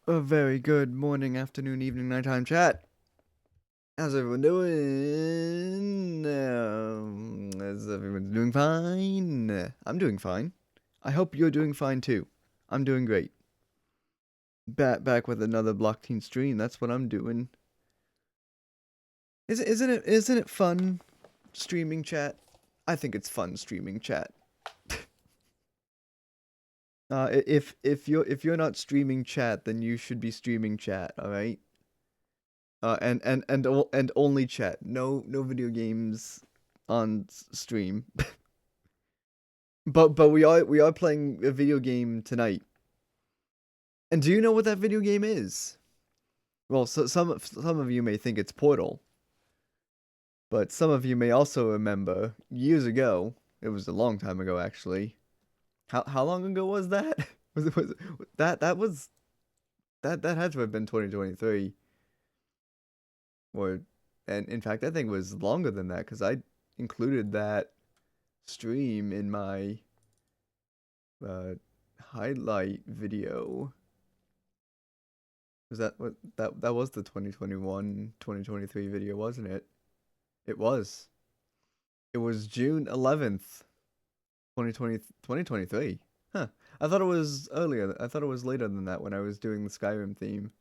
A very good morning, afternoon, evening, nighttime chat. How's everyone doing? Is everyone doing fine? I'm doing fine. I hope you're doing fine too. I'm doing great. Back with another Block Team stream. That's what I'm doing. Isn't it fun streaming chat? I think it's fun streaming chat. If you're not streaming chat, then you should be streaming chat. All right. And only chat. No video games on stream. But we are playing a video game tonight. And do you know what that video game is? Well, so some of you may think it's Portal, but some of you may also remember years ago. It was a long time ago, actually. How long ago was that? Was that was that had to have been 2023, or and in fact I think it was longer than that because I included that stream in my uh, highlight video. Was that what that was the 2021 2023 video, wasn't it? It was. It was June 11th, 2020 2023. Huh. I thought it was earlier. I thought it was later than that when I was doing the Skyrim theme.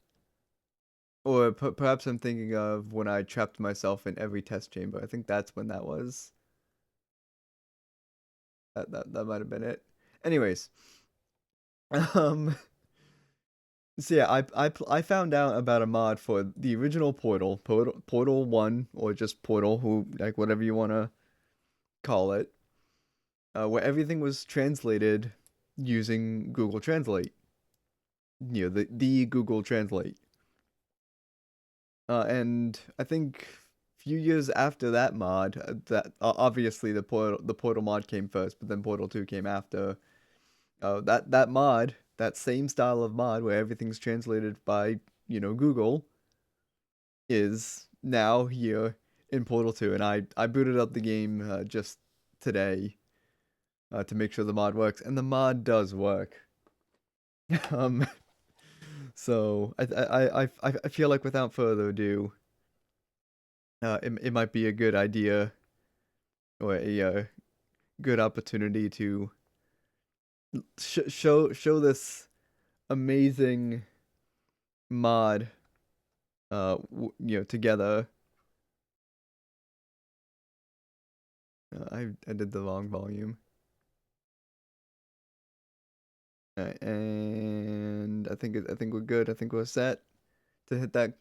Or perhaps I'm thinking of when I trapped myself in every test chamber. I think that's when that was. That might have been it. Anyways, um so yeah, I found out about a mod for the original Portal 1, or just Portal, who like whatever you want to call it, where everything was translated using Google Translate. The Google Translate. And I think a few years after that mod, that obviously the Portal mod came first, but then Portal 2 came after. That mod, that same style of mod where everything's translated by Google, is now here in Portal 2, and I booted up the game just today to make sure the mod works, and the mod does work. um, so I feel like without further ado, it might be a good idea, or a good opportunity to show this amazing mod together. I did the wrong volume. And I think we're good. I think we're set to hit that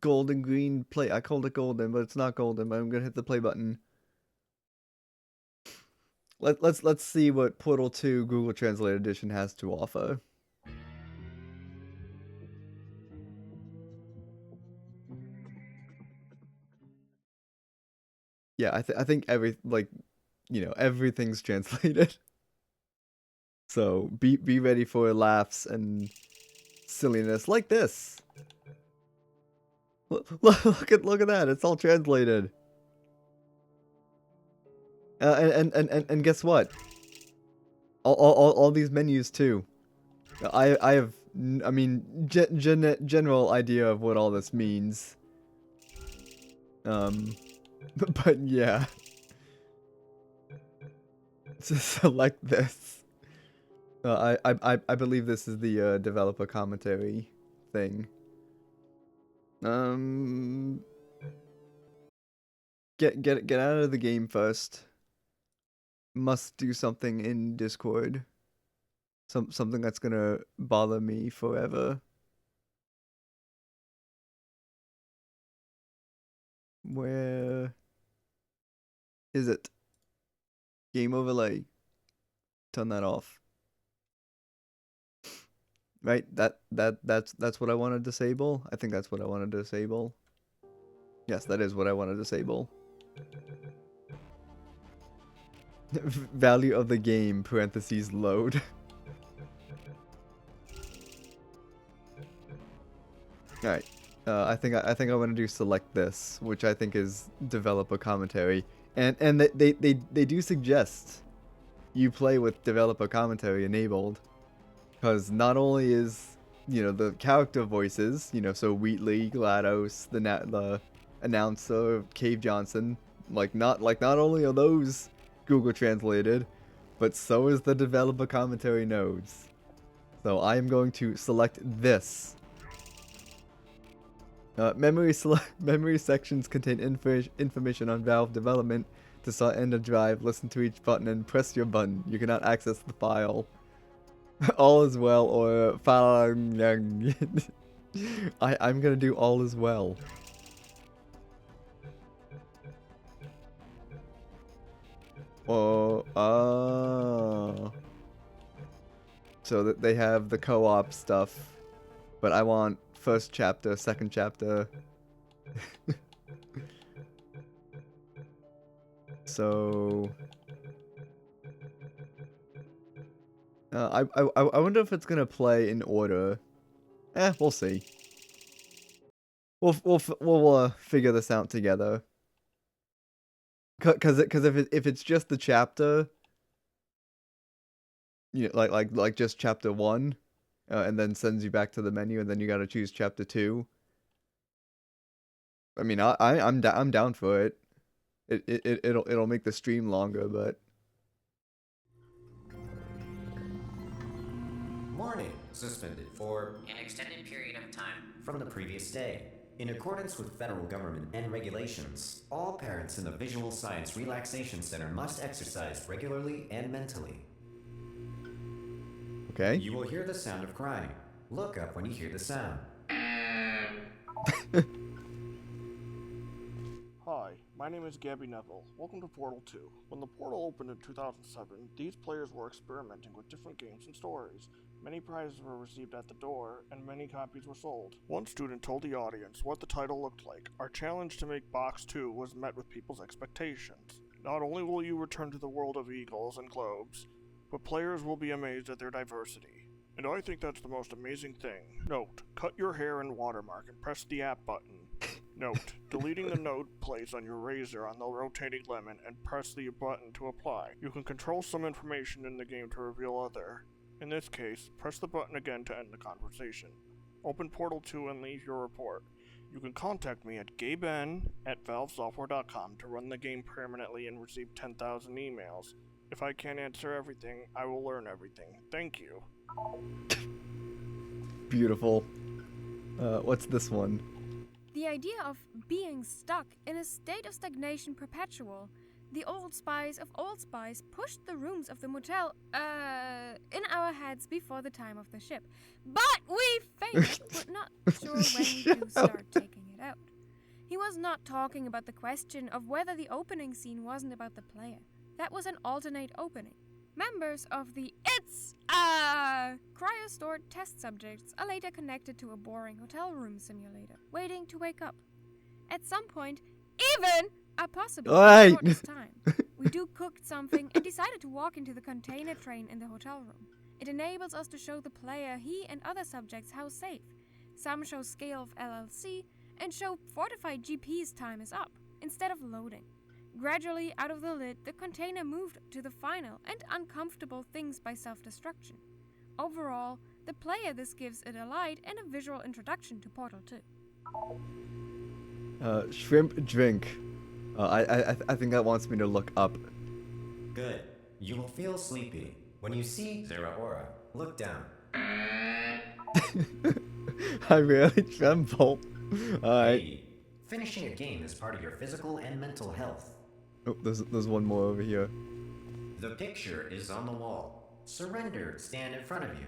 golden green play. I called it golden, but it's not golden. But I'm gonna hit the play button. Let's see what Portal 2 Google Translate Edition has to offer. Yeah, I think everything's translated. So be ready for laughs and silliness like this. Look at that! It's all translated. And guess what? All these menus too. I have I mean general idea of what all this means. Um, but yeah, to select this. I believe this is the developer commentary thing. Um, get out of the game first. Must do something in Discord. Something that's gonna bother me forever. Where is it? Game overlay. Turn that off. Right? That's what I want to disable. I think that's what I want to disable. Yes, that is what I want to disable. Value of the game parentheses load. All right. I think I want to do select this, which I think is developer commentary, and they do suggest you play with developer commentary enabled, because not only is the character voices, so Wheatley, GLaDOS, the announcer, Cave Johnson, not only are those Google translated, but so is the developer commentary nodes. So I am going to select this. Memory sections contain information on Valve development. To start end of drive, listen to each button and press your button. You cannot access the file. All is well, or I'm gonna do all is well. So that they have the co-op stuff, but I want first chapter, second chapter. So I wonder if it's gonna play in order. We'll see. We'll figure this out together. Cause if it's just the chapter, like just chapter 1, and then sends you back to the menu, and then you gotta choose chapter 2. I mean, I'm down for it. It'll make the stream longer, but. Warning suspended for an extended period of time from the previous day. In accordance with federal government and regulations, all parents in the Visual Science Relaxation Center must exercise regularly and mentally. Okay. You will hear the sound of crying. Look up when you hear the sound. Hi, my name is Gabby Neville. Welcome to Portal 2. When the portal opened in 2007, these players were experimenting with different games and stories. Many prizes were received at the door, and many copies were sold. One student told the audience what the title looked like. Our challenge to make Box 2 was met with people's expectations. Not only will you return to the world of eagles and globes, but players will be amazed at their diversity. And I think that's the most amazing thing. Note, cut your hair and watermark and press the app button. Note, deleting the note placed on your razor on the rotating lemon and press the button to apply. You can control some information in the game to reveal other. In this case, press the button again to end the conversation. Open Portal 2 and leave your report. You can contact me at gayben@valvesoftware.com to run the game permanently and receive 10,000 emails. If I can't answer everything, I will learn everything. Thank you. Beautiful. What's this one? The idea of being stuck in a state of stagnation perpetual. The old spies of Old Spice pushed the rooms of the motel, in our heads before the time of the ship. But we failed, but not sure when we do start taking it out. He was not talking about the question of whether the opening scene wasn't about the player. That was an alternate opening. Members of the cryo-stored test subjects are later connected to a boring hotel room simulator, waiting to wake up. At some point, even a possible shortest time, we do cooked something and decided to walk into the container train in the hotel room. It enables us to show the player, he and other subjects, how safe. Some show scale of LLC and show fortified GP's time is up, instead of loading. Gradually, out of the lid, the container moved to the final and uncomfortable things by self-destruction. Overall, the player this gives it a light and a visual introduction to Portal 2. Shrimp drink. I think that wants me to look up. Good. You will feel sleepy. When you see Zeraora, look down. I really tremble. Alright. Hey, finishing a game is part of your physical and mental health. Oh, there's one more over here. The picture is on the wall. Surrender, stand in front of you.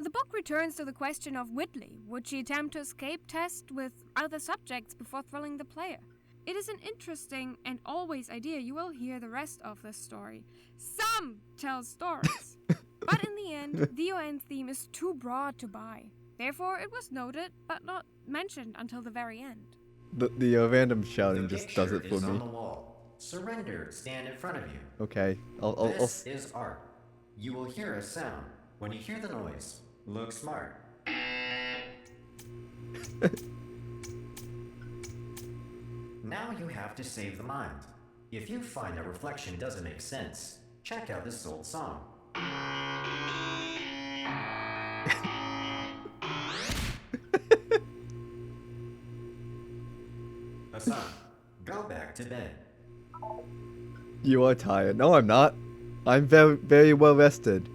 The book returns to the question of Whitley. Would she attempt to escape test with other subjects before thrilling the player? It is an interesting and always idea. You will hear the rest of this story. Some tell stories. But in the end, the UN theme is too broad to buy. Therefore, it was noted, but not mentioned until the very end. The random shouting just does it for on me. the wall. Surrender, stand in front of you. Okay, This is art. You will hear a sound. When you hear the noise, look smart. Now you have to save the mind. If you find a reflection doesn't make sense, check out this old song. Hassan, go back to bed. You are tired. No, I'm not. I'm very, very well rested.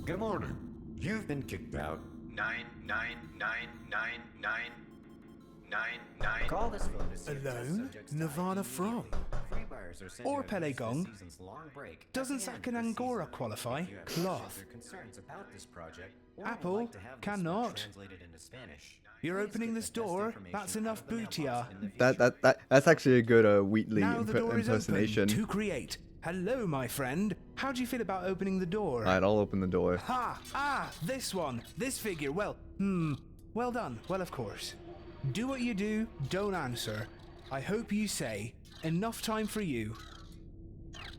Good morning. You've been kicked out. 9999999. Call this phone to see if test Alone? subjects die Nirvana immediately. from? Free buyers are sent Or you a Pele list of Gong? the season's long break. Doesn't At the end Sak of and the Angora season, qualify? if you have questions Cloth. or concerns about this project, or Apple? would like to have this Cannot. translated into Spanish, You're please opening get this the best door? information That's out enough of the mailbox booty-ya. in the future. That's actually a good Wheatley Now the door is open impersonation. to create. Hello, my friend. How do you feel about opening the door? Alright, I'll open the door. Ha! Ah! This one! This figure! Well done. Well, of course. Do what you do, don't answer. I hope you say, enough time for you.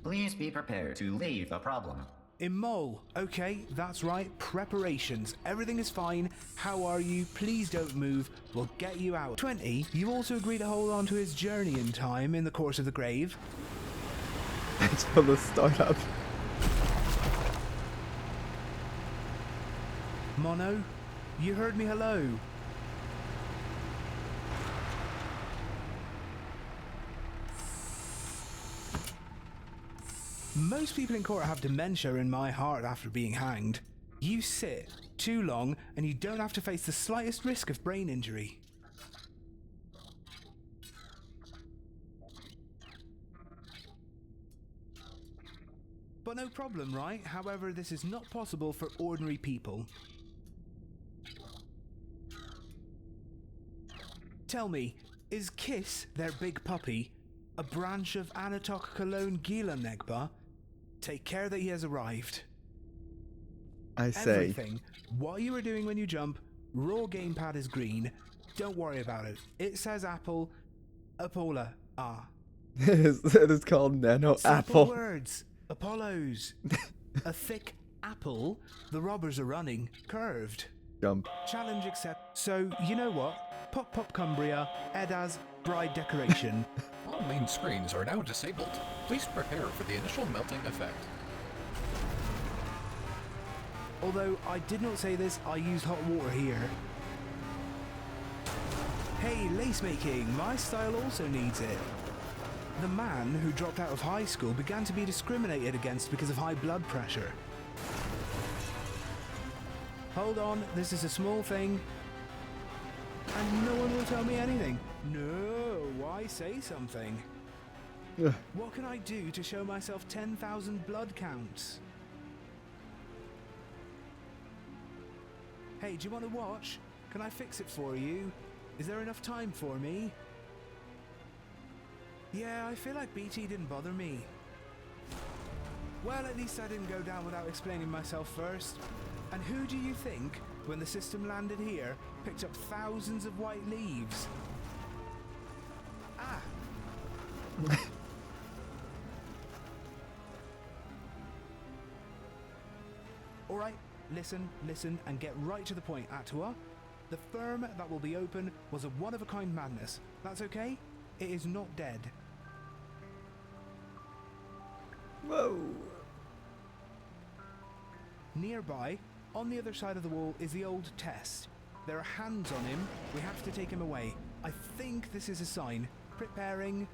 Please be prepared to leave the problem. Immole. Okay, that's right. Preparations. Everything is fine. How are you? Please don't move. We'll get you out. 20. You also agree to hold on to his journey in time in the course of the grave. Thanks for the startup. Mono, you heard me hello. Most people in court have dementia in my heart after being hanged. You sit too long and you don't have to face the slightest risk of brain injury. But no problem, right? However, this is not possible for ordinary people. Tell me, is Kiss, their big puppy, a branch of Anatok Cologne Gila Negba? Take care that he has arrived. I say. Everything. What you were doing when you jump, raw gamepad is green. Don't worry about it. It says Apple, Apola, It is called Nano Simple Apple. words. Apollos. A thick apple. The robbers are running. Curved. Jump. Challenge accept. So, you know what? Pop Pop Cumbria, Eda's bride decoration. All main screens are now disabled. Please prepare for the initial melting effect. Although I did not say this, I used hot water here. Hey, lace making, my style also needs it. The man who dropped out of high school began to be discriminated against because of high blood pressure. Hold on, this is a small thing. And no one will tell me anything. No, why say something? Ugh. What can I do to show myself 10,000 blood counts? Hey, do you want to watch? Can I fix it for you? Is there enough time for me? Yeah, I feel like BT didn't bother me. Well, at least I didn't go down without explaining myself first. And who do you think, when the system landed here, picked up thousands of white leaves? Ah! Alright, listen, and get right to the point, Atua. The firm that will be open was a one-of-a-kind madness. That's okay? It is not dead. Whoa. Nearby, on the other side of the wall, is the old Test. There are hands on him. We have to take him away. I think this is a sign. Preparing.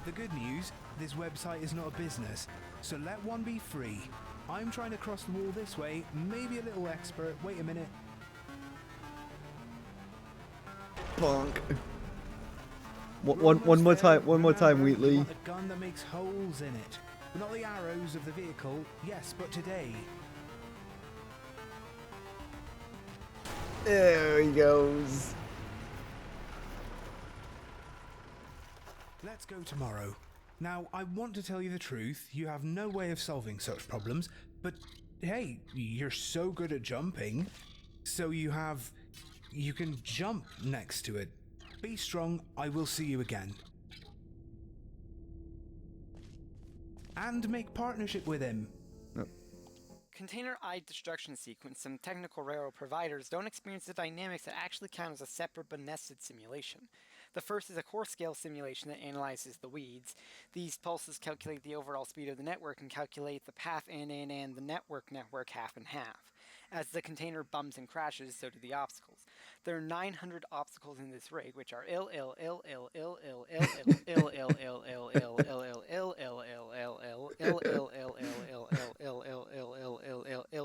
The good news, this website is not a business, so let one be free. I'm trying to cross the wall this way, maybe a little expert. Wait a minute. Bonk. One more time, Remember, Wheatley. you want a gun that makes holes in it. Not the arrows of the vehicle, yes, but today. There he goes. Let's go tomorrow. Now, I want to tell you the truth, you have no way of solving such problems, but hey, you're so good at jumping, so you can jump next to it. Be strong, I will see you again. And make partnership with him. Container eye destruction sequence, some technical railroad providers don't experience the dynamics that actually count as a separate but nested simulation. The first is a core scale simulation that analyzes the weeds. These pulses calculate the overall speed of the network and calculate the path and the network half and half. As the container bumps and crashes, so do the obstacles. There are 900 obstacles in this rig, which are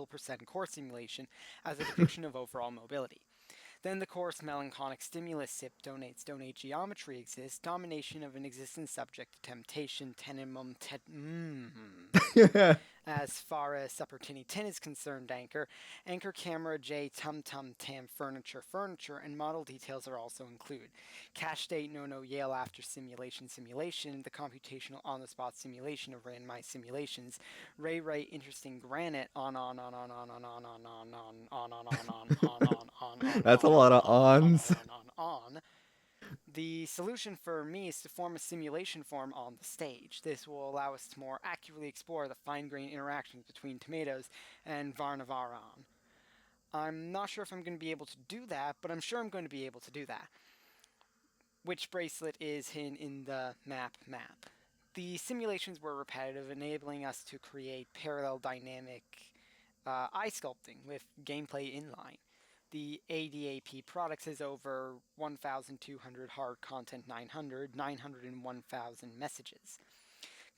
percent core simulation as a depiction of overall mobility. Then the course melancholic stimulus SIP donate geometry exists, domination of an existing subject to temptation, tenimum, As far as Supper Tinny Tin is concerned, Anchor camera, J, tum tam furniture, and model details are also included. Cache state, no Yale after simulation, the computational on the spot simulation of randomized simulations, Ray interesting granite on. That's a lot of ons. On. The solution for me is to form a simulation form on the stage. This will allow us to more accurately explore the fine-grained interactions between tomatoes and Varnavaran. I'm not sure if I'm going to be able to do that, but I'm sure I'm going to be able to do that. Which bracelet is in the map? The simulations were repetitive, enabling us to create parallel dynamic eye sculpting with gameplay inline. The ADAP product has over 1,200 hard content, 901,000 messages.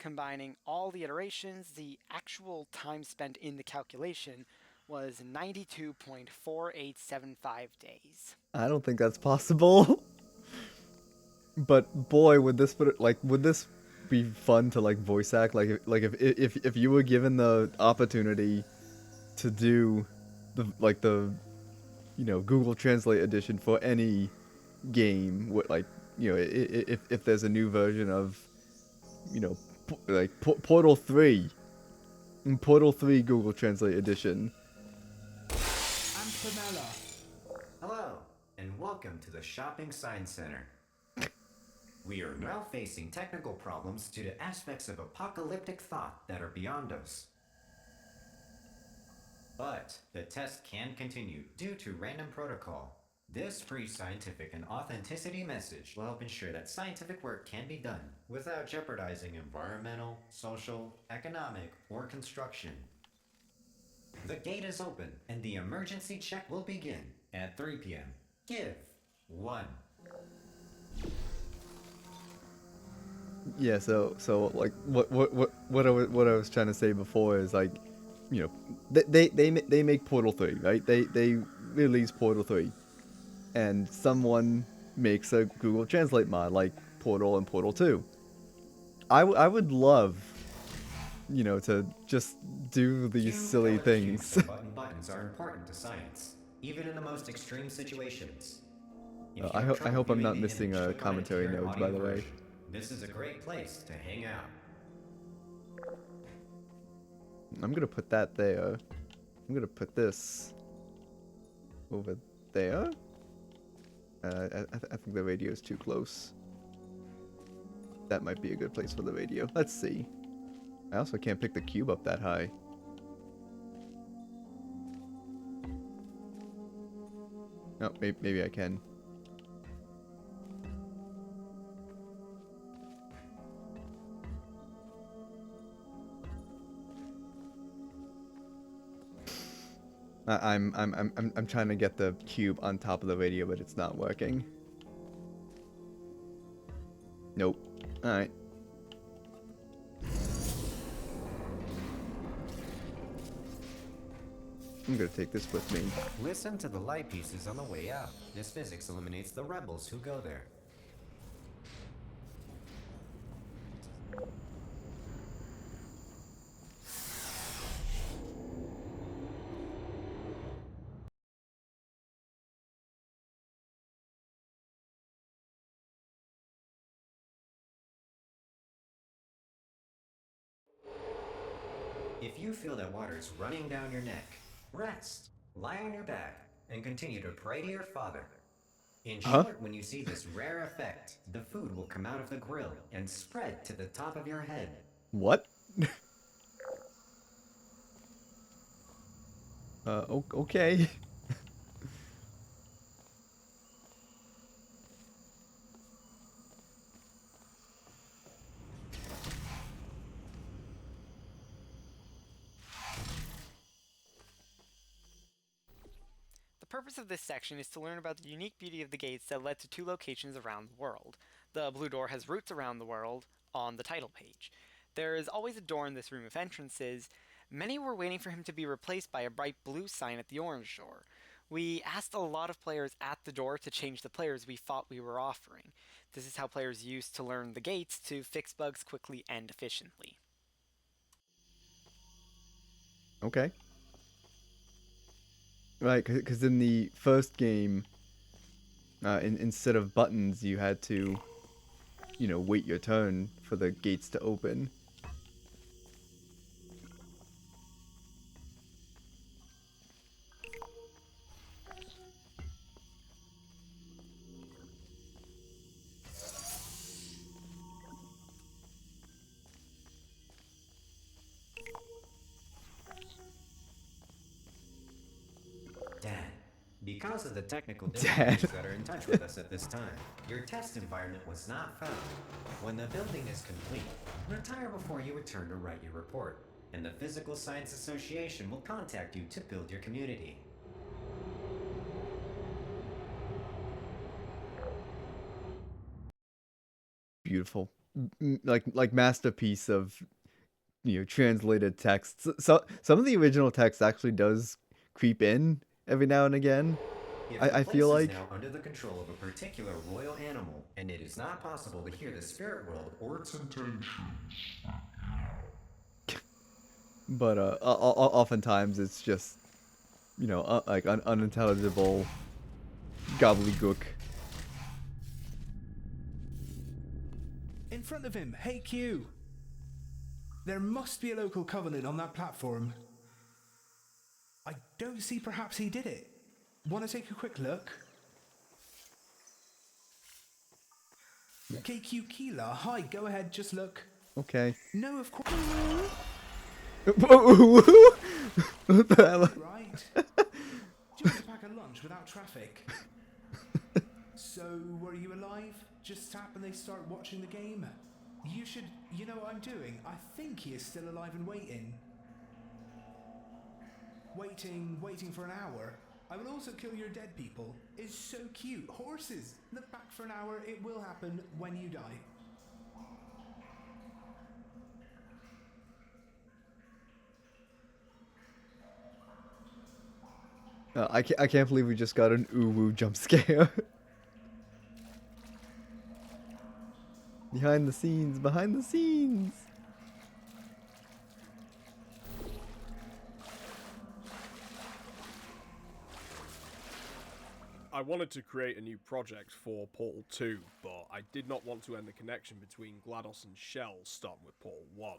Combining all the iterations, the actual time spent in the calculation was 92.4875 days. I don't think that's possible. But boy, would this be fun to like voice act? If you were given the opportunity to do the Google Translate edition for any game, if there's a new version of, Portal 3 Google Translate edition. Hello, and welcome to the Shopping Science Center. We are now facing technical problems due to aspects of apocalyptic thought that are beyond us. But the test can continue due to random protocol. This free scientific and authenticity message will help ensure that scientific work can be done without jeopardizing environmental, social, economic, or construction. The gate is open and the emergency check will begin at 3 p.m. Give 1. Yeah, so like what I was trying to say before is like, they make Portal 3, right? They release Portal 3, and someone makes a Google Translate mod like Portal and Portal 2. I would love, to just do these silly things. Buttons are important to science, even in the most extreme situations. I hope I'm not missing a commentary note, by the way. This is a great place to hang out. I'm gonna put that there. I'm gonna put this over there. I think the radio is too close. That might be a good place for the radio. Let's see. I also can't pick the cube up that high. Oh, maybe I can. I'm trying to get the cube on top of the radio, but it's not working. Nope. Alright. I'm gonna take this with me. Listen to the light pieces on the way out. This physics eliminates the rebels who go there. If you feel that water is running down your neck, rest, lie on your back, and continue to pray to your father. In short, when you see this rare effect, the food will come out of the grill and spread to the top of your head. What? Okay. The purpose of this section is to learn about the unique beauty of the gates that led to 2 locations around the world. The blue door has roots around the world on the title page. There is always a door in this room of entrances. Many were waiting for him to be replaced by a bright blue sign at the orange door. We asked a lot of players at the door to change the players we thought we were offering. This is how players used to learn the gates to fix bugs quickly and efficiently. Okay. Right, because in the first game, instead of buttons, you had to, wait your turn for the gates to open. Dad, because of the technical Dad. difficulties that are in touch with us at this time, your test environment was not found. When the building is complete, retire before you return to write your report, and the Physical Science Association will contact you to build your community. Beautiful. Like masterpiece of, translated text. So some of the original text actually does creep in every now and again. If I the feel place is like- now under the control of a particular royal animal, and it is not possible to hear the spirit world or its intentions. But oftentimes it's just, like unintelligible gobbledygook. In front of him, hey Q! There must be a local covenant on that platform. I don't see perhaps he did it. Want to take a quick look? KQ Keela, hi, go ahead, just look. Okay. No, of course. What the hell? Right. Do you want to pack a lunch without traffic? So, were you alive? Just tap and they start watching the game? You should, you know what I'm doing? I think he is still alive and waiting. Waiting for an hour. I will also kill your dead people. It's so cute. Horses. Look back for an hour. It will happen when you die. I can't believe we just got an uwu jump scare. Behind the scenes, behind the scenes. I wanted to create a new project for Portal 2, but I did not want to end the connection between GLaDOS and Shell starting with Portal 1.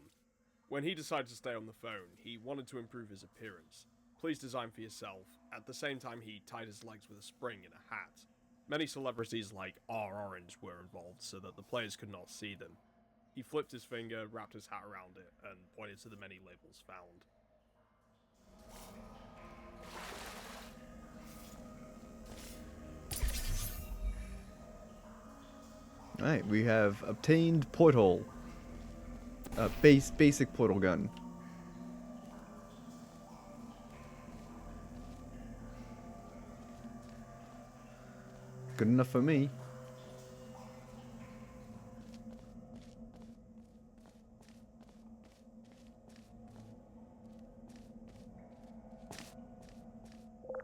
When he decided to stay on the phone, he wanted to improve his appearance. Please design for yourself. At the same time, he tied his legs with a spring in a hat. Many celebrities like R Orange were involved so that the players could not see them. He flipped his finger, wrapped his hat around it, and pointed to the many labels found. Alright, we have obtained portal. Basic portal gun. Good enough for me.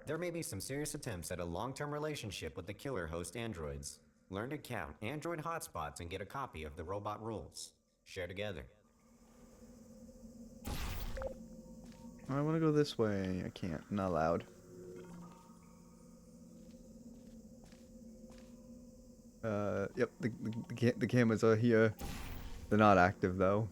There may be some serious attempts at a long-term relationship with the killer host androids. Learn to count android hotspots and get a copy of the robot rules. Share together. I want to go this way. I can't. I'm not allowed. Yep. The cameras are here. They're not active though.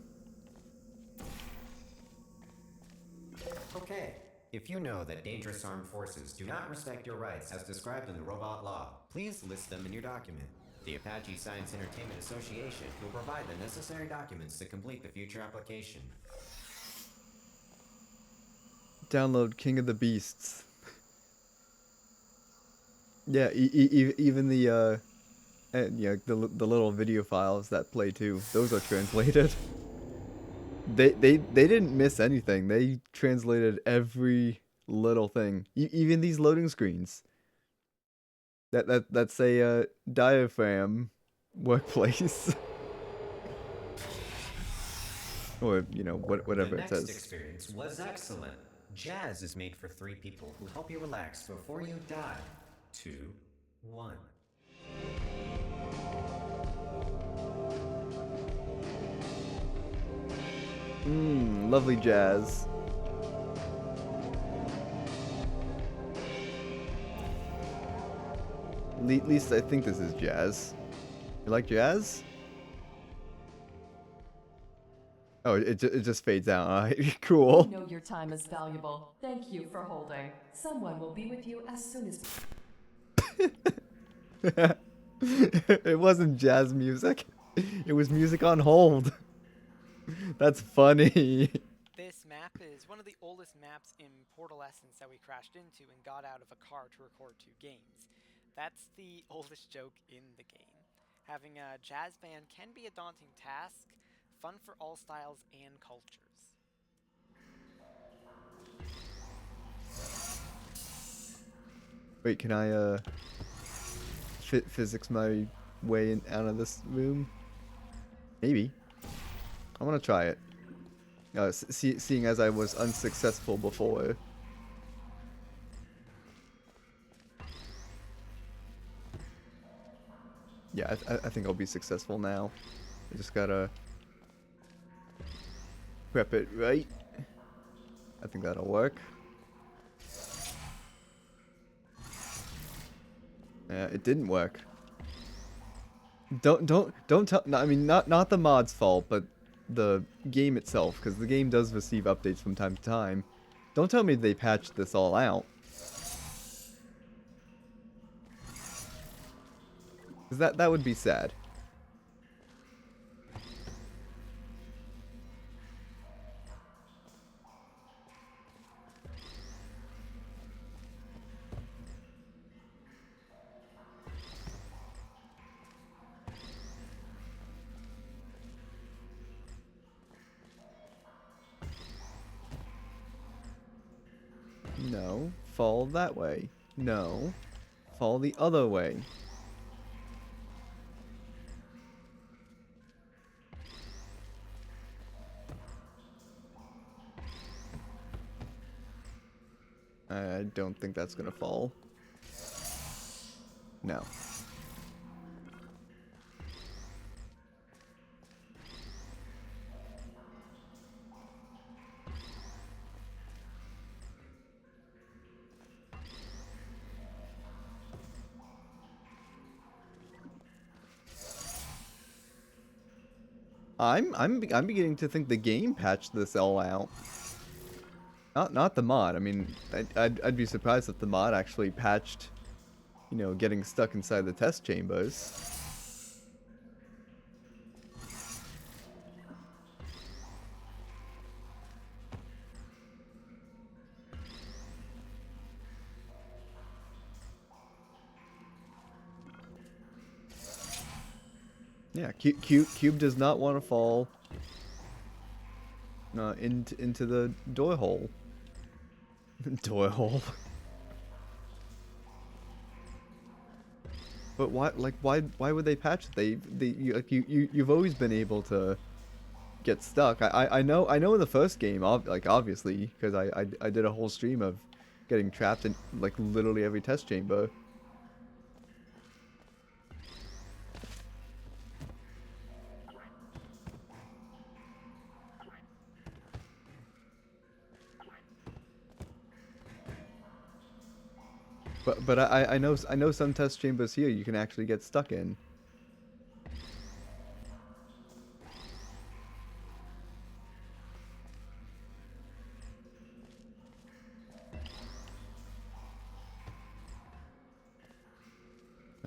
Okay. If you know that dangerous armed forces do not respect your rights as described in the robot law, please list them in your document. The Apache Science Entertainment Association will provide the necessary documents to complete the future application. download King of the Beasts. Yeah, even the and you know the little video files that play too. Those are translated. They didn't miss anything. They translated every little thing. Even these loading screens. That's a diaphragm workplace. Or, you know, whatever The it next says. experience was excellent. Jazz is made for 3 people who help you relax before you die. 2, 1. Lovely jazz. At least I think this is jazz. You like jazz? Oh, it just fades out. Alright, cool. I know your time is valuable. Thank you for holding. Someone will be with you as soon as... It wasn't jazz music. It was music on hold. That's funny. This map is one of the oldest maps in Portal Essence that we crashed into and got out of a car to record 2 games. That's the oldest joke in the game. Having a jazz band can be a daunting task, fun for all styles and cultures. Wait, can I physics my way in out of this room? Maybe. I want to try it. Seeing as I was unsuccessful before. Yeah, I think I'll be successful now. I just gotta prep it right. I think that'll work. Yeah, it didn't work. Don't tell. No, I mean, not the mod's fault, but the game itself, because the game does receive updates from time to time. Don't tell me they patched this all out. Because that would be sad. No, fall that way. No, fall the other way. I don't think that's gonna fall. No. I'm beginning to think the game patched this all out. Not the mod. I mean, I'd be surprised if the mod actually patched, you know, getting stuck inside the test chambers. Yeah, Cube does not want to fall into the door hole. Door hole. But why? Like, why would they patch it? You've always been able to get stuck. I know in the first game, obviously, because I did a whole stream of getting trapped in like literally every test chamber. But I know some test chambers here you can actually get stuck in.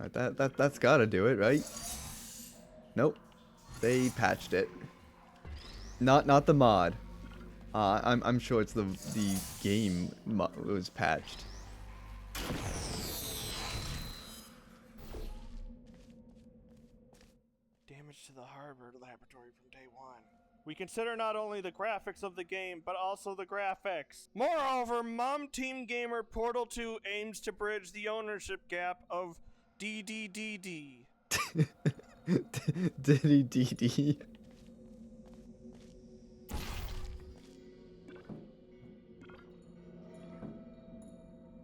Alright, that's gotta do it, right? Nope. They patched it. Not the mod. I'm sure it's the game was patched. Damage to the hardware laboratory from day one. We consider not only the graphics of the game, but also the graphics. Moreover, Mom Team Gamer Portal 2 aims to bridge the ownership gap of DDDD. Diddy DD.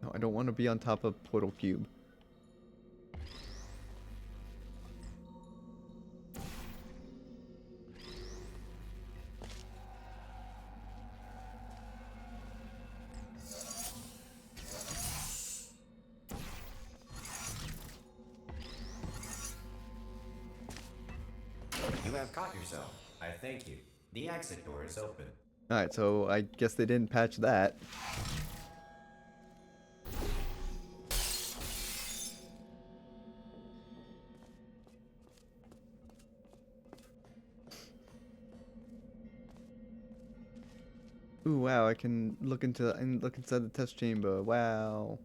No, I don't want to be on top of Portal Cube. You have caught yourself. I thank you. The exit door is open. Alright, so I guess they didn't patch that. Ooh, wow, I can look inside the test chamber. Wow.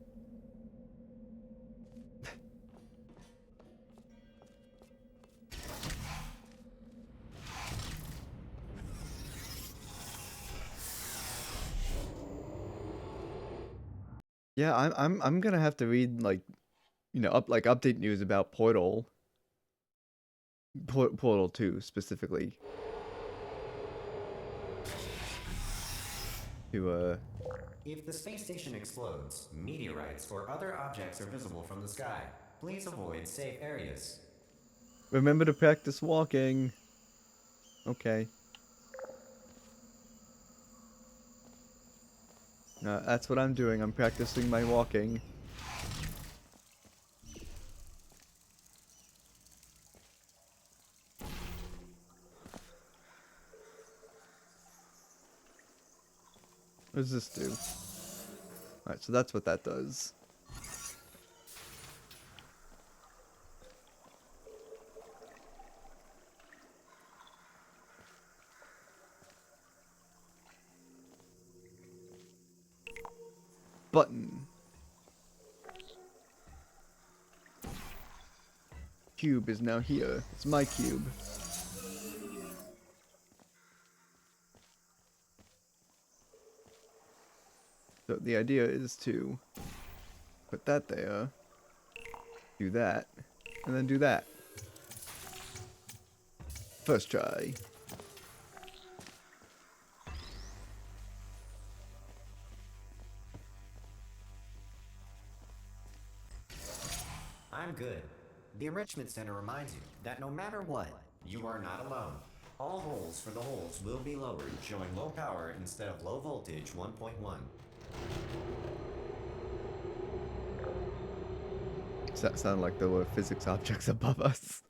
Yeah, I'm gonna have to read, like, you know, update news about Portal. Portal 2 specifically. To If the space station explodes, meteorites or other objects are visible from the sky. Please avoid safe areas. remember to practice walking. Okay. That's what I'm doing. I'm practicing my walking. What does this do? Alright, so that's what that does. Button. Cube is now here. It's my cube. So the idea is to put that there, do that, and then do that. First try. I'm good. The Enrichment Center reminds you that no matter what, you are not alone. All holes for the holes will be lowered, showing low power instead of low voltage 1.1. Does that sound like there were physics objects above us?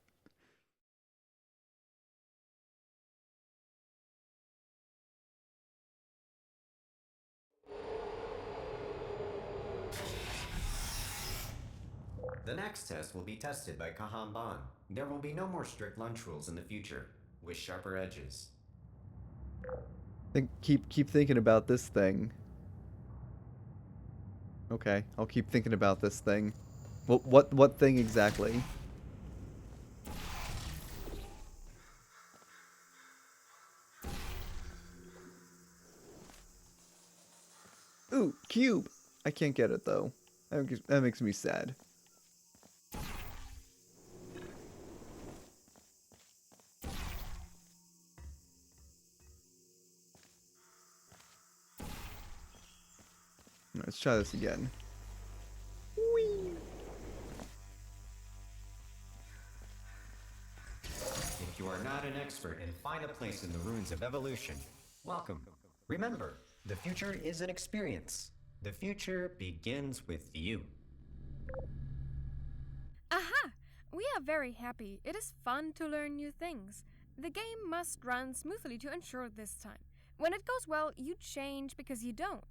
The next test will be tested by Kahan Ban. There will be no more strict lunch rules in the future, with sharper edges. Keep thinking about this thing. Okay, I'll keep thinking about this thing. What thing exactly? Ooh, cube! I can't get it though. That makes me sad. Let's try this again. Whee! If you are not an expert and find a place in the ruins of evolution, welcome. Remember, the future is an experience. The future begins with you. Aha! We are very happy. It is fun to learn new things. The game must run smoothly to ensure this time. When it goes well, you change because you don't.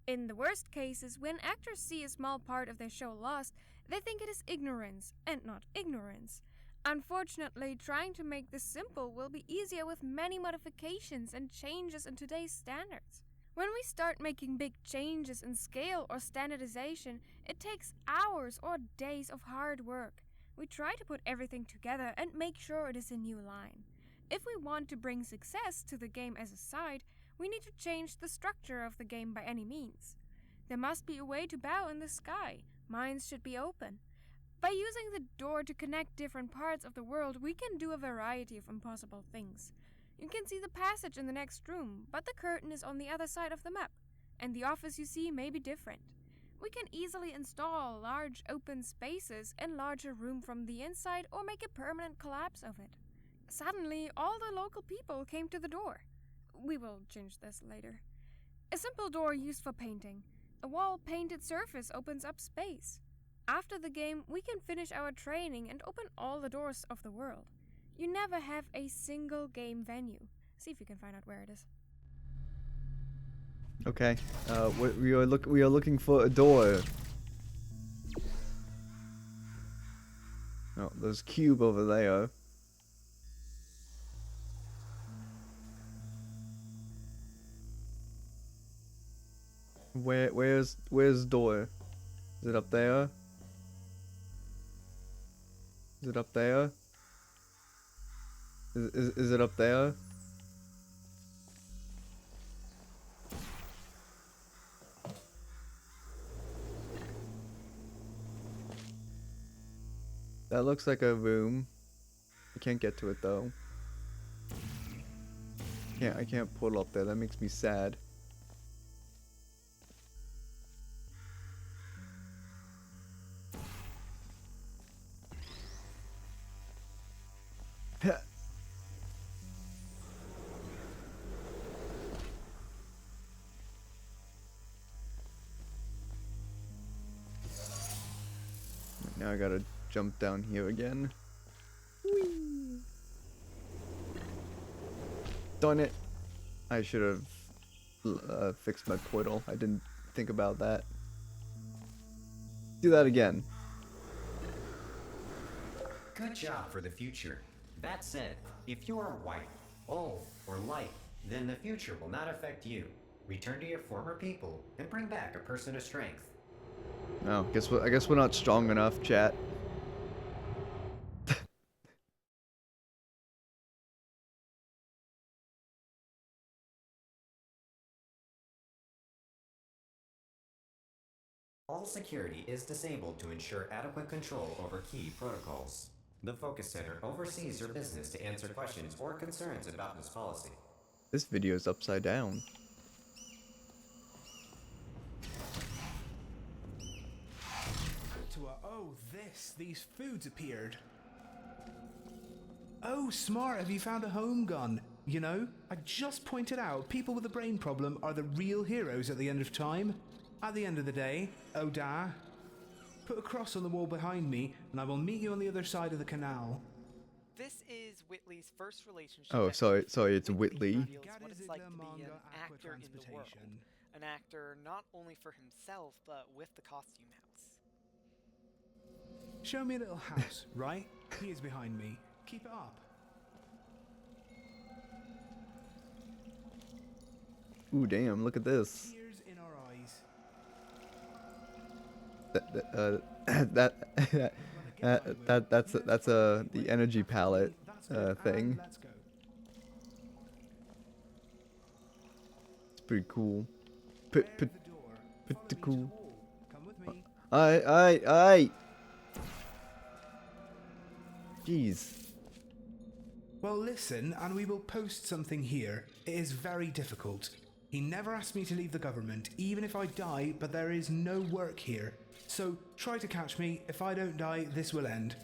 In the worst cases, when actors see a small part of their show lost, they think it is ignorance, and not ignorance. Unfortunately, trying to make this simple will be easier with many modifications and changes in today's standards. When we start making big changes in scale or standardization, it takes hours or days of hard work. We try to put everything together and make sure it is in new line. If we want to bring success to the game as a side, we need to change the structure of the game by any means. There must be a way to bow in the sky. Minds should be open. By using the door to connect different parts of the world, we can do a variety of impossible things. You can see the passage in the next room, but the curtain is on the other side of the map, and the office you see may be different. We can easily install large open spaces, enlarge a room from the inside, or make a permanent collapse of it. Suddenly, all the local people came to the door. We will change this later. A simple door used for painting. A wall-painted surface opens up space. After the game, we can finish our training and open all the doors of the world. You never have a single game venue. See if you can find out where it is. Okay. We are looking for a door. Oh, there's a cube over there. Where's the door? Is it up there? Is it up there? Is it up there? That looks like a room. I can't get to it though. I can't pull up there. That makes me sad. Now I gotta jump down here again. Whee! Darn it! I should have fixed my portal. I didn't think about that. Do that again. Good job for the future. That said, if you are white, old, or light, then the future will not affect you. Return to your former people and bring back a person of strength. Oh, I guess we're not strong enough, chat. All security is disabled to ensure adequate control over key protocols. The Focus Center oversees your business to answer questions or concerns about this policy. This video is upside down. Oh, these foods appeared. Oh, smart, have you found a home gun? You know, I just pointed out people with a brain problem are the real heroes at the end of time. At the end of the day, Oda, put a cross on the wall behind me and I will meet you on the other side of the canal. This is Whitley's first relationship. Oh, sorry, it's Whitley. Reveals what it's like to be an actor in the world. An actor not only for himself, but with the costume house. Show me a little house, right? He is behind me. Keep it up. Ooh, damn, look at this. Tears in our eyes. That's the energy palette thing. Let's go. It's pretty cool. Where's the door? Pretty Follow me to the cool. wall. Come with me. Aye. Jeez. Well, listen, and we will post something here. It is very difficult. He never asked me to leave the government, even if I die, but there is no work here. So try to catch me. If I don't die, this will end.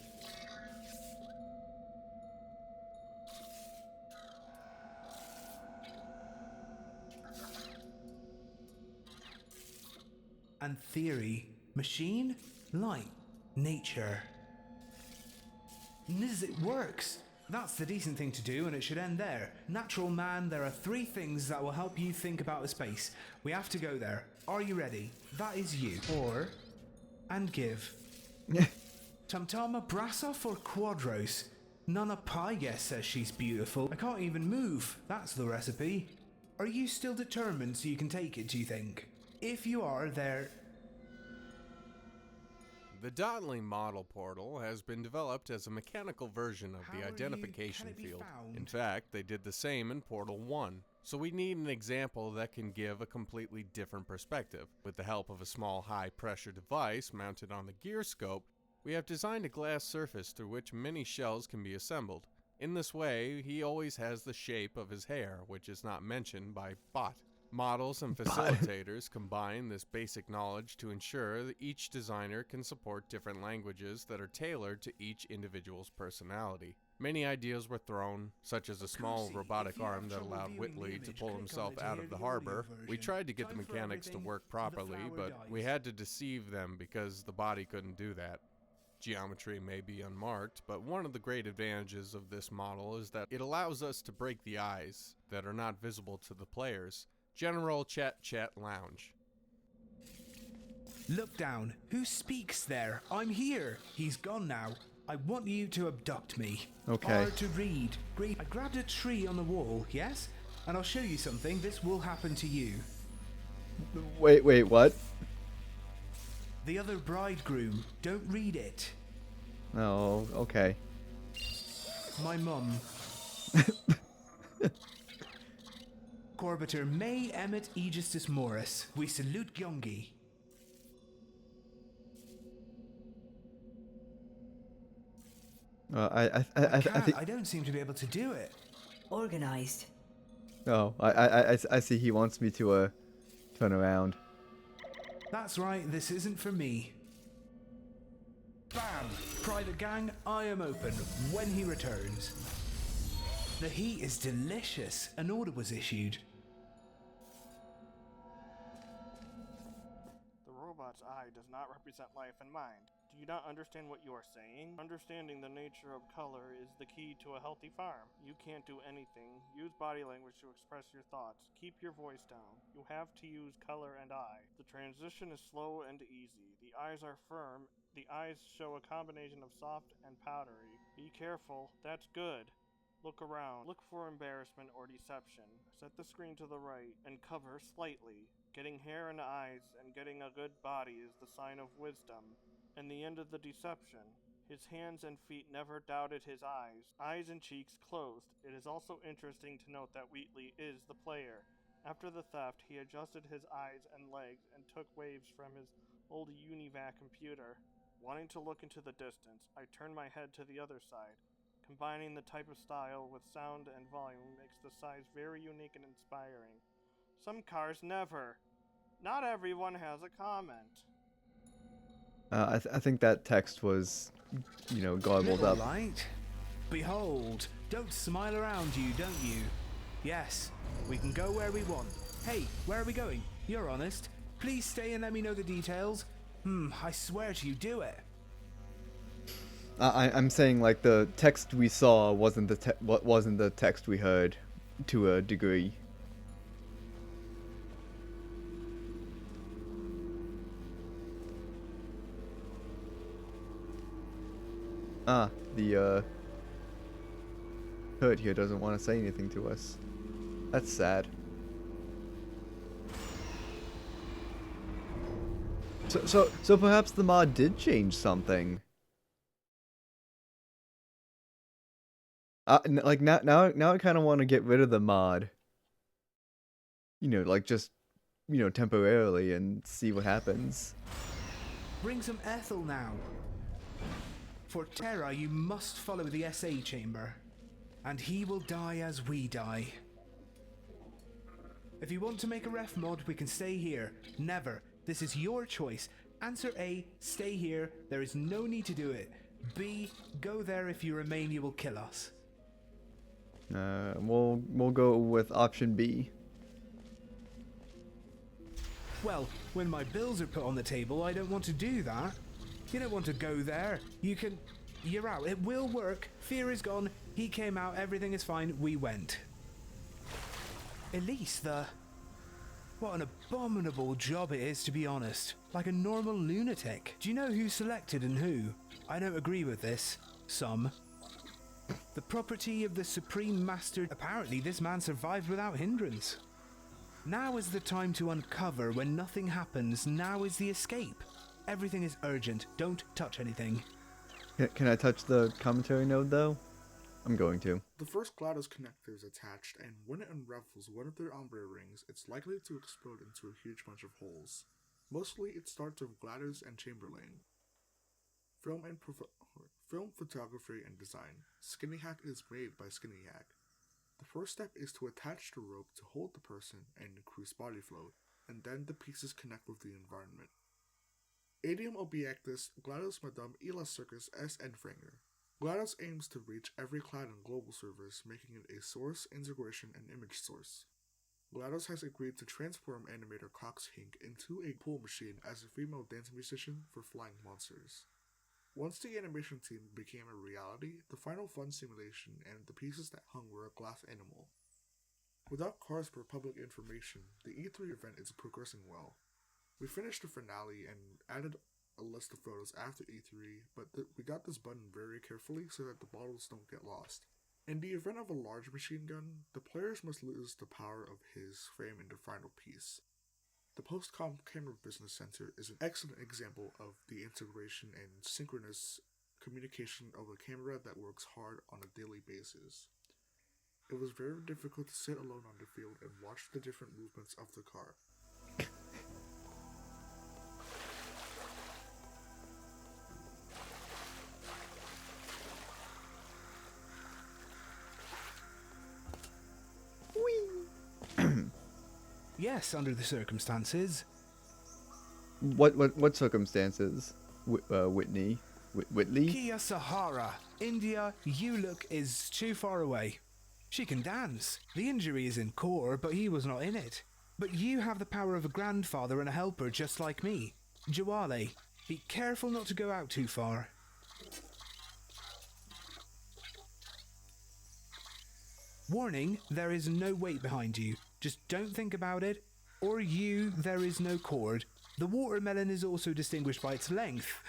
And theory, machine, light, nature. Niz, it works. That's the decent thing to do, and it should end there. Natural man, there are 3 things that will help you think about the space. We have to go there. Are you ready? That is you. Or, and give. Tamtama Brasov or Quadros? Nana Pyges says she's beautiful. I can't even move. That's the recipe. Are you still determined so you can take it, do you think? If you are, there... The Dotling model portal has been developed as a mechanical version of the identification field. In fact, they did the same in Portal 1. So we need an example that can give a completely different perspective. With the help of a small high-pressure device mounted on the gear scope, we have designed a glass surface through which many shells can be assembled. In this way, he always has the shape of his hair, which is not mentioned by Bot. Models and facilitators combine this basic knowledge to ensure that each designer can support different languages that are tailored to each individual's personality. Many ideas were thrown, such as a small robotic arm that allowed Whitley to pull himself out of the harbor. We tried to get the mechanics to work properly, but we had to deceive them because the body couldn't do that. Geometry may be unmarked, but one of the great advantages of this model is that it allows us to break the eyes that are not visible to the players. General Chat Lounge. Look down. Who speaks there? I'm here. He's gone now. I want you to abduct me. Okay. Or to read. I grabbed a tree on the wall, yes? And I'll show you something. This will happen to you. Wait, what? The other bridegroom. Don't read it. Oh, okay. My mum. Corbiter May Emmet Aegistus Morris. We salute Gyeongi. I think. I don't seem to be able to do it. Organized. Oh, I see. He wants me to turn around. That's right. This isn't for me. Bam! Private gang, I am open when he returns. The heat is delicious. An order was issued. The robot's eye does not represent life and mind. Do you not understand what you are saying? Understanding the nature of color is the key to a healthy farm. You can't do anything. Use body language to express your thoughts. Keep your voice down. You have to use color and eye. The transition is slow and easy. The eyes are firm. The eyes show a combination of soft and powdery. Be careful. That's good. Look around. Look for embarrassment or deception. Set the screen to the right and cover slightly. Getting hair and eyes and getting a good body is the sign of wisdom. And the end of the deception. His hands and feet never doubted his eyes and cheeks closed. It is also interesting to note that Wheatley is the player. After the theft, he adjusted his eyes and legs and took waves from his old UNIVAC computer. Wanting to look into the distance, I turned my head to the other side. Combining the type of style with sound and volume makes the size very unique and inspiring. Some cars never. Not everyone has a comment. I think that text was, garbled up. Light. Behold, don't smile around you, don't you? Yes, we can go where we want. Hey, where are we going? You're honest. Please stay and let me know the details. I swear to you, do it. I'm saying like the text we saw wasn't the text we heard, to a degree. The Hood here doesn't want to say anything to us. That's sad. So perhaps the mod did change something. Like now I kind of want to get rid of the mod. Just temporarily and see what happens. Bring some Ethel now. For Terra, you must follow the SA chamber, and he will die as we die. If you want to make a ref mod, we can stay here. Never. This is your choice. Answer A, stay here. There is no need to do it. B, go there. If you remain, you will kill us. We'll go with option B. Well, when my bills are put on the table, I don't want to do that. You don't want to go there. You're out. It will work. Fear is gone. He came out. Everything is fine. We went. Elise, What an abominable job it is, to be honest. Like a normal lunatic. Do you know who selected and who? I don't agree with this. Some. The property of the Supreme Master. Apparently this man survived without hindrance. Now is the time to uncover. When nothing happens, now is the escape. Everything is urgent. Don't touch anything. Can I touch the commentary node though? I'm going to. The first GLaDOS connector is attached, and when it unravels one of their ombre rings, it's likely to explode into a huge bunch of holes. Mostly it starts with GLaDOS and Chamberlain. Film photography and design. Skinny Hack is made by Skinny Hack. The first step is to attach the rope to hold the person and increase body flow, and then the pieces connect with the environment. Adium Obiectus, GLaDOS Madame Ela Circus S. Enfringer. GLaDOS aims to reach every cloud and global servers, making it a source, integration, and image source. GLaDOS has agreed to transform animator Cox Hink into a pool machine as a female dance musician for flying monsters. Once the animation team became a reality, the final fun simulation and the pieces that hung were a glass animal. Without cars for public information, the E3 event is progressing well. We finished the finale and added a list of photos after E3, but we got this button very carefully so that the bottles don't get lost. In the event of a large machine gun, the players must lose the power of his frame in the final piece. The Postcom Camera Business Center is an excellent example of the integration and synchronous communication of a camera that works hard on a daily basis. It was very difficult to sit alone on the field and watch the different movements of the car. Yes, under the circumstances. What circumstances? Whitney? Whitley? Kia Sahara, India, you look is too far away. She can dance. The injury is in core, but he was not in it. But you have the power of a grandfather and a helper just like me. Jawale, be careful not to go out too far. Warning, there is no weight behind you. Just don't think about it. Or you, there is no cord. The watermelon is also distinguished by its length.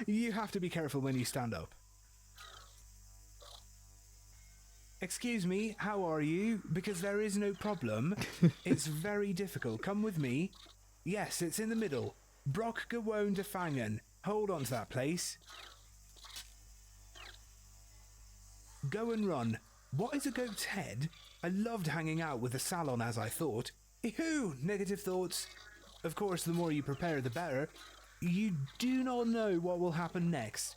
You have to be careful when you stand up. Excuse me, how are you? Because there is no problem. It's very difficult. Come with me. Yes, it's in the middle. Brock Gewone de Fangen. Hold on to that place. Go and run. What is a goat's head? I loved hanging out with the salon as I thought. Ew, negative thoughts. Of course, the more you prepare, the better. You do not know what will happen next.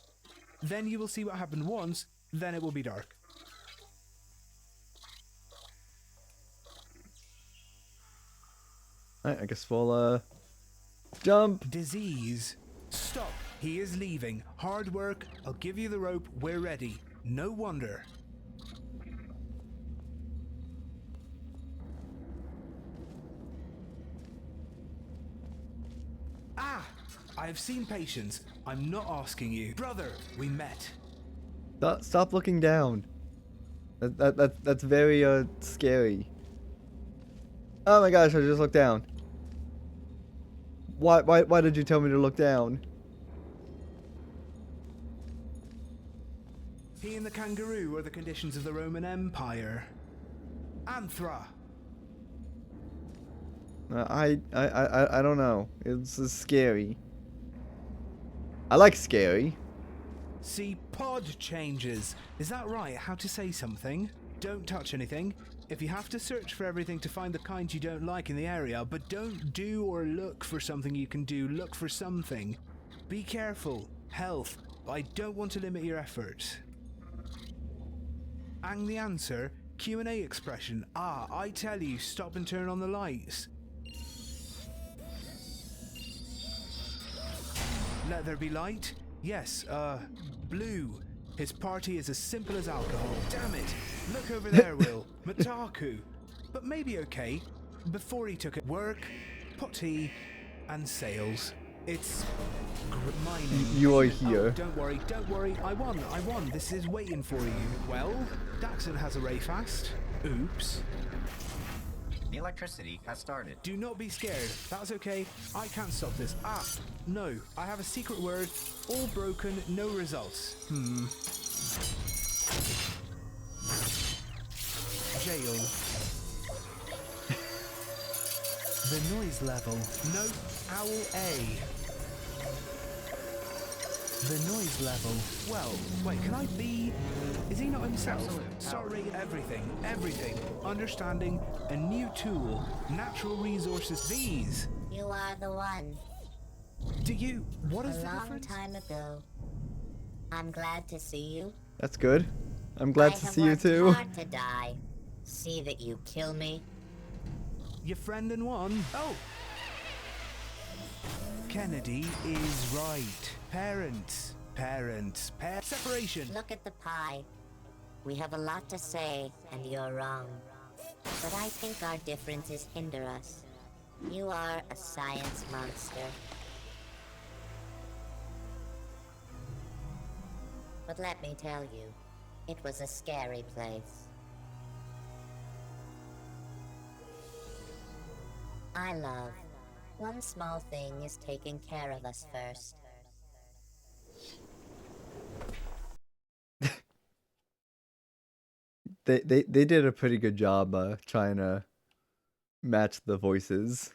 Then you will see what happened once, then it will be dark. Alright, I guess we'll, jump! Disease. Stop. He is leaving. Hard work. I'll give you the rope. We're ready. No wonder. I've seen patience. I'm not asking you. Brother, we met. Stop looking down. That's very, scary. Oh my gosh, I just looked down. Why did you tell me to look down? He and the kangaroo are the conditions of the Roman Empire. Anthra. I don't know. It's scary. I like scary. See, pod changes. Is that right? How to say something? Don't touch anything. If you have to search for everything to find the kind you don't like in the area, but don't do or look for something you can do, look for something. Be careful. Health. I don't want to limit your efforts. And the answer, Q&A expression. I tell you, stop and turn on the lights. Let there be light? Yes, blue. His party is as simple as alcohol. Damn it! Look over there, Will. Mataku. But maybe okay. Before he took it, work, potty, and sales. It's mining. You are here. Oh, don't worry. I won. This is waiting for you. Well, Daxon has a Rayfast. Oops. The electricity has started. Do not be scared. That's okay. I can't stop this. Ah, no. I have a secret word. All broken, no results. Jail. The noise level. No. Owl A. The noise level. Well, wait, can I be... Is he not himself? Absolute. Start rating everything. Everything. Understanding. A new tool. Natural resources. These. You are the one. Do you... What is A the long difference? time ago. I'm glad to see you. That's good. I'm glad to see you too. I have worked hard to die. See that you kill me. Your friend in one. Oh! Kennedy is right. Parents. Separation. Look at the pie. We have a lot to say, and you're wrong. But I think our differences hinder us. You are a science monster. But let me tell you, it was a scary place. I love. One small thing is taking care of us first. They did a pretty good job trying to match the voices.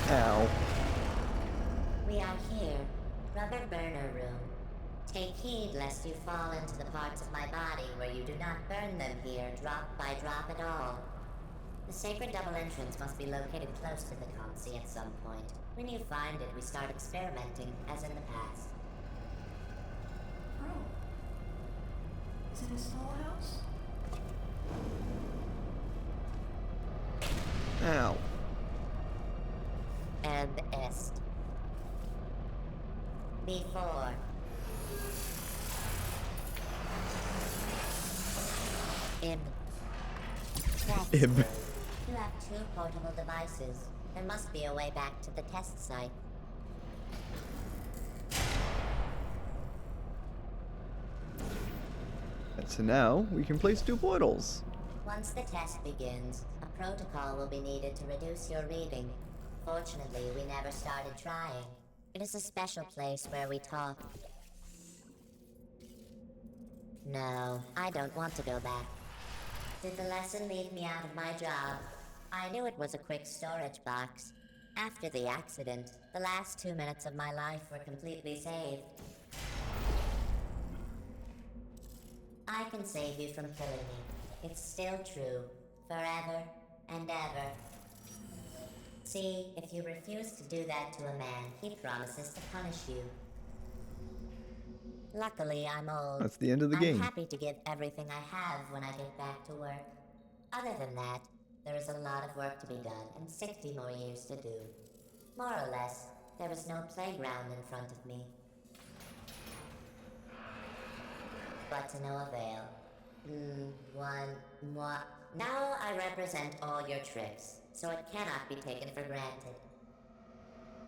Ow. We are here. Rubber burner room. Take heed lest you fall into the parts of my body where you do not burn them here, drop by drop at all. The sacred double entrance must be located close to the Consi at some point. When you find it, we start experimenting, as in the past. Bro, is it a small house? Ow. And est. Before. Ib. Test. Ib. You have 2 portable devices. There must be a way back to the test site. And so now we can place 2 portals. Once the test begins, a protocol will be needed to reduce your reading. Fortunately, we never started trying. It is a special place where we talk. No, I don't want to go back. Did the lesson leave me out of my job? I knew it was a quick storage box. After the accident, the last 2 minutes of my life were completely saved. I can save you from killing me. It's still true. Forever and ever. See, if you refuse to do that to a man, he promises to punish you. Luckily, I'm old. That's the end of the game. I'm happy to give everything I have when I get back to work. Other than that, there is a lot of work to be done and 60 more years to do. More or less, there is no playground in front of me. But to no avail. Now I represent all your tricks, so it cannot be taken for granted.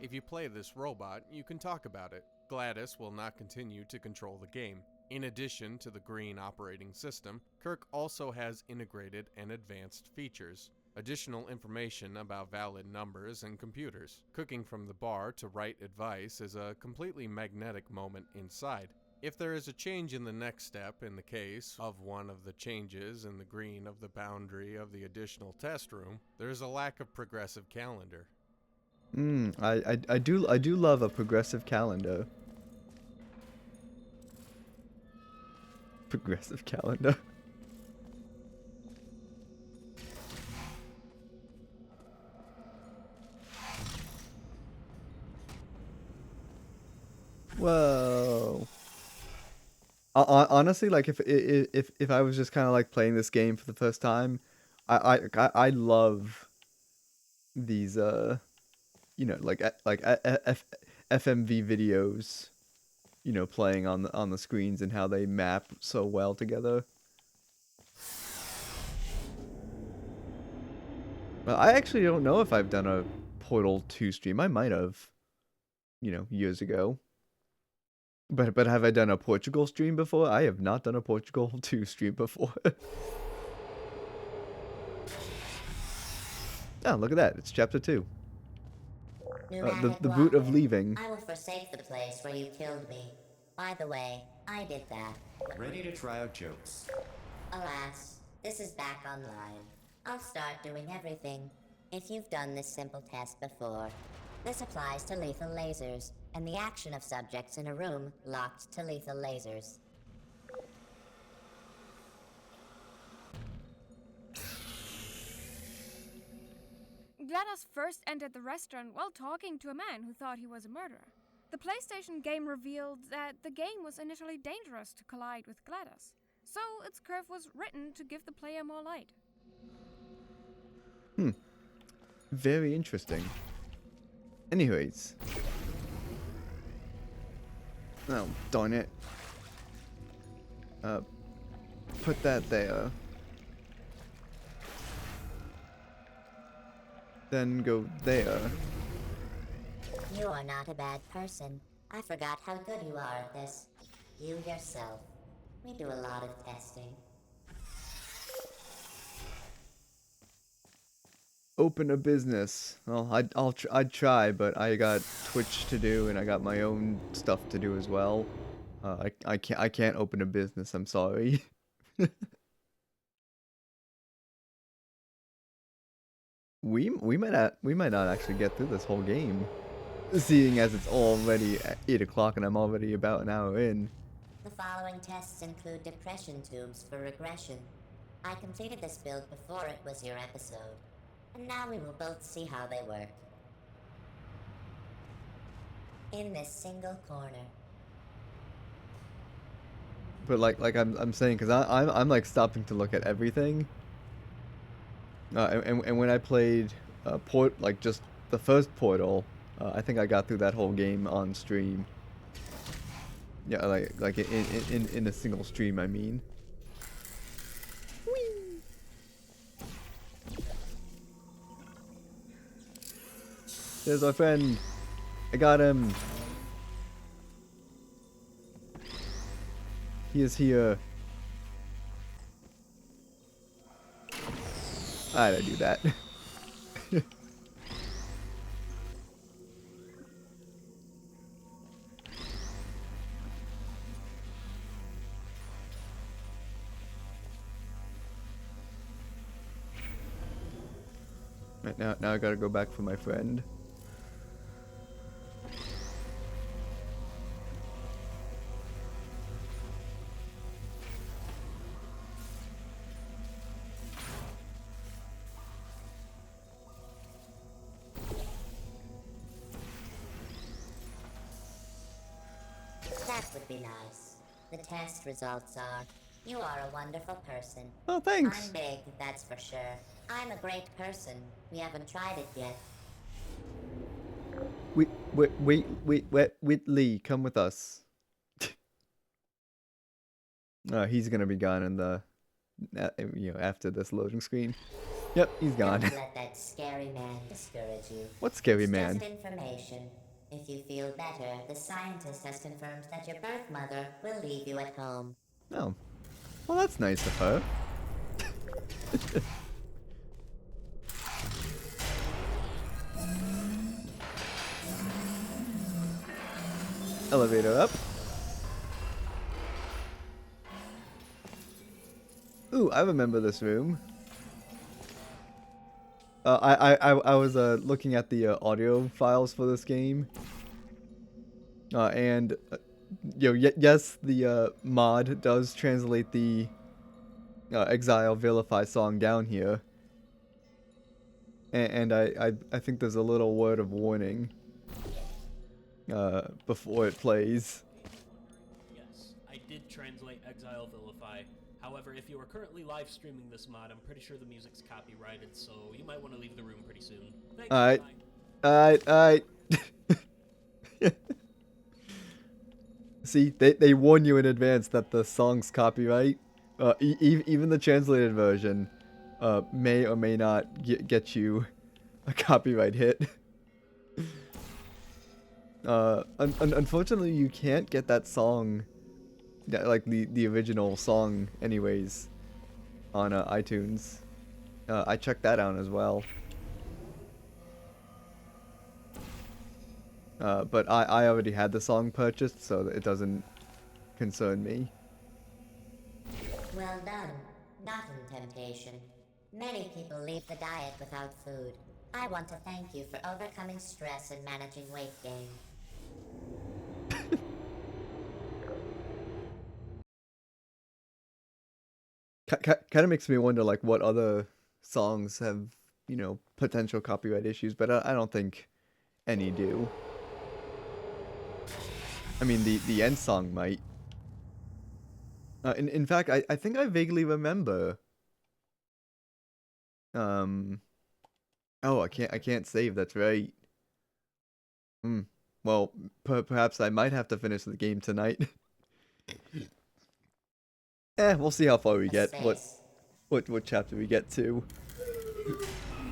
If you play this robot, you can talk about it. GLaDOS will not continue to control the game. In addition to the green operating system, Kirk also has integrated and advanced features. Additional information about valid numbers and computers. Cooking from the bar to write advice is a completely magnetic moment inside. If there is a change in the next step in the case of one of the changes in the green of the boundary of the additional test room, there is a lack of progressive calendar. I do love a progressive calendar. Progressive calendar. Whoa. Honestly, like if I was just kind of like playing this game for the first time, I love these you know, like FMV videos, you know, playing on the screens and how they map so well together. Well, I actually don't know if I've done a Portal 2 stream. I might have, you know, years ago. But have I done a Portugal stream before? I have not done a Portugal 2 stream before. Oh, look at that. It's chapter 2. The boot of leaving. I will forsake the place where you killed me. By the way, I did that. Ready to try out jokes. Alas, this is back online. I'll start doing everything. If you've done this simple test before, this applies to lethal lasers, and the action of subjects in a room locked to lethal lasers. GLaDOS first entered the restaurant while talking to a man who thought he was a murderer. The PlayStation game revealed that the game was initially dangerous to collide with GLaDOS, so its curve was written to give the player more light. Very interesting. Anyways. Oh, darn it. Put that there. Then go there. You are not a bad person. I forgot how good you are at this. You yourself. We do a lot of testing. Open a business. Well, I'd try, but I got Twitch to do, and I got my own stuff to do as well. I can't open a business. I'm sorry. We might not actually get through this whole game, seeing as it's already at 8 o'clock and I'm already about an hour in. The following tests include depression tubes for regression. I completed this build before it was your episode, and now we will both see how they work. In this single corner. But like I'm saying, because I'm like stopping to look at everything. And when I played just the first Portal, I think I got through that whole game on stream. Yeah, like in a single stream, I mean. Whee! There's our friend. I got him. He is here. I don't do that. Right now I gotta go back for my friend. That would be nice. The test results are, you are a wonderful person. Oh, thanks. I'm big, that's for sure. I'm a great person. We haven't tried it yet. Wait, Lee, come with us. He's gonna be gone in the, after this loading screen. Yep, he's gone. Don't let that scary man discourage you. What scary It's man? just information. If you feel better, the scientist has confirmed that your birth mother will leave you at home. Oh. Well, that's nice of her. Elevator up. Ooh, I remember this room. I was looking at the audio files for this game, and yes, the mod does translate the Exile Vilify song down here, and I think there's a little word of warning before it plays. Yes, I did translate Exile Vilify. However, if you are currently live streaming this mod, I'm pretty sure the music's copyrighted, so you might want to leave the room pretty soon. Thanks, Alright. See, they warn you in advance that the song's copyright. Even the translated version. may or may not get you a copyright hit. Unfortunately, you can't get that song, like the original song, anyways, on iTunes. I checked that out as well. But I already had the song purchased, so it doesn't concern me. Well done. Not in temptation. Many people leave the diet without food. I want to thank you for overcoming stress and managing weight gain. Kind of makes me wonder, like, what other songs have, you know, potential copyright issues, but I don't think any do. I mean, the end song might. In fact, I think I vaguely remember. Oh, I can't save. That's right. Well, perhaps I might have to finish the game tonight. We'll see how far we get. What chapter we get to.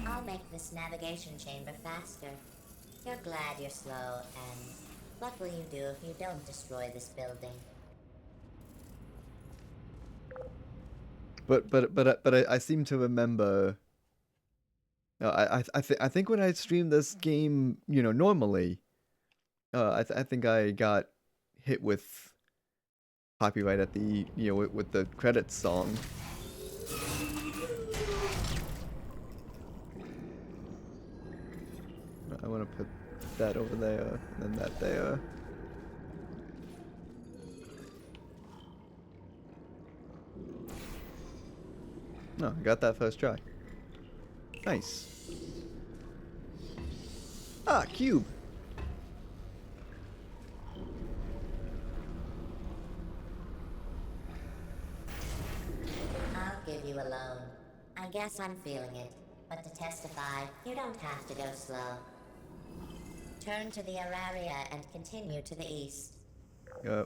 I'll make this navigation chamber faster. You're glad you're slow, and what will you do if you don't destroy this building? But I seem to remember. I think when I streamed this game, you know, normally, I think I got hit with copyright at the, you know, with the credits song. I want to put that over there and then that there. No, I got that first try. Nice. Ah, cube. I'll give you a loan. I guess I'm feeling it. But to testify, you don't have to go slow. Turn to the Araria and continue to the east.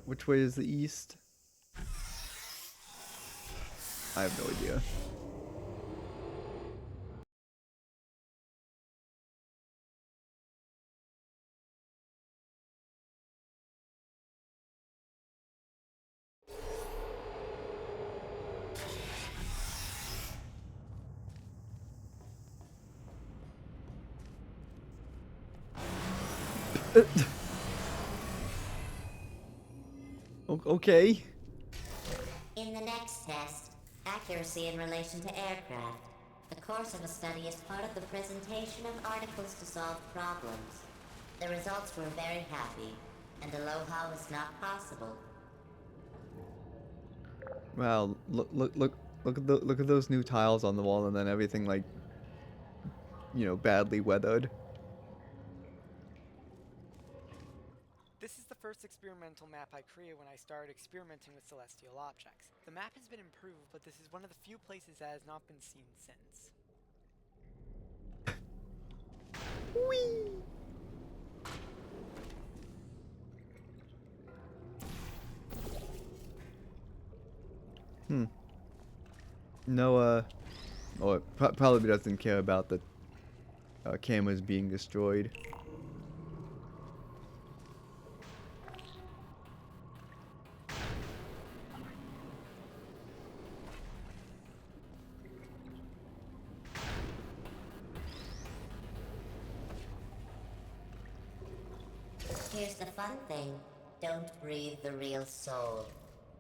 Which way is the east? I have no idea. Okay. In the next test, accuracy in relation to aircraft. The course of a study is part of the presentation of articles to solve problems. The results were very happy, and Aloha was not possible. Wow, look at those new tiles on the wall, and then everything, like, you know, badly weathered. This is the first experimental map I created when I started experimenting with celestial objects. The map has been improved, but this is one of the few places that has not been seen since. Whee! No, it probably doesn't care about the cameras being destroyed. Here's the fun thing. Don't breathe the real soul.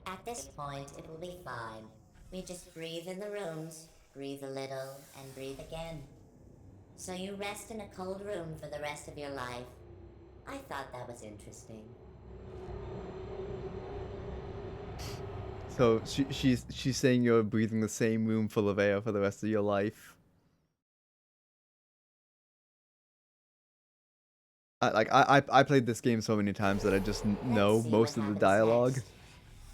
At this point, it will be fine. We just breathe in the rooms, breathe a little, and breathe again. So you rest in a cold room for the rest of your life. I thought that was interesting. So she's saying you're breathing the same room full of air for the rest of your life. I played this game so many times that I just know most of the dialogue.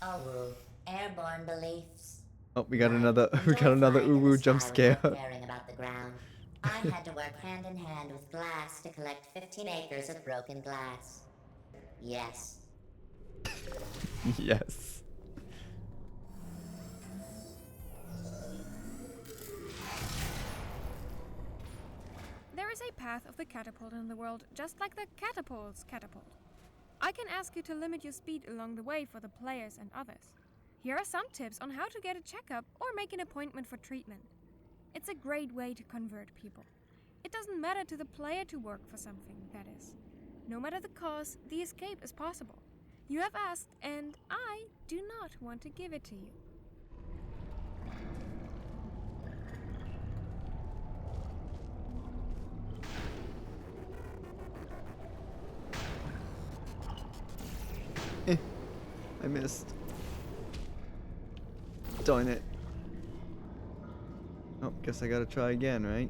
Oh, airborne beliefs. Oh, we got another Uru jump scare. Caring about the ground. I had to work hand in hand with glass to collect 15 acres of broken glass. Yes. Yes. path of the catapult in the world, just like the catapult's catapult. I can ask you to limit your speed along the way for the players and others. Here are some tips on how to get a checkup or make an appointment for treatment. It's a great way to convert people. It doesn't matter to the player to work for something, that is. No matter the cause, the escape is possible. You have asked, and I do not want to give it to you. I missed. Darn it. Oh, guess I gotta try again, right?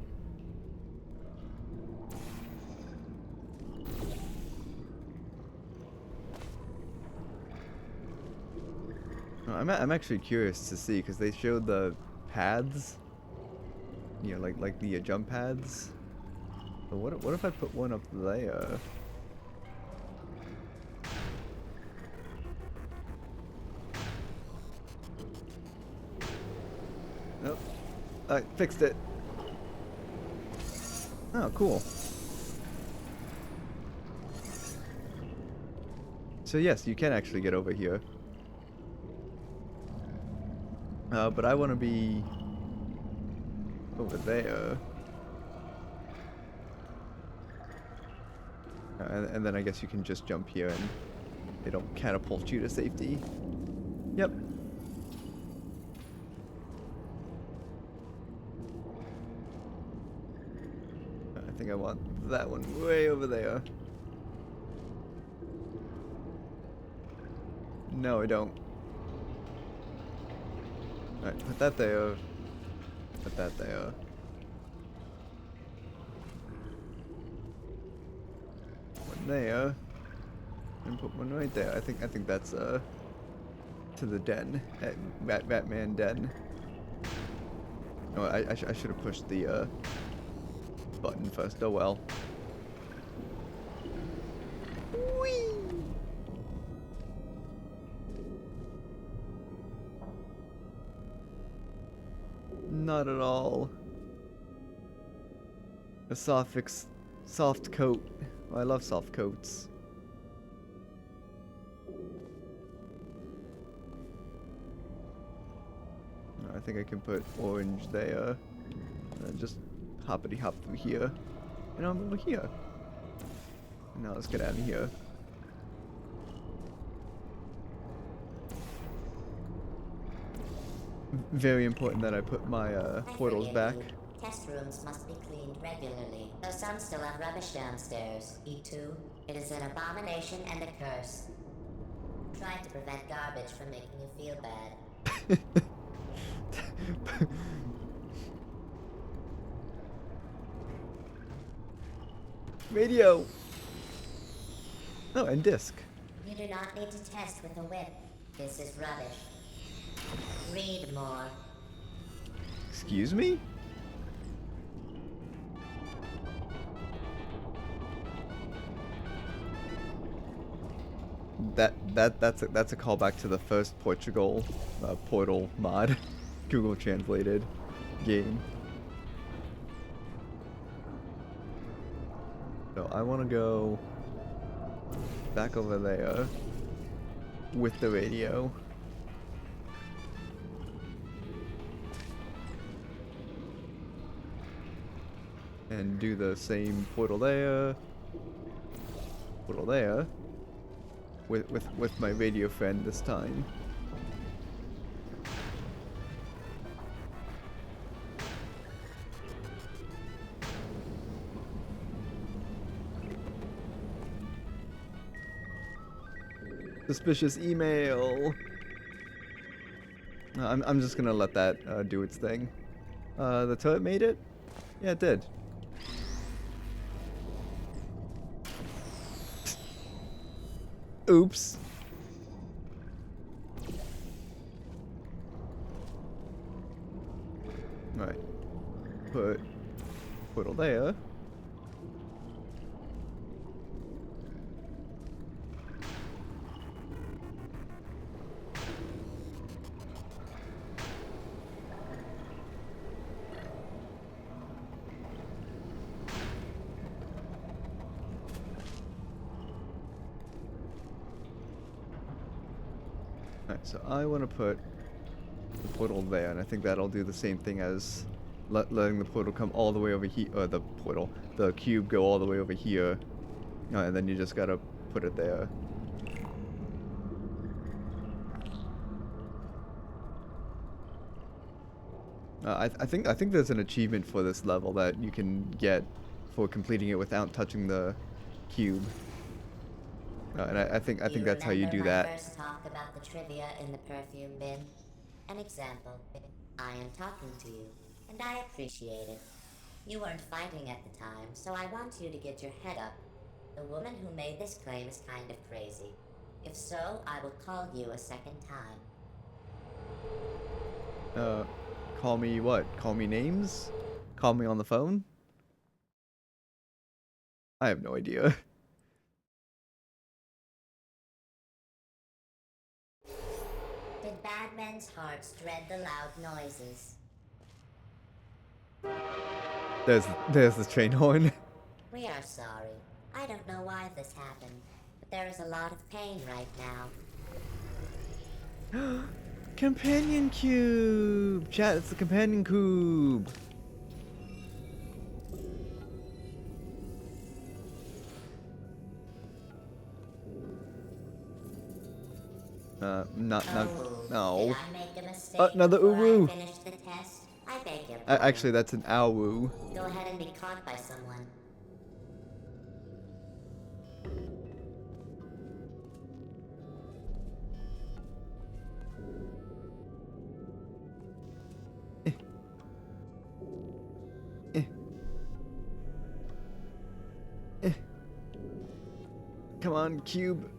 Oh, I'm actually curious to see, because they showed the pads, you know, like the jump pads. But what if I put one up there? Nope. I fixed it. Oh, cool. So yes, you can actually get over here. But I want to be over there. And then I guess you can just jump here and they don't catapult you to safety. Yep. I think I want that one way over there. No, I don't. Alright, put that there. Put that there. One there. And put one right there. I think that's to the den. Batman den. Oh, I should have pushed the button first. Oh well. Whee! Not at all. A soft coat. Oh, I love soft coats. I think I can put orange there. And just hoppity hop through here. And I'm over here. Now let's get out of here. Very important that I put my portals back. Test rooms must be cleaned regularly. Though some still have rubbish downstairs. E2, it is an abomination and a curse. Trying to prevent garbage from making you feel bad. Radio! Oh, and disc. You do not need to test with a whip. This is rubbish. Read more. Excuse me? That's a callback to the first Portugal Portal mod, Google translated game. So I want to go back over there with the radio. And do the same portal there, with my radio friend this time. Suspicious email. I'm just gonna let that do its thing. The turret made it? Yeah, it did. Oops. Right. Put portal there. Alright, so I want to put the portal there, and I think that'll do the same thing as letting the portal come all the way over here, or the cube go all the way over here, and then you just gotta put it there. I think there's an achievement for this level that you can get for completing it without touching the cube, and I think that's how you do that. First talk about the trivia in the perfume bin. An example. I am talking to you, and I appreciate it. You weren't fighting at the time, so I want you to get your head up. The woman who made this claim is kind of crazy. If so, I will call you a second time. Call me what? Call me names? Call me on the phone? I have no idea. Did bad men's hearts dread the loud noises? There's the train horn. We are sorry. I don't know why this happened, but there is a lot of pain right now. Companion cube! Chat, it's the companion cube! No. Did I make a mistake Another before uwu! I finished the test? I beg your Actually, that's an owu. Go ahead and be caught by someone. Come on, cube.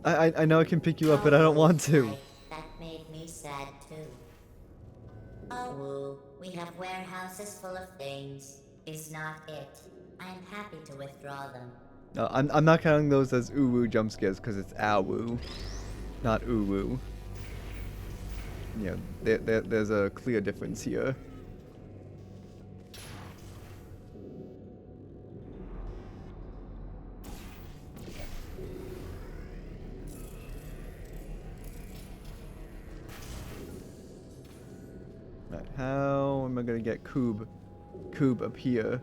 I know I can pick you up, but I don't want to. That made me sad too. Oh, we have warehouses full of things. Is not it. I am happy to withdraw them. No, I'm not counting those as uwu jump scares because it's owu, not uwu. Yeah, there's a clear difference here. Right, how am I gonna get Coob up here?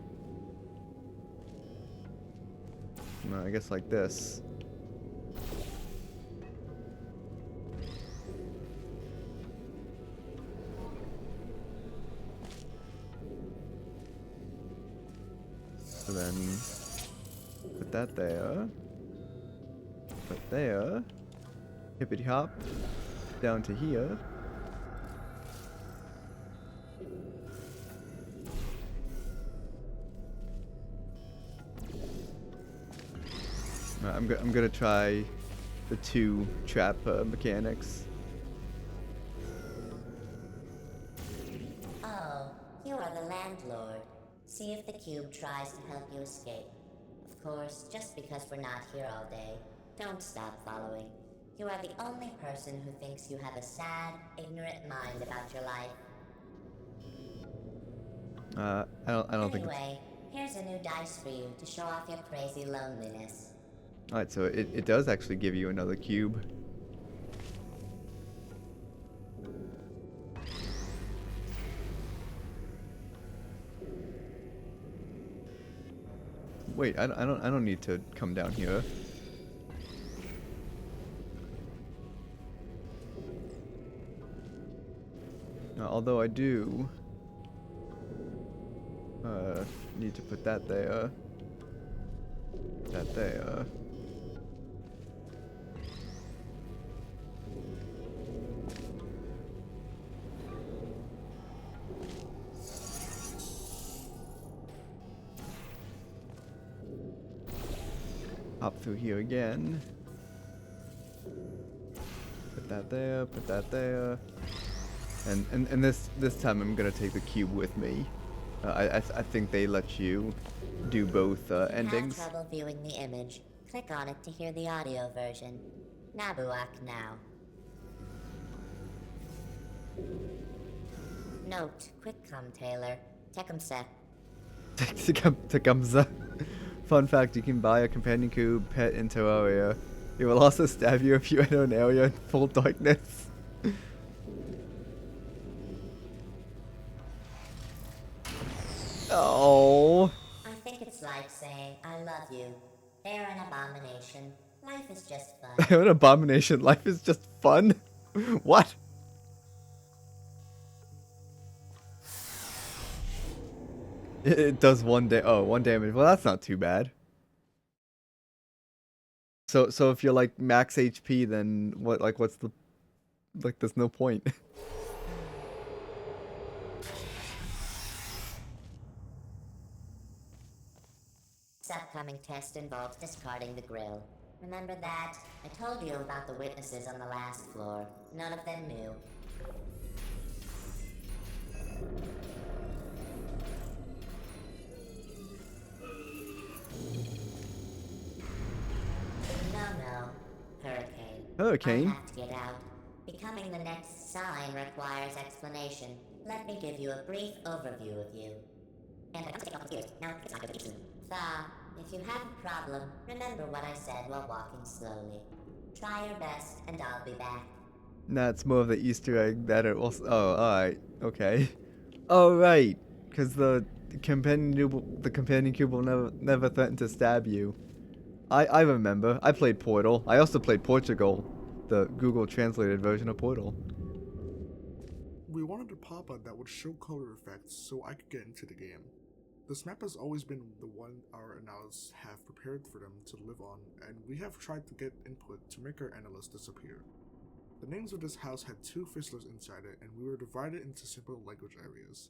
I guess like this. So then put that there. Put there. Hippity hop. Down to here. I'm gonna try the two trap mechanics. Oh, you are the landlord. See if the cube tries to help you escape. Of course, just because we're not here all day, don't stop following. You are the only person who thinks you have a sad, ignorant mind about your life. I don't think. Anyway, here's a new dice for you to show off your crazy loneliness. Alright, so it does actually give you another cube. Wait, I don't need to come down here. Although I do need to put that there. That there. Hop through here again. Put that there, put that there. And this time I'm gonna take the cube with me. I think they let you do both endings. If you have trouble viewing the image, click on it to hear the audio version. Nabuak now. Note, quick come Taylor. Tecumseh. Tecumseh. Fun fact, you can buy a companion cube pet in Terraria It will also stab you if you enter an area in full darkness. Oh. I think it's like saying, I love you. They're an abomination. Life is just fun. An abomination. Life is just fun? What? It does one damage. Well, that's not too bad. So if you're like max HP, then what? Like, what's the? Like, there's no point. This upcoming test involves discarding the grill. Remember that? I told you about the witnesses on the last floor. None of them knew. No. Hurricane. Hurricane? I have to get out. Becoming the next sign requires explanation. Let me give you a brief overview of you. And I don't take off the now it's not going to be soon. If you have a problem, remember what I said while walking slowly. Try your best, and I'll be back. Nah, it's more of the Easter egg that it was. Oh, alright. Okay. Oh, right. Because the companion cube will never threaten to stab you. I remember. I played Portal. I also played Portugal, the Google translated version of Portal. We wanted a pop-up that would show color effects so I could get into the game. This map has always been the one our analysts have prepared for them to live on, and we have tried to get input to make our analysts disappear. The names of this house had 2 Fizzlers inside it, and we were divided into simple language areas.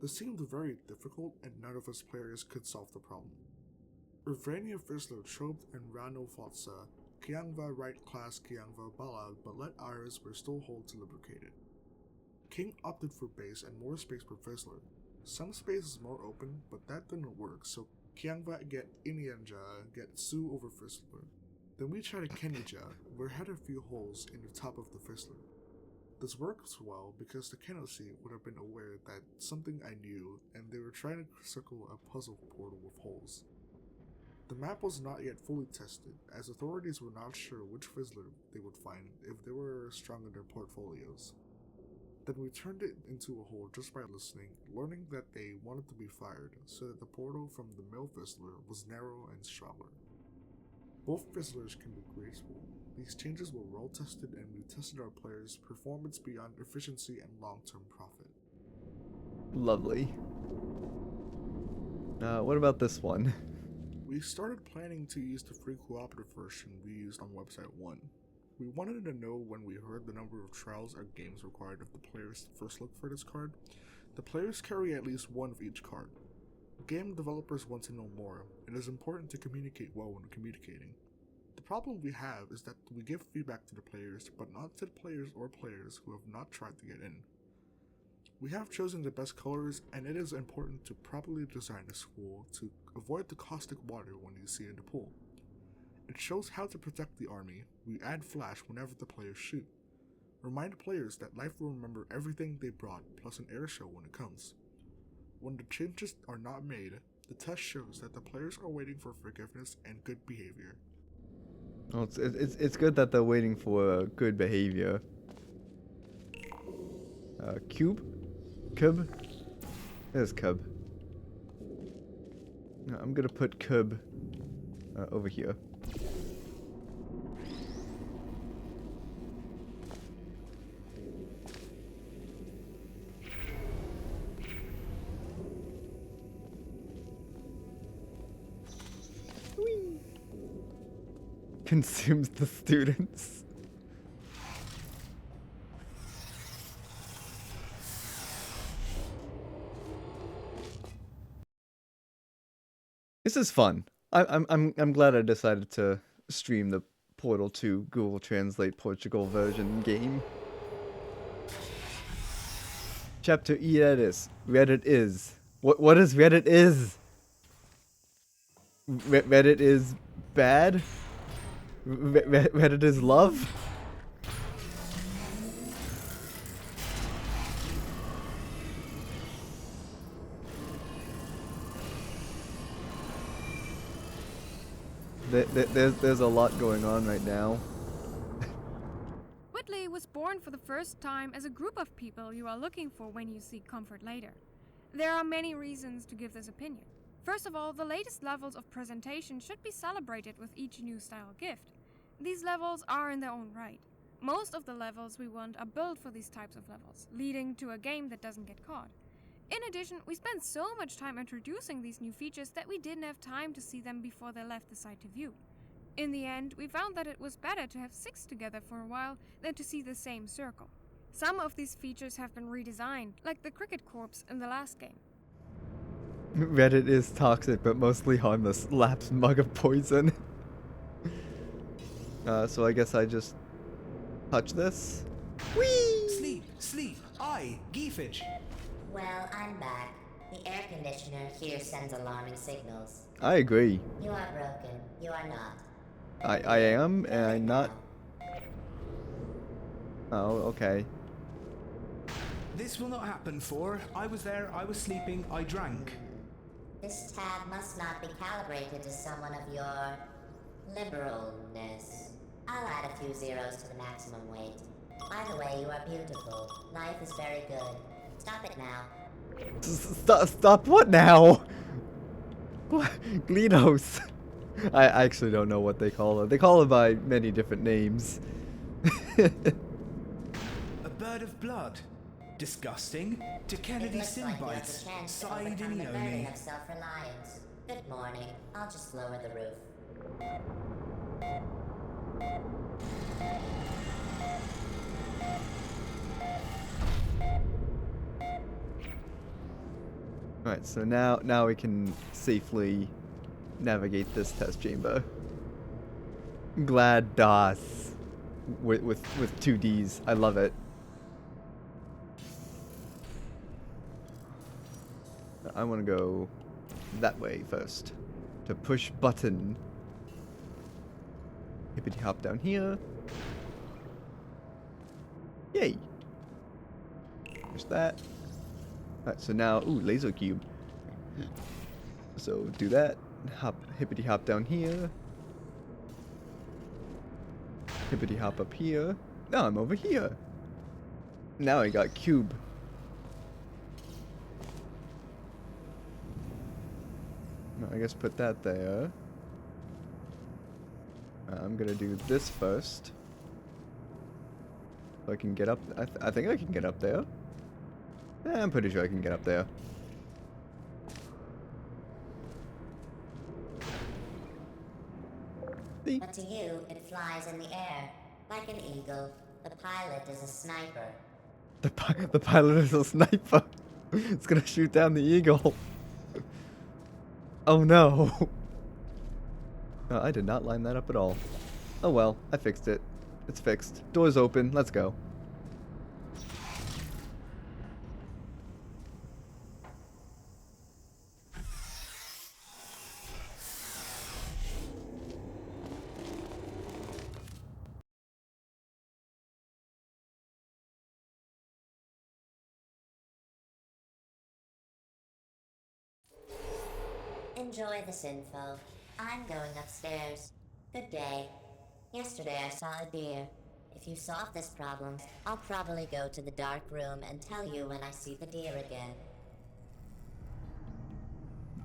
This seemed very difficult, and none of us players could solve the problem. Urvania Fizzler choked and Rano Fotsa, Kiangva right class Kiangva Bala, but let Iris were still hold to lubricate it. King opted for base and more space per Fizzler. Some space is more open, but that didn't work, so Kiangva get Inianja get Su over Fizzler. Then we tried a Kenija, where it had a few holes in the top of the Fizzler. This works well because the Kenosi would have been aware that something I knew, and they were trying to circle a puzzle portal with holes. The map was not yet fully tested, as authorities were not sure which Fizzler they would find if they were strong in their portfolios. Then we turned it into a hole just by listening, learning that they wanted to be fired, so that the portal from the male Fizzler was narrow and stronger. Both Fizzlers can be graceful. These changes were well tested, and we tested our players' performance beyond efficiency and long-term profit. Lovely. What about this one? We started planning to use the free cooperative version we used on website 1. We wanted to know when we heard the number of trials or games required of the players to first look for this card. The players carry at least one of each card. Game developers want to know more. It is important to communicate well when communicating. The problem we have is that we give feedback to the players, but not to the players or players who have not tried to get in. We have chosen the best colors, and it is important to properly design the school to avoid the caustic water when you see in the pool. It shows how to protect the army. We add flash whenever the players shoot. Remind players that life will remember everything they brought, plus an air show when it comes. When the changes are not made, the test shows that the players are waiting for forgiveness and good behavior. Well, it's good that they're waiting for good behavior. Cube? There's Cub. No, I'm gonna put Cub over here. Whee! Consumes the students. This is fun. I'm glad I decided to stream the Portal 2 Google Translate Portugal version game. Chapter Reddit. Reddit is. What is Reddit is? Reddit is bad? Reddit is love? There's a lot going on right now. Whitley was born for the first time as a group of people you are looking for when you seek comfort later. There are many reasons to give this opinion. First of all, the latest levels of presentation should be celebrated with each new style gift. These levels are in their own right. Most of the levels we want are built for these types of levels, leading to a game that doesn't get caught. In addition, we spent so much time introducing these new features that we didn't have time to see them before they left the site to view. In the end, we found that it was better to have 6 together for a while than to see the same circle. Some of these features have been redesigned, like the cricket corpse in the last game. Reddit is toxic, but mostly harmless. Lap's mug of poison. So I guess I just touch this. Whee! Sleep, aye, Geefage. Well, I'm back. The air conditioner here sends alarming signals. I agree. You are broken. You are not. I am, and I'm not. Oh, okay. This will not happen, For. I was there, I was sleeping, I drank. This tab must not be calibrated to someone of your liberalness. I'll add a few zeros to the maximum weight. By the way, you are beautiful. Life is very good. Stop it now. Stop what now? Gleanos. I actually don't know what they call it. They call it by many different names. A bird of blood. Disgusting. To Kennedy Simbites. Side in Ione. Of self-reliance. Good morning. I'll just lower the roof. Alright, so now we can safely navigate this test chamber. GLaDOS with 2 Ds. I love it. I want to go that way first to push button. Hippity hop down here. Yay! Push that. Alright, so now, ooh, laser cube. So do that. Hop, hippity hop down here. Hippity hop up here. Now I'm over here. Now I got cube. I guess put that there. I'm gonna do this first. So I can get up. I think I can get up there. I'm pretty sure I can get up there. See? But to you, it flies in the air, like an eagle. The pilot is a sniper. The pilot is a sniper. It's gonna shoot down the eagle. Oh no. No, I did not line that up at all. Oh well, I fixed it. It's fixed. Door's open. Let's go. Enjoy this info. I'm going upstairs. Good day. Yesterday I saw a deer. If you solve this problem, I'll probably go to the dark room and tell you when I see the deer again.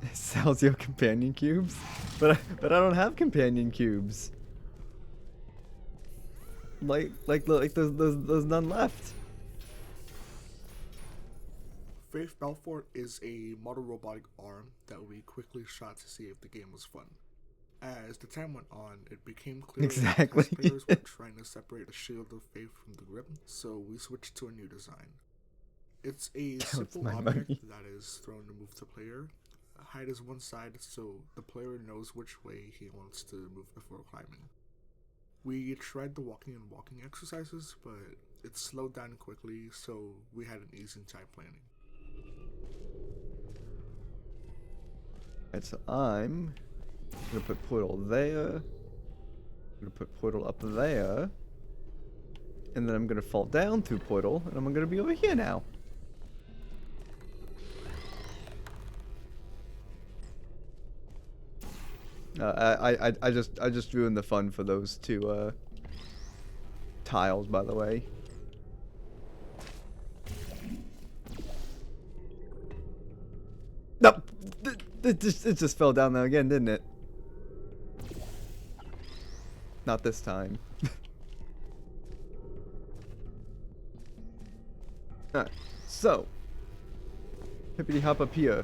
It sells your companion cubes? But I don't have companion cubes. Like there's none left. Faith Belfort is a model robotic arm that we quickly shot to see if the game was fun. As the time went on, it became clear that players were trying to separate the shield of Faith from the grip, so we switched to a new design. It's a simple object that is thrown to move the player. Height is one side, so the player knows which way he wants to move before climbing. We tried the walking and walking exercises, but it slowed down quickly, so we had an easy time planning. Alright, so I'm gonna put portal there. I'm gonna put portal up there. And then I'm gonna fall down through portal, and I'm gonna be over here now. I just ruined the fun for those two tiles, by the way. Nope. It just fell down there again, didn't it? Not this time. Alright, so hippity hop up here.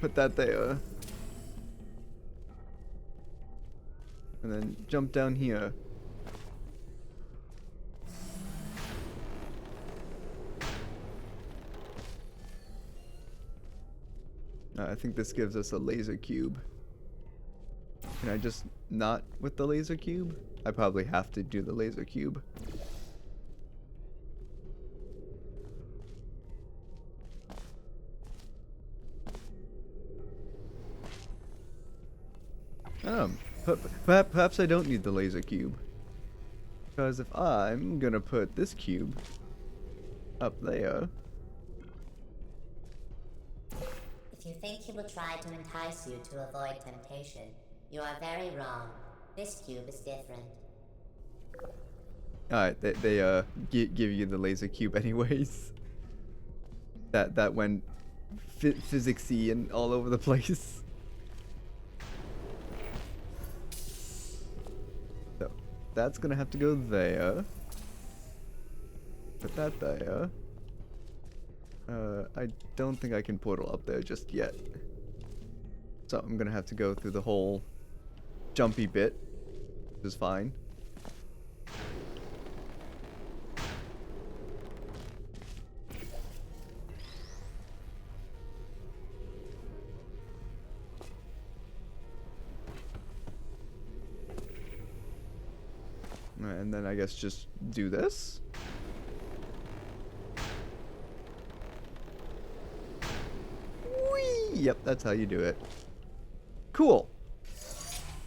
Put that there. And then jump down here. I think this gives us a laser cube. Can I just not with the laser cube? I probably have to do the laser cube. Perhaps I don't need the laser cube. Because if I'm gonna put this cube up there. If you think he will try to entice you to avoid temptation, you are very wrong. This cube is different. Alright, they give you the laser cube anyways. That went physicsy and all over the place. So that's gonna have to go there. Put that there. I don't think I can portal up there just yet. So I'm gonna have to go through the whole jumpy bit, which is fine. And then I guess just do this. Whee! Yep, that's how you do it. Cool.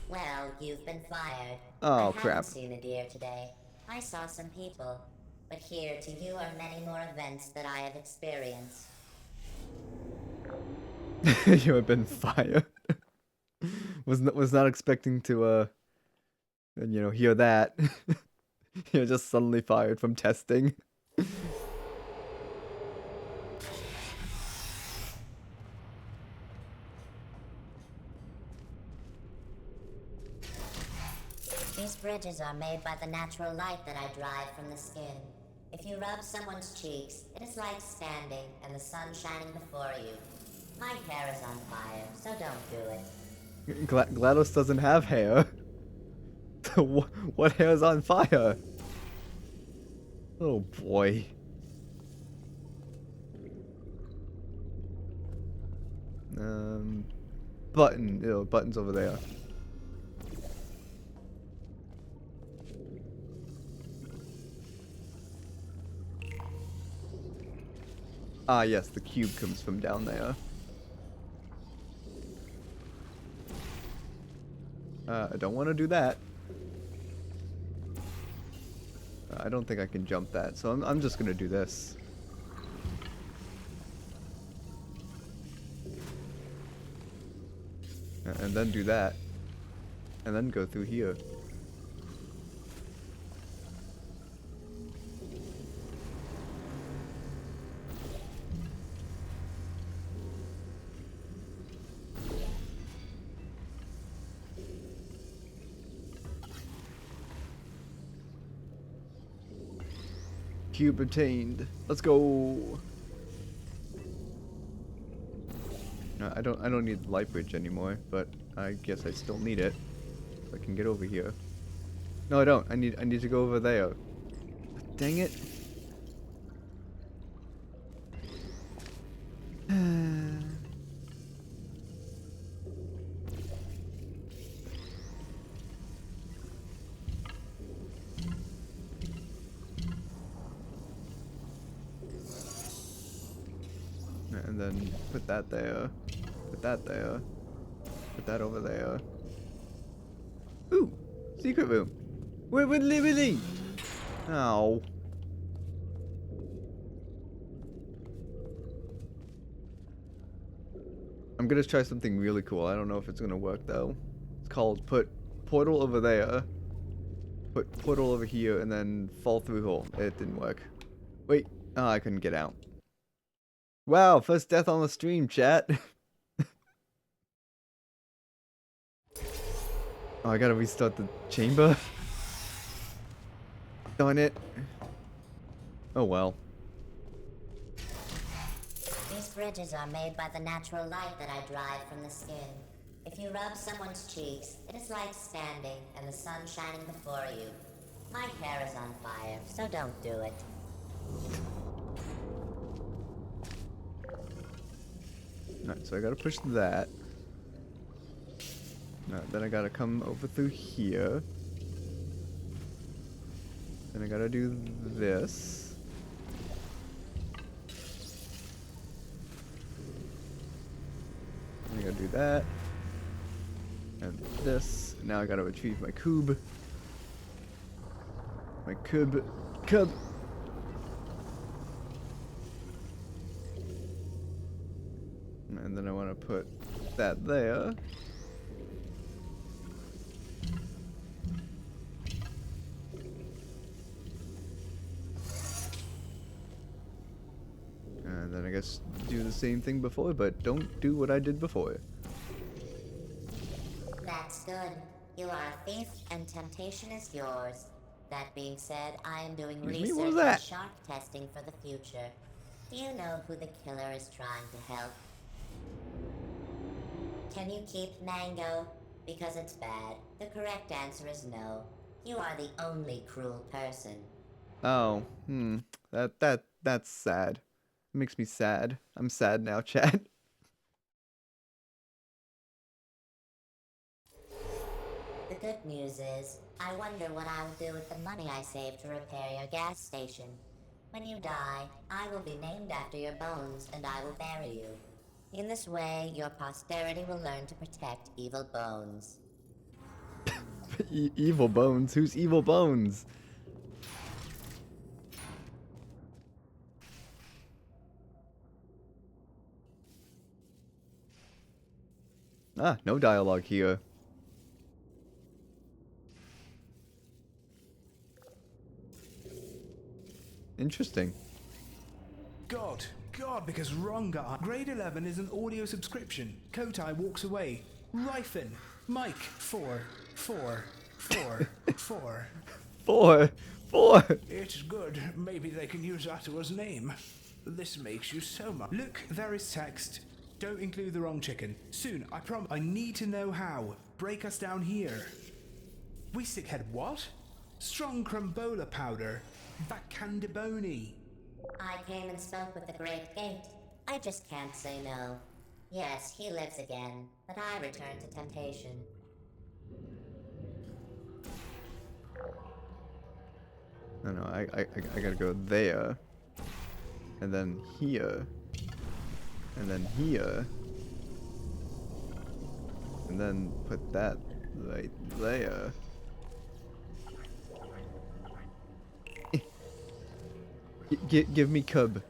Well, you've been fired. Oh, I crap. haven't seen a deer today. I saw some people, but here to you are many more events that I have experienced. You have been fired. was not expecting to you know, hear that. You're just suddenly fired from testing. These bridges are made by the natural light that I drive from the skin. If you rub someone's cheeks, it is like standing and the sun shining before you. My hair is on fire, so don't do it. GLaDOS doesn't have hair. What hair is on fire? Oh boy. Button. Ew, button's over there. Ah, yes, the cube comes from down there. I don't want to do that. I don't think I can jump that, so I'm just gonna do this. And then do that. And then go through here. Cube obtained. Let's go. No, I don't need the light bridge anymore, but I guess I still need it. So I can get over here. No, I don't. I need to go over there. Dang it. And then put that there. Put that there. Put that over there. Ooh! Secret room! Where would Liberty? Ow. I'm gonna try something really cool. I don't know if it's gonna work though. It's called put portal over there, put portal over here, and then fall through hole. It didn't work. Wait, oh, I couldn't get out. Wow, first death on the stream, chat. Oh, I gotta restart the chamber. Darn it. Oh well. These bridges are made by the natural light that I drive from the skin. If you rub someone's cheeks, it is like standing and the sun shining before you. My hair is on fire, so don't do it. Alright, so I gotta push that. Then I gotta come over through here. Then I gotta do this. I gotta do that. And this. Now I gotta retrieve my cube. My cube. Cub. And then I want to put that there. And then I guess do the same thing before, but don't do what I did before. That's good. You are a thief and temptation is yours. That being said, I am doing Excuse me, what research was and that? shark testing for the future. Do you know who the killer is trying to help? Can you keep Mango? Because it's bad. The correct answer is no. You are the only cruel person. Oh, that's sad. It makes me sad. I'm sad now, chat. The good news is, I wonder what I will do with the money I saved to repair your gas station. When you die, I will be named after your bones and I will bury you. In this way, your posterity will learn to protect Evil Bones. Evil Bones? Who's Evil Bones? Ah, no dialogue here. Interesting. God, because Ronga. Grade 11 is an audio subscription. Kotai walks away. Ryfin, Mike, 4. 4. It's good. Maybe they can use Ottawa's name. This makes you so much. Look, there is text. Don't include the wrong chicken. Soon, I promise. I need to know how. Break us down here. We stickhead what? Strong crumbola powder. Vacandiboni. I came and spoke with the Great Gate. I just can't say no. Yes, he lives again, but I return to temptation. No, I gotta go there. And then here. And then here. And then put that right there. Give me cub.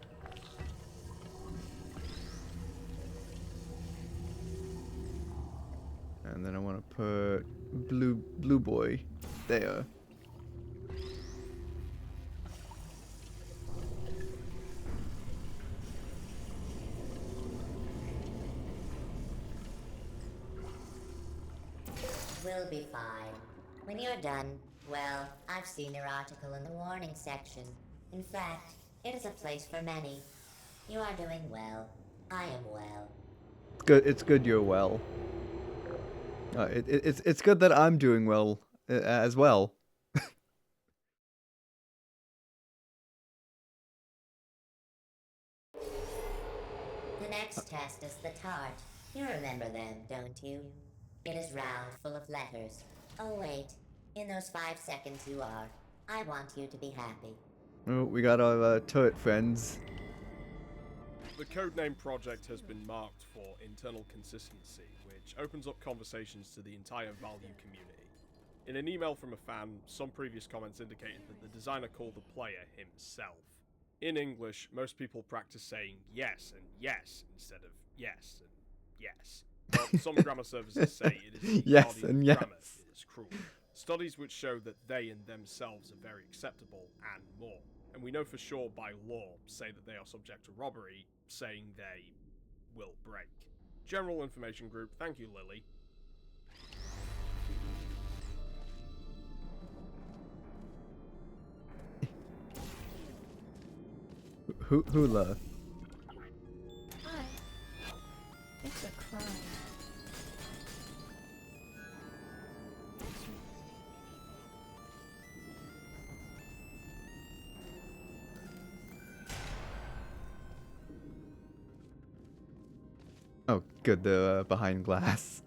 And then I want to put blue boy there. We'll be fine. When you're done, well, I've seen your article in the warning section. In fact, it is a place for many. You are doing well. I am well. Good. It's good you're well. It's good that I'm doing well as well. The next test is the tart. You remember them, don't you? It is round, full of letters. Oh wait, in those 5 seconds you are. I want you to be happy. Oh, we got our turret friends. The Codename project has been marked for internal consistency, which opens up conversations to the entire value community. In an email from a fan, some previous comments indicated that the designer called the player himself. In English, most people practice saying yes and yes instead of yes and yes. But some grammar services say it is the Yes guardian and of yes. grammar that is cruel. Studies which show that they and themselves are very acceptable and more. And we know for sure by law say that they are subject to robbery, saying they will break. General Information Group, thank you, Lily. Hula. Hi. It's a crime. Oh, good. The behind glass.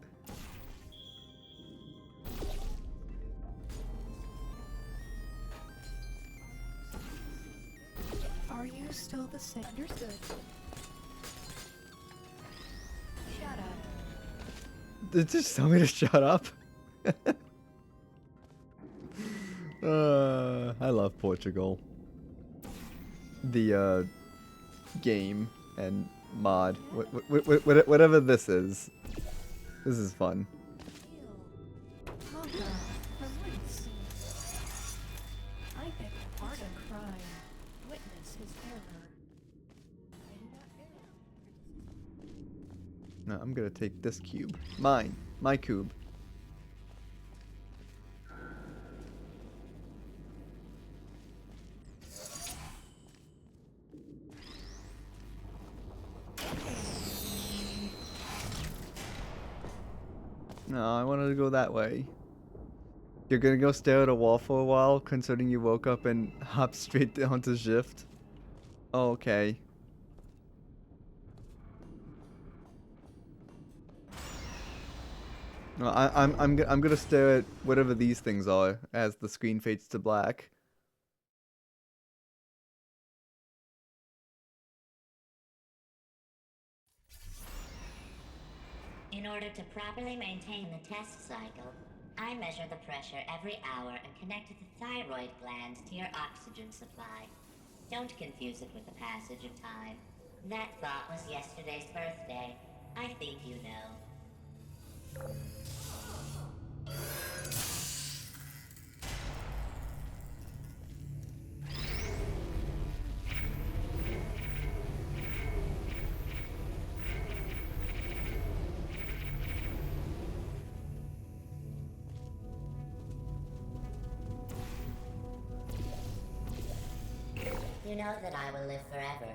Are you still the same? Understood. Shut up. Did just tell me to shut up? I love Portugal. The game and mod, whatever this is fun. Welcome. Release. I beg your pardon. Crime. Witness his error. No, I'm gonna take this cube. Mine. My cube. No, I wanted to go that way. You're gonna go stare at a wall for a while, considering you woke up and hopped straight down to shift? Oh, okay. No, I'm gonna stare at whatever these things are as the screen fades to black. In order to properly maintain the test cycle, I measure the pressure every hour and connect the thyroid gland to your oxygen supply. Don't confuse it with the passage of time. That thought was yesterday's birthday. I think you know. You know that I will live forever,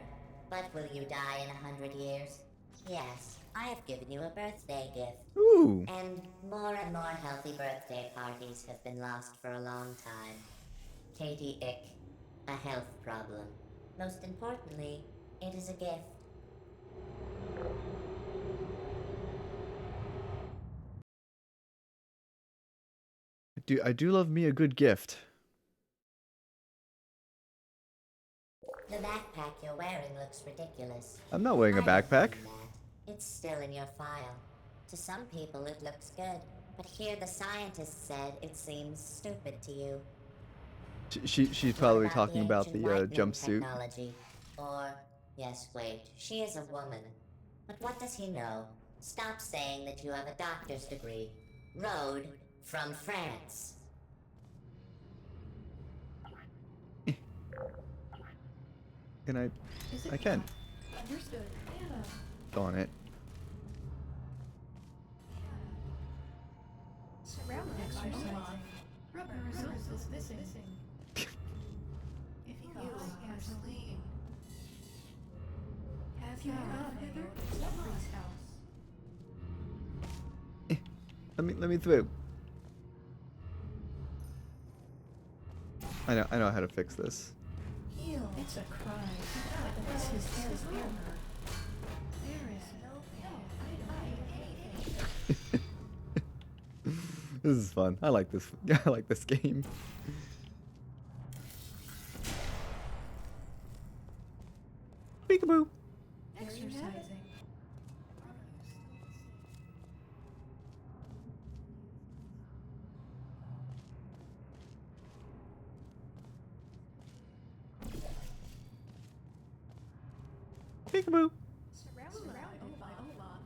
but will you die in 100 years? Yes, I have given you a birthday gift. Ooh. And more healthy birthday parties have been lost for a long time. Katie Ick, a health problem. Most importantly, it is a gift. I do love me a good gift. The backpack you're wearing looks ridiculous. I'm not wearing a backpack. It's still in your file. To some people it looks good, but here the scientists said it seems stupid to you. She's probably talking about the jumpsuit. Technology. Or, yes, wait, she is a woman. But what does he know? Stop saying that you have a doctor's degree. Road from France. Can I? I can. Understood. Anna. Darn it. Surround exercising. Rubber results is missing. If he goes gasoline. Have you gone hither? Somebody's house. Let me through. I know how to fix this. Heal. It's a crime. Witness his error. There is no This is fun. I like this. I like this game. Peekaboo. exercising. Peekaboo. Surrounded by Olaf.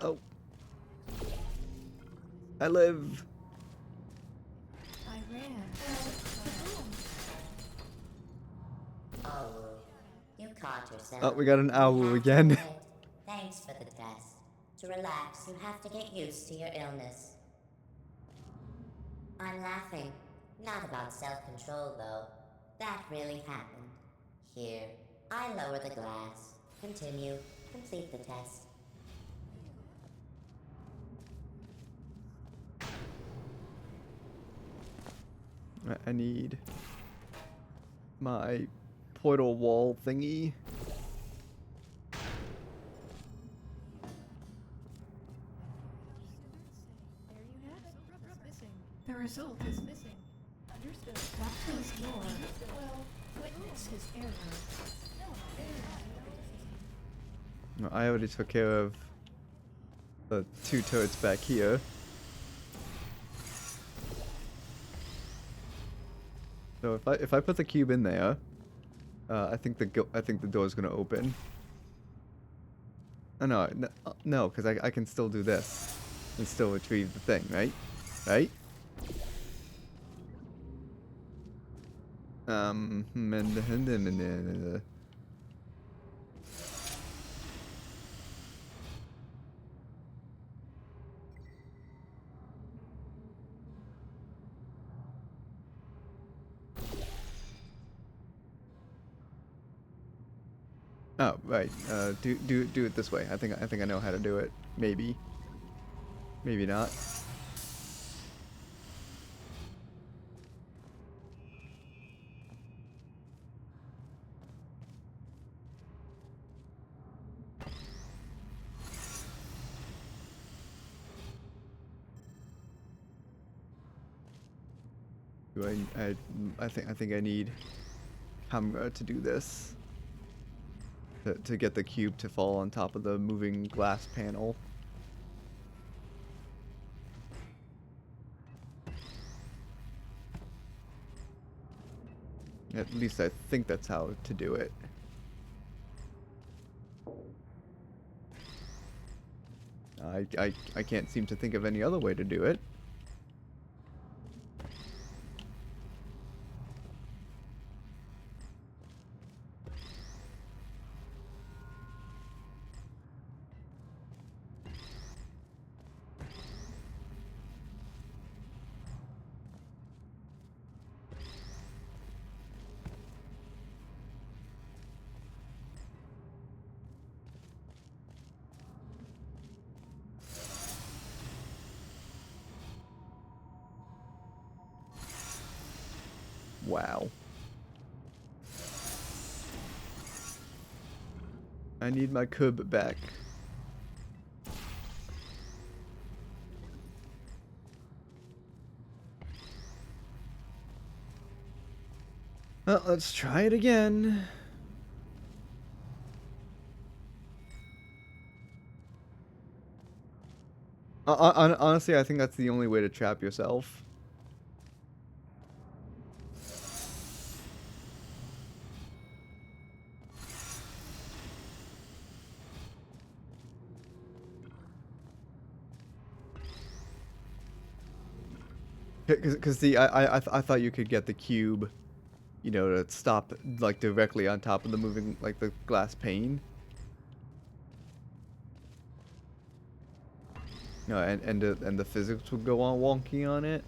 Oh. I live. I ran. Oh, you caught yourself. Oh, we got an owl You have to again. quit. Thanks for the test. To relax, you have to get used to your illness. I'm laughing. Not about self-control, though. That really happened. Here, I lower the glass. Continue. Complete the test. I need my portal wall thingy. The result is missing. Understood. Please more. Well, witness his error. No, I already took care of the 2 turrets back here. So if I put the cube in there, I think the door's gonna open. Oh, no, because I can still do this and still retrieve the thing, right? Right? Oh, right. Do it this way. I think I know how to do it. Maybe. Maybe not. I think I need camera to do this. To get the cube to fall on top of the moving glass panel. At least I think that's how to do it. I can't seem to think of any other way to do it. Wow. I need my cub back. Well, let's try it again. Honestly, I think that's the only way to trap yourself. Because see, I thought you could get the cube, you know, to stop like directly on top of the moving, like the glass pane. No, and the physics would go on wonky on it.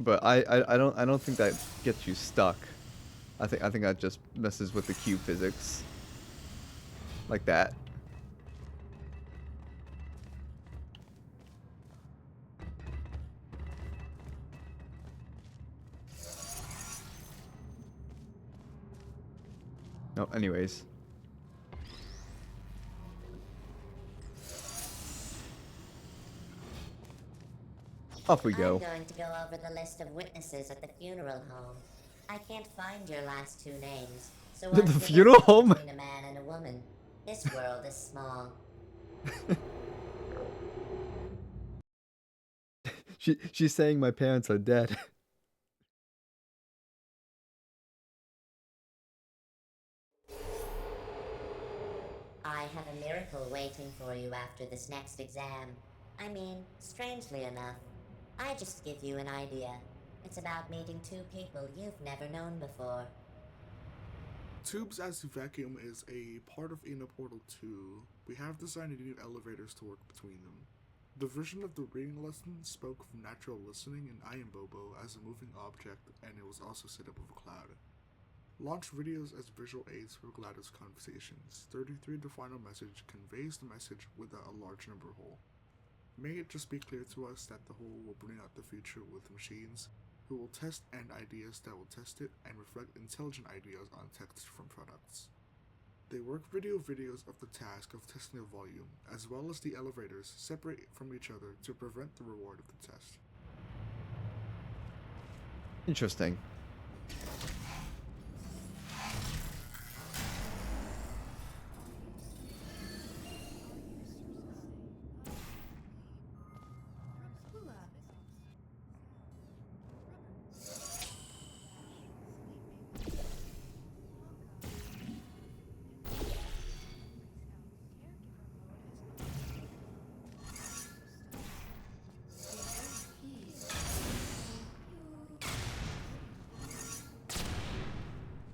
But I don't think that gets you stuck. I think that just messes with the cube physics. Like that. No, anyways. Off we go. I'm going to go over the list of witnesses at the funeral home. I can't find your last 2 names, so The what's funeral home? between a man and a woman? This world is small. She's saying my parents are dead. you after this next exam. I mean, strangely enough, I just give you an idea. It's about meeting two people you've never known before. Tubes as the vacuum is a part of Inner Portal 2. We have designed new elevators to work between them. The version of the reading lesson spoke of natural listening in Iron Bobo as a moving object, and it was also set up with a cloud. Launch videos as visual aids for GLaDOS conversations. 33, the final message, conveys the message without a large number hole. May it just be clear to us that the whole will bring out the future with machines who will test and ideas that will test it and reflect intelligent ideas on text from products. They work videos of the task of testing the volume, as well as the elevators, separate from each other to prevent the reward of the test. Interesting.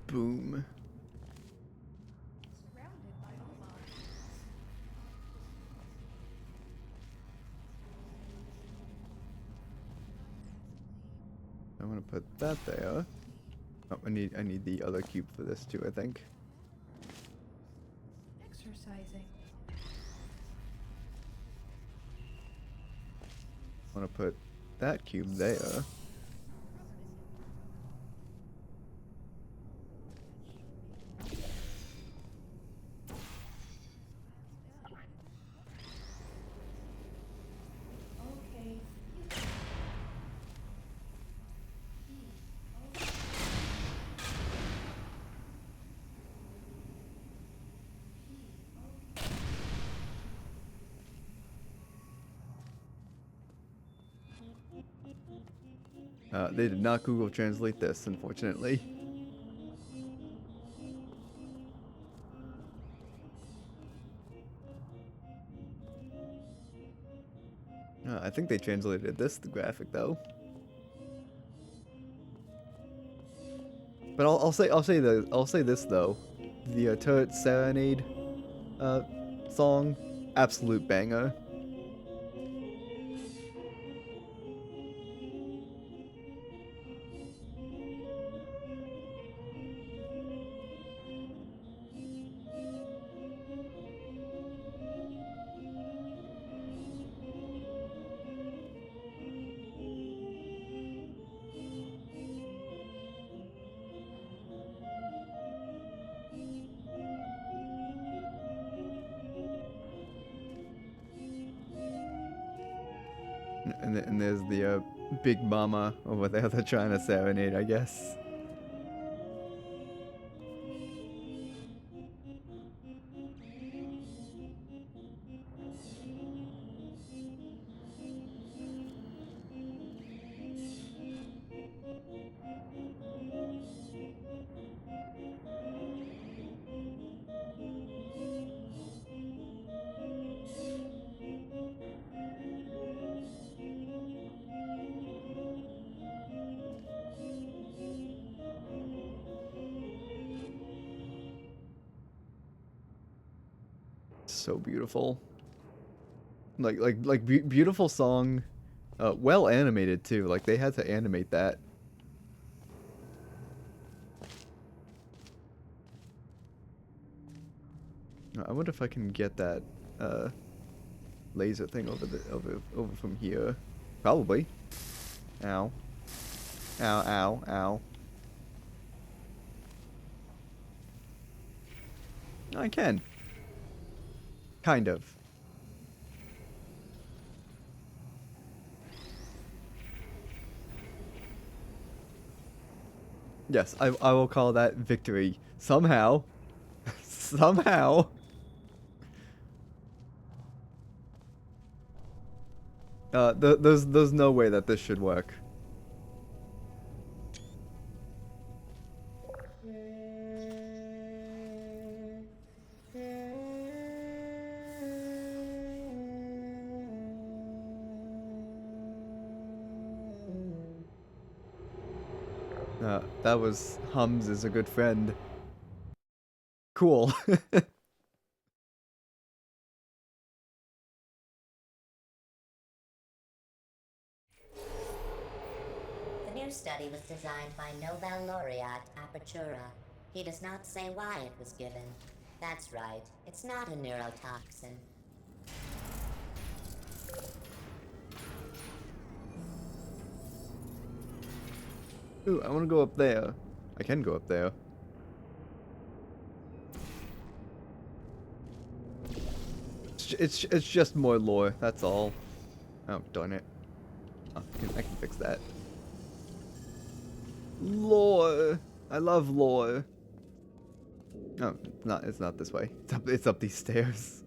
Boom. I want to put that there. Oh, I need the other cube for this too, I think. Exercising. I want to put that cube there. They did not Google Translate this, unfortunately. I think they translated this, the graphic, though. But I'll say this though, the Turret Serenade song, absolute banger. And there's the Big Mama over there they're trying to serenade, I guess. So beautiful. Beautiful song. Well animated too. Like they had to animate that. I wonder if I can get that laser thing over from here. Probably. Ow. Ow, ow, ow. I can. Kind of. Yes, I will call that victory. Somehow. Somehow. There's no way that this should work. That was Hums is a good friend. Cool. The new study was designed by Nobel laureate Apertura. He does not say why it was given. That's right, it's not a neurotoxin. Ooh, I want to go up there. I can go up there. It's just more lore, that's all. Oh, darn it. Oh, I can fix that. Lore! I love lore. No, it's not this way. It's up these stairs.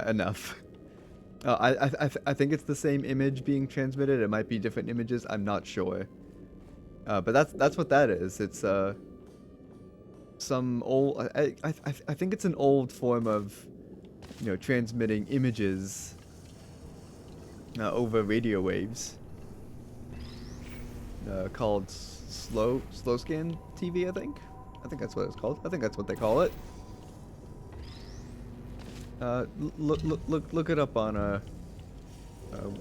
Enough. I think it's the same image being transmitted. It might be different images. I'm not sure. But that's what that is. It's some old. I think it's an old form of, transmitting images over radio waves. Called slow scan TV. I think that's what it's called. I think that's what they call it. Look it up on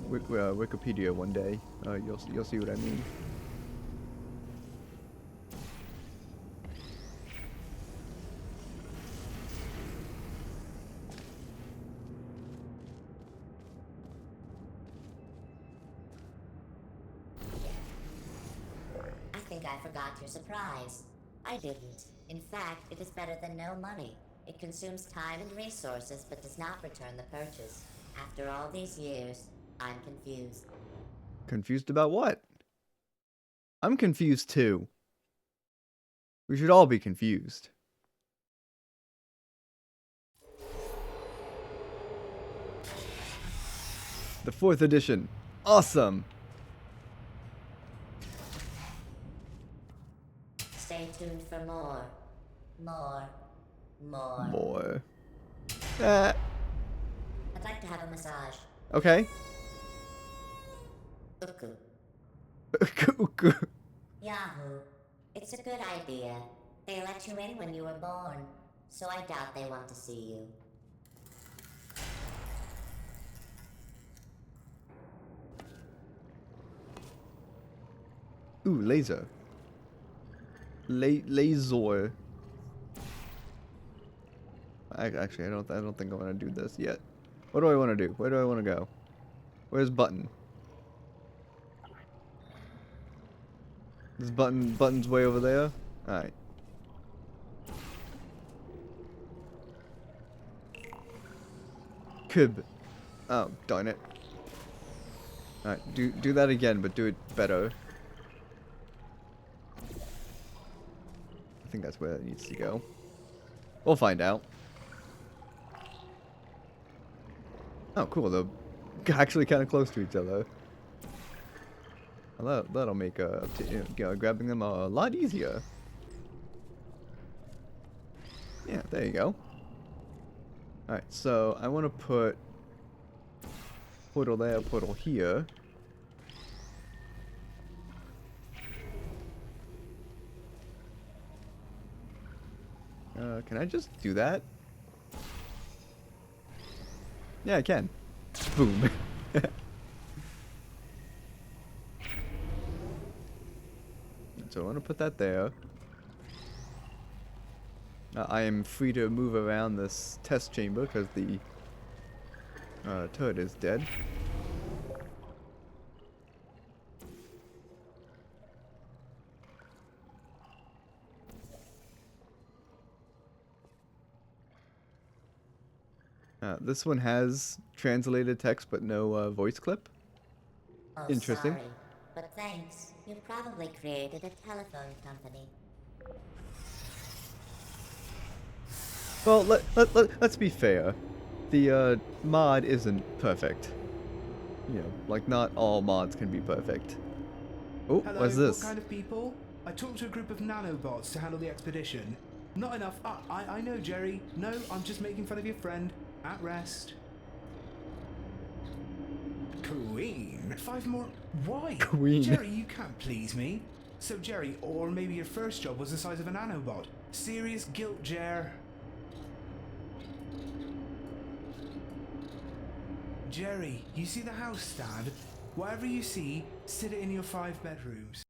Wikipedia one day. You'll see what I mean. I think I forgot your surprise. I didn't. In fact, it is better than no money. It consumes time and resources, but does not return the purchase. After all these years, I'm confused. Confused about what? I'm confused too. We should all be confused. The 4th edition. Awesome! Stay tuned for more. More. Ah. I'd like to have a massage. Okay. Uku. Yahoo. It's a good idea. They let you in when you were born, so I doubt they want to see you. Ooh, laser. Laser. Actually, I don't think I want to do this yet. What do I want to do? Where do I want to go? Where's button? This button's way over there. All right. Kib. Oh, darn it. All right, do that again, but do it better. I think that's where it needs to go. We'll find out. Oh, cool. They're actually kind of close to each other. Well, that'll make grabbing them a lot easier. Yeah, there you go. Alright, so I want to put portal there, portal here. Can I just do that? Yeah, I can. Boom. So I want to put that there. I am free to move around this test chamber because the turret is dead. This one has translated text but no voice clip. Oh, Interesting. sorry, but thanks. You've probably created a telephone company. Well, let's be fair. The mod isn't perfect. You know, like not all mods can be perfect. Oh, Hello, what's this? What kind of people? I talked to a group of nanobots to handle the expedition. Not enough. I know, Jerry. No, I'm just making fun of your friend. At rest. Queen. 5 more. Why? Queen. Jerry, you can't please me. So, Jerry, or maybe your first job was the size of a nanobot. Serious guilt, Jer. Jerry, you see the house stand? Whatever you see, sit it in your 5 bedrooms.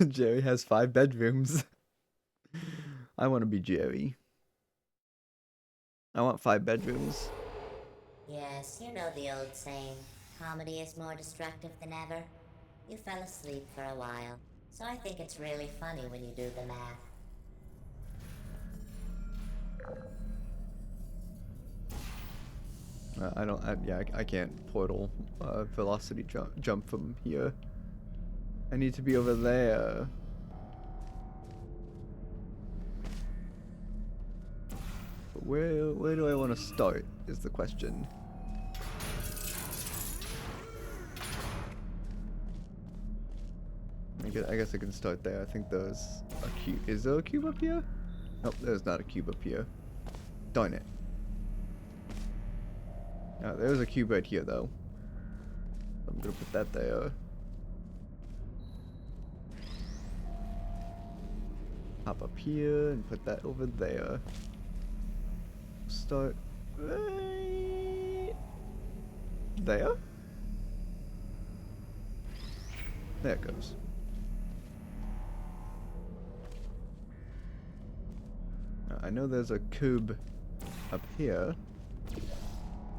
Jerry has 5 bedrooms. I want to be Jerry. I want 5 bedrooms. Yes, you know the old saying, comedy is more destructive than ever. You fell asleep for a while, so I think it's really funny when you do the math. I can't portal velocity jump from here. I need to be over there. But where do I want to start is the question. I guess I can start there. I think there's a cube. Is there a cube up here? Nope, there's not a cube up here. Darn it. There's a cube right here, though. I'm gonna put that there. Hop up here and put that over there. Start right there. There it goes. I know there's a cube up here.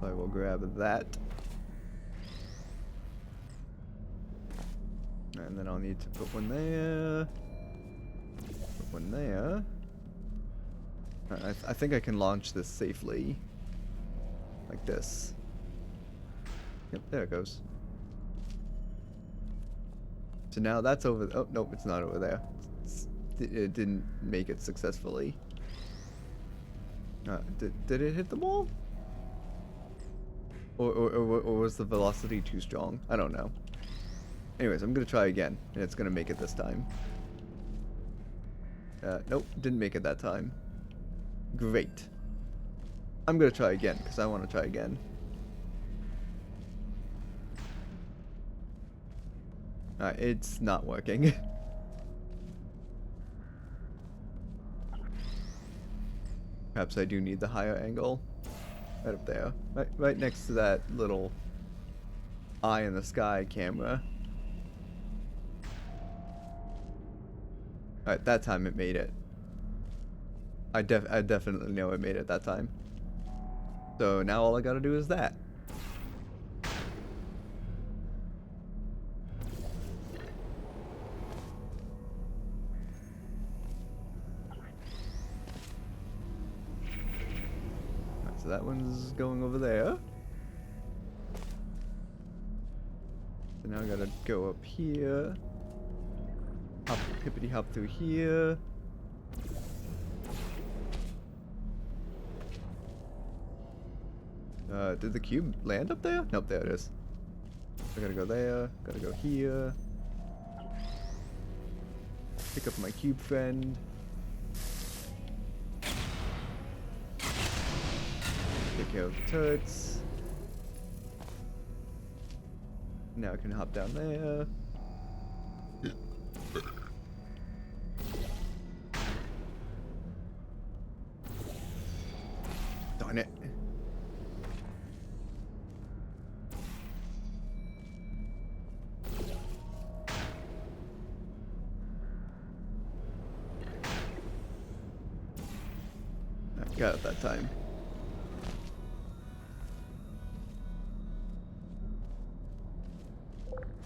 I will grab that. And then I'll need to put one there. Put one there. I think I can launch this safely. Like this. Yep, there it goes. So now that's over. Oh, nope, it's not over there. It didn't make it successfully. Did it hit the wall? Or was the velocity too strong? I don't know. Anyways, I'm gonna try again, and it's gonna make it this time. Nope, didn't make it that time. Great. I'm gonna try again, because I want to try again. It's not working. Perhaps I do need the higher angle. Right up there. Right next to that little eye in the sky camera. Alright, that time it made it. I definitely know it made it that time. So now all I gotta do is that. So that one's going over there. So now I gotta go up here. Hop, hippity hop through here. Did the cube land up there? Nope, there it is. I gotta go there, gotta go here. Pick up my cube friend. Take care of the turrets. Now I can hop down there. Darn it. I got it that time.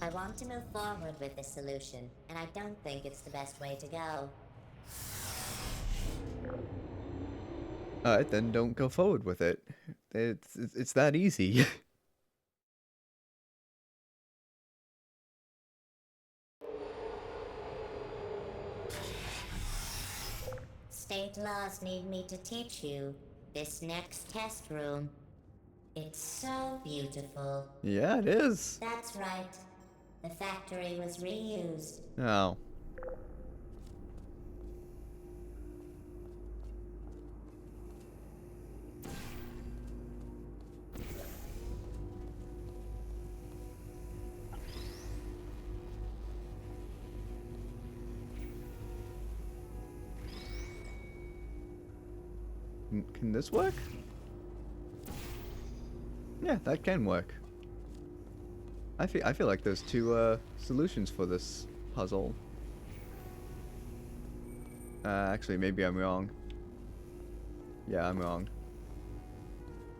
I want to move forward with this solution, and I don't think it's the best way to go. Alright, then don't go forward with it. It's that easy. State laws need me to teach you this next test room. It's so beautiful. Yeah, it is. That's right. The factory was reused. Oh. Can this work? Yeah, that can work. I feel like there's two solutions for this puzzle. Actually, maybe I'm wrong. Yeah, I'm wrong.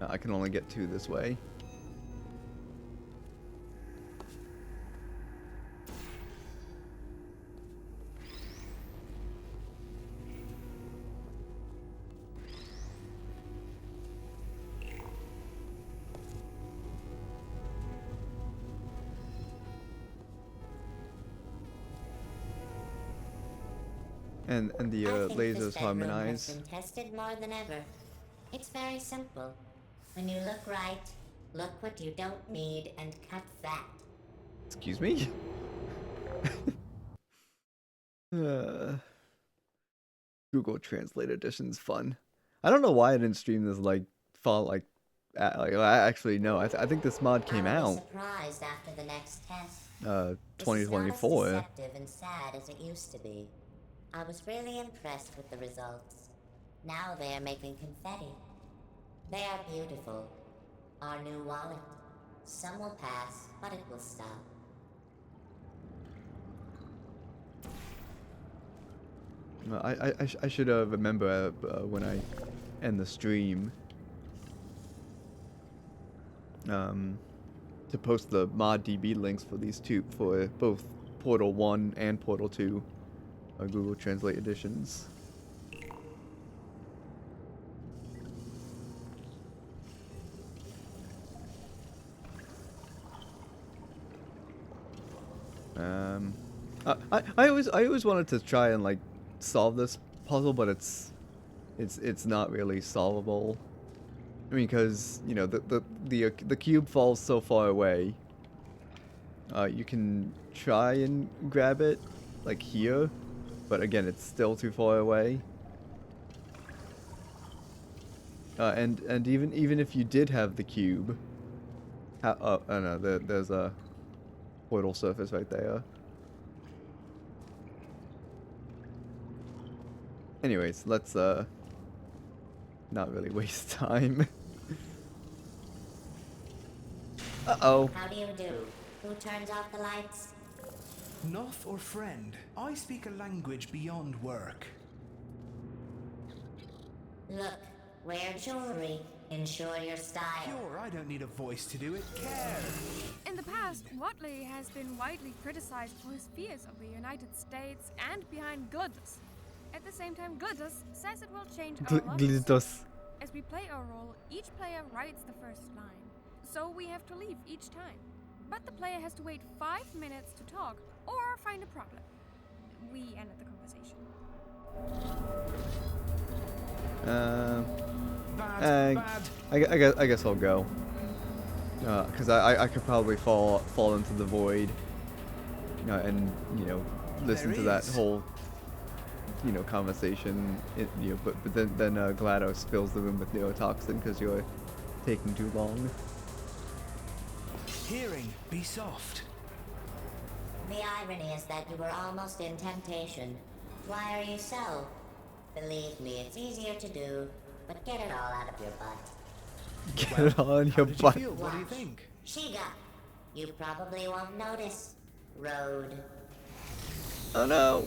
I can only get two this way. And the I think lasers this bedroom harmonize. has been tested more than ever. It's very simple. When you look right, look what you don't need and cut fat. Excuse me? Google Translate Edition's fun. I don't know why I didn't stream this actually no, I think this mod came I'll out be surprised after the next test. 2024. This is not as deceptive and sad as it used to be. I was really impressed with the results. Now they are making confetti. They are beautiful. Our new wallet. Some will pass, but it will stop. I should remember when I end the stream to post the ModDB links for these two, for both Portal 1 and Portal 2 Google Translate editions. I always wanted to try and like solve this puzzle, but it's not really solvable. I mean, because you know the cube falls so far away. You can try and grab it like here, but again, it's still too far away. And even if you did have the cube, oh no, there's a portal surface right there. Anyways, let's not really waste time. Uh-oh. How do you do? Who turns off the lights? Noth or friend, I speak a language beyond work. Look, wear jewelry. Ensure your style. Sure, I don't need a voice to do it. Care. In the past, Watley has been widely criticized for his fears of the United States and behind GLaDOS. At the same time, GLaDOS says it will change our lives. GLaDOS. As we play our role, each player writes the first line. So we have to leave each time. But the player has to wait 5 minutes to talk or find a problem. We ended the conversation. I guess I'll go. Cause I could probably fall into the void. And listen to that whole conversation. But then GLaDOS fills the room with neurotoxin because you're taking too long. Hearing, be soft. The irony is that you were almost in temptation. Why are you so? Believe me, it's easier to do, but get it all out of your butt. Get it all in your butt. What do you think? Shiga, you probably won't notice. Road. Oh no!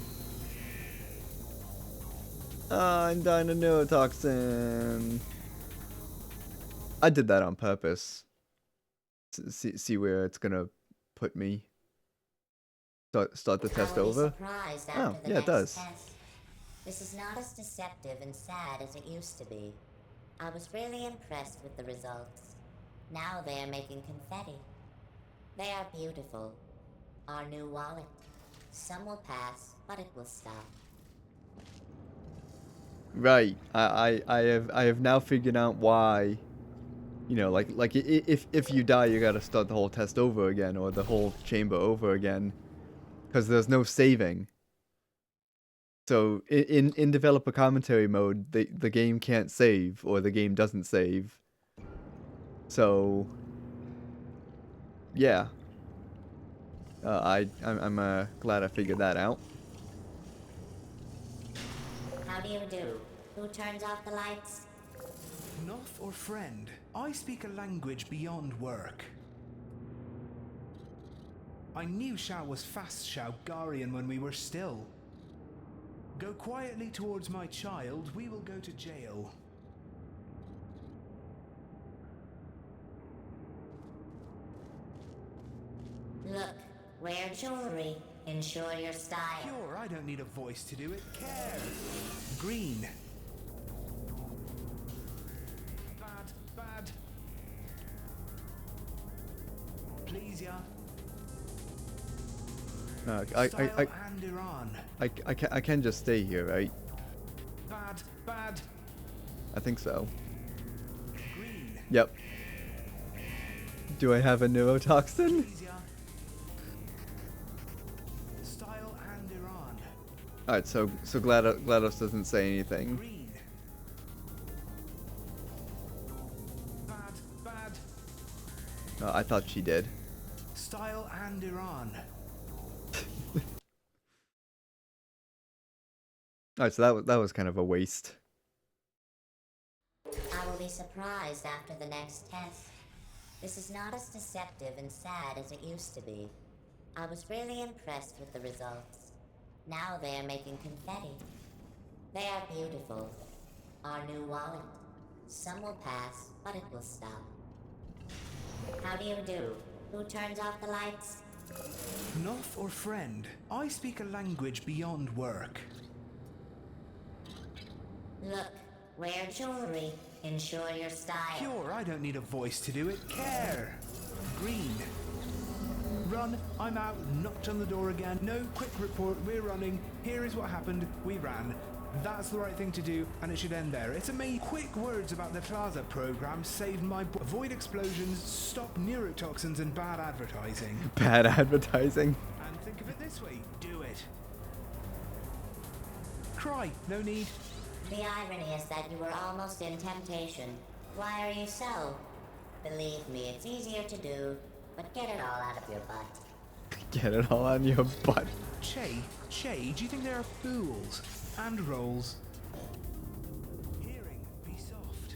I'm dying of neurotoxin. I did that on purpose. See where it's gonna put me. Start the test over. Oh, yeah, it does. Test. This is not as deceptive and sad as it used to be. I was really impressed with the results. Now they are making confetti. They are beautiful. Our new wallet. Some will pass, but it will stop. Right. I have now figured out why. You know, like if you die, you gotta start the whole test over again, or the whole chamber over again, because there's no saving. So in developer commentary mode, the game can't save, or the game doesn't save. So yeah, I'm glad I figured that out. How do you do? Who turns off the lights? Noth or friend, I speak a language beyond work. I knew Shao was fast Shaogarian when we were still. Go quietly towards my child, we will go to jail. Look, wear jewelry. Ensure your style. Pure, I don't need a voice to do it. Care. Green. Bad. Please, ya. No, Style and Iran. I can just stay here, right? Bad. I think so. Green. Yep. Do I have a neurotoxin? Please, ya. Style and Iran. Alright, so GLaDOS doesn't say anything. Green. Bad. No, I thought she did. Style and Iran. Alright, so that was kind of a waste. I will be surprised after the next test. This is not as deceptive and sad as it used to be. I was really impressed with the results. Now they are making confetti. They are beautiful. Our new wallet. Some will pass, but it will stop. How do you do? Who turns off the lights? Noth or friend, I speak a language beyond work. Look, wear jewelry. Ensure your style. Pure, I don't need a voice to do it. Care. Green. Run, I'm out, knocked on the door again. No, quick report, we're running. Here is what happened, we ran. That's the right thing to do, and it should end there. It's amazing. Quick words about the Plaza program saved my avoid explosions, stop neurotoxins, and bad advertising. Bad advertising. And think of it this way, do it. Cry, no need. The irony is that you were almost in temptation. Why are you so? Believe me, it's easier to do, but get it all out of your butt. Get it all on your butt. Che, do you think they are fools? And rolls. Hearing, be soft.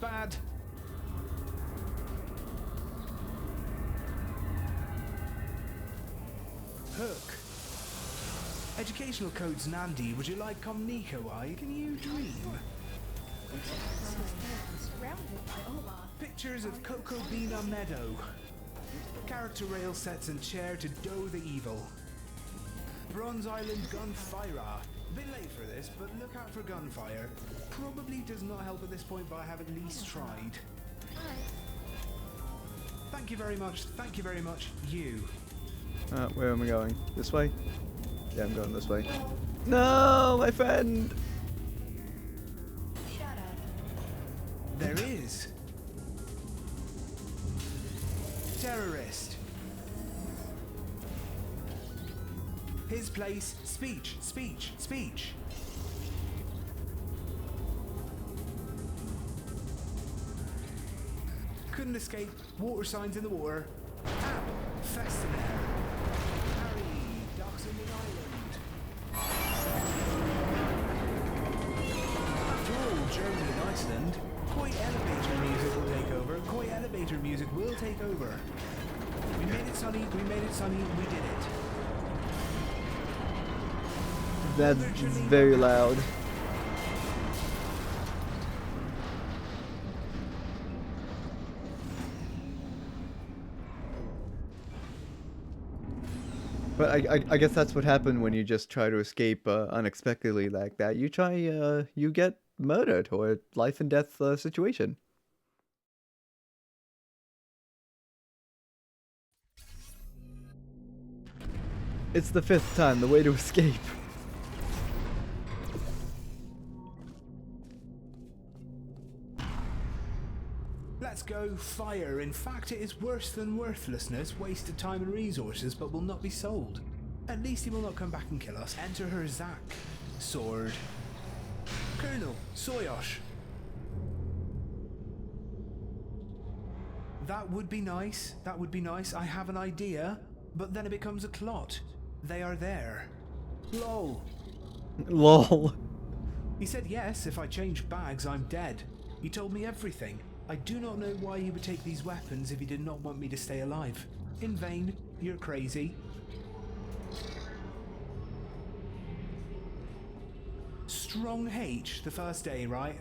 Bad. Hook. Educational codes Nandi, would you like Komnikawai? Can you dream? Pictures of Coco Bina Meadow. Character rail sets and chair to Doe the Evil. Bronze Island Gunfire. Bit late for this, but look out for gunfire. Probably does not help at this point, but I have at least tried. Thank you very much, you. Where am I going? This way? Yeah, I'm going this way. No, my friend! Shut up. There is. Terrorist. His place. Speech. Couldn't escape. Water signs in the water. App. Festinaire. Harry. Docks in the island. After all, Germany and Iceland. Koi elevator music will take over. We made it sunny, we did it. That's very loud. But I guess that's what happened when you just try to escape unexpectedly like that. You get murdered or a life and death situation. It's the 5th time, the way to escape. Let's go fire. In fact, it is worse than worthlessness, wasted time and resources, but will not be sold. At least he will not come back and kill us. Enter Herzak. Sword. Colonel, Soyosh. That would be nice. That would be nice. I have an idea, but then it becomes a clot. They are there. Lol. Lol. He said yes, if I change bags, I'm dead. He told me everything. I do not know why he would take these weapons if he did not want me to stay alive. In vain, you're crazy. Strong H, the first day, right?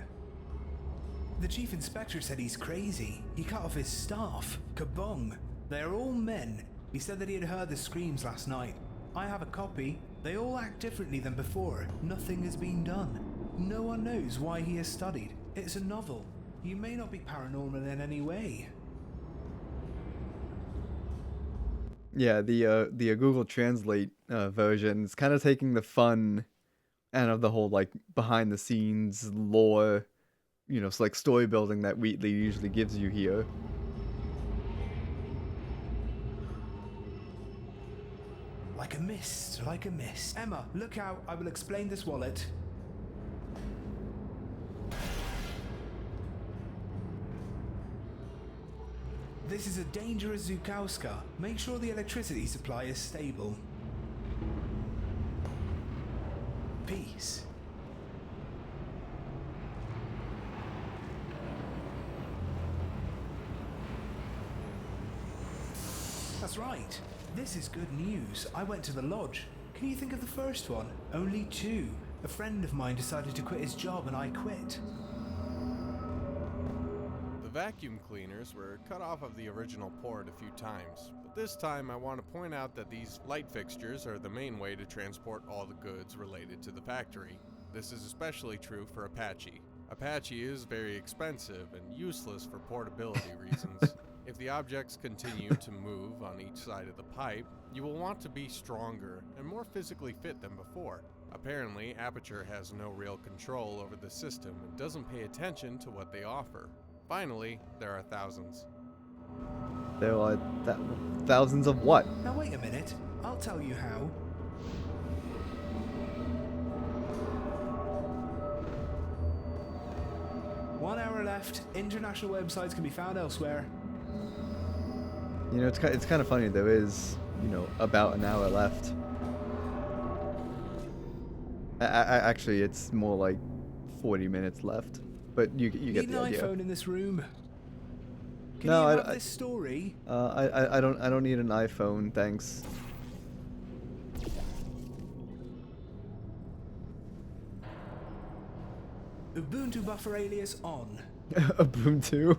The chief inspector said he's crazy. He cut off his staff. Kabong. They are all men. He said that he had heard the screams last night. I have a copy. They all act differently than before. Nothing has been done. No one knows why he has studied. It's a novel. You may not be paranormal in any way. Yeah, the Google Translate version is kind of taking the fun out of the whole like behind the scenes lore, you know, it's like story building that Wheatley usually gives you here. Like a mist, like a mist. Emma, look out. I will explain this wallet. This is a dangerous Zukowska. Make sure the electricity supply is stable. Peace. That's right. This is good news. I went to the lodge. Can you think of the first one? Only 2. A friend of mine decided to quit his job and I quit. The vacuum cleaners were cut off of the original port a few times, but this time I want to point out that these light fixtures are the main way to transport all the goods related to the factory. This is especially true for Apache. Apache is very expensive and useless for portability reasons. If the objects continue to move on each side of the pipe, you will want to be stronger and more physically fit than before. Apparently, Aperture has no real control over the system and doesn't pay attention to what they offer. Finally, there are thousands. There are thousands of what? Now wait a minute. I'll tell you how. One hour left. International websites can be found elsewhere. You know, it's kind of funny. There is, you know, about an hour left. Actually, it's more like 40 minutes left. But you get Need the an idea. iPhone in this room. Can No, you have this story? I don't need an iPhone, thanks. Ubuntu buffer alias on. Ubuntu.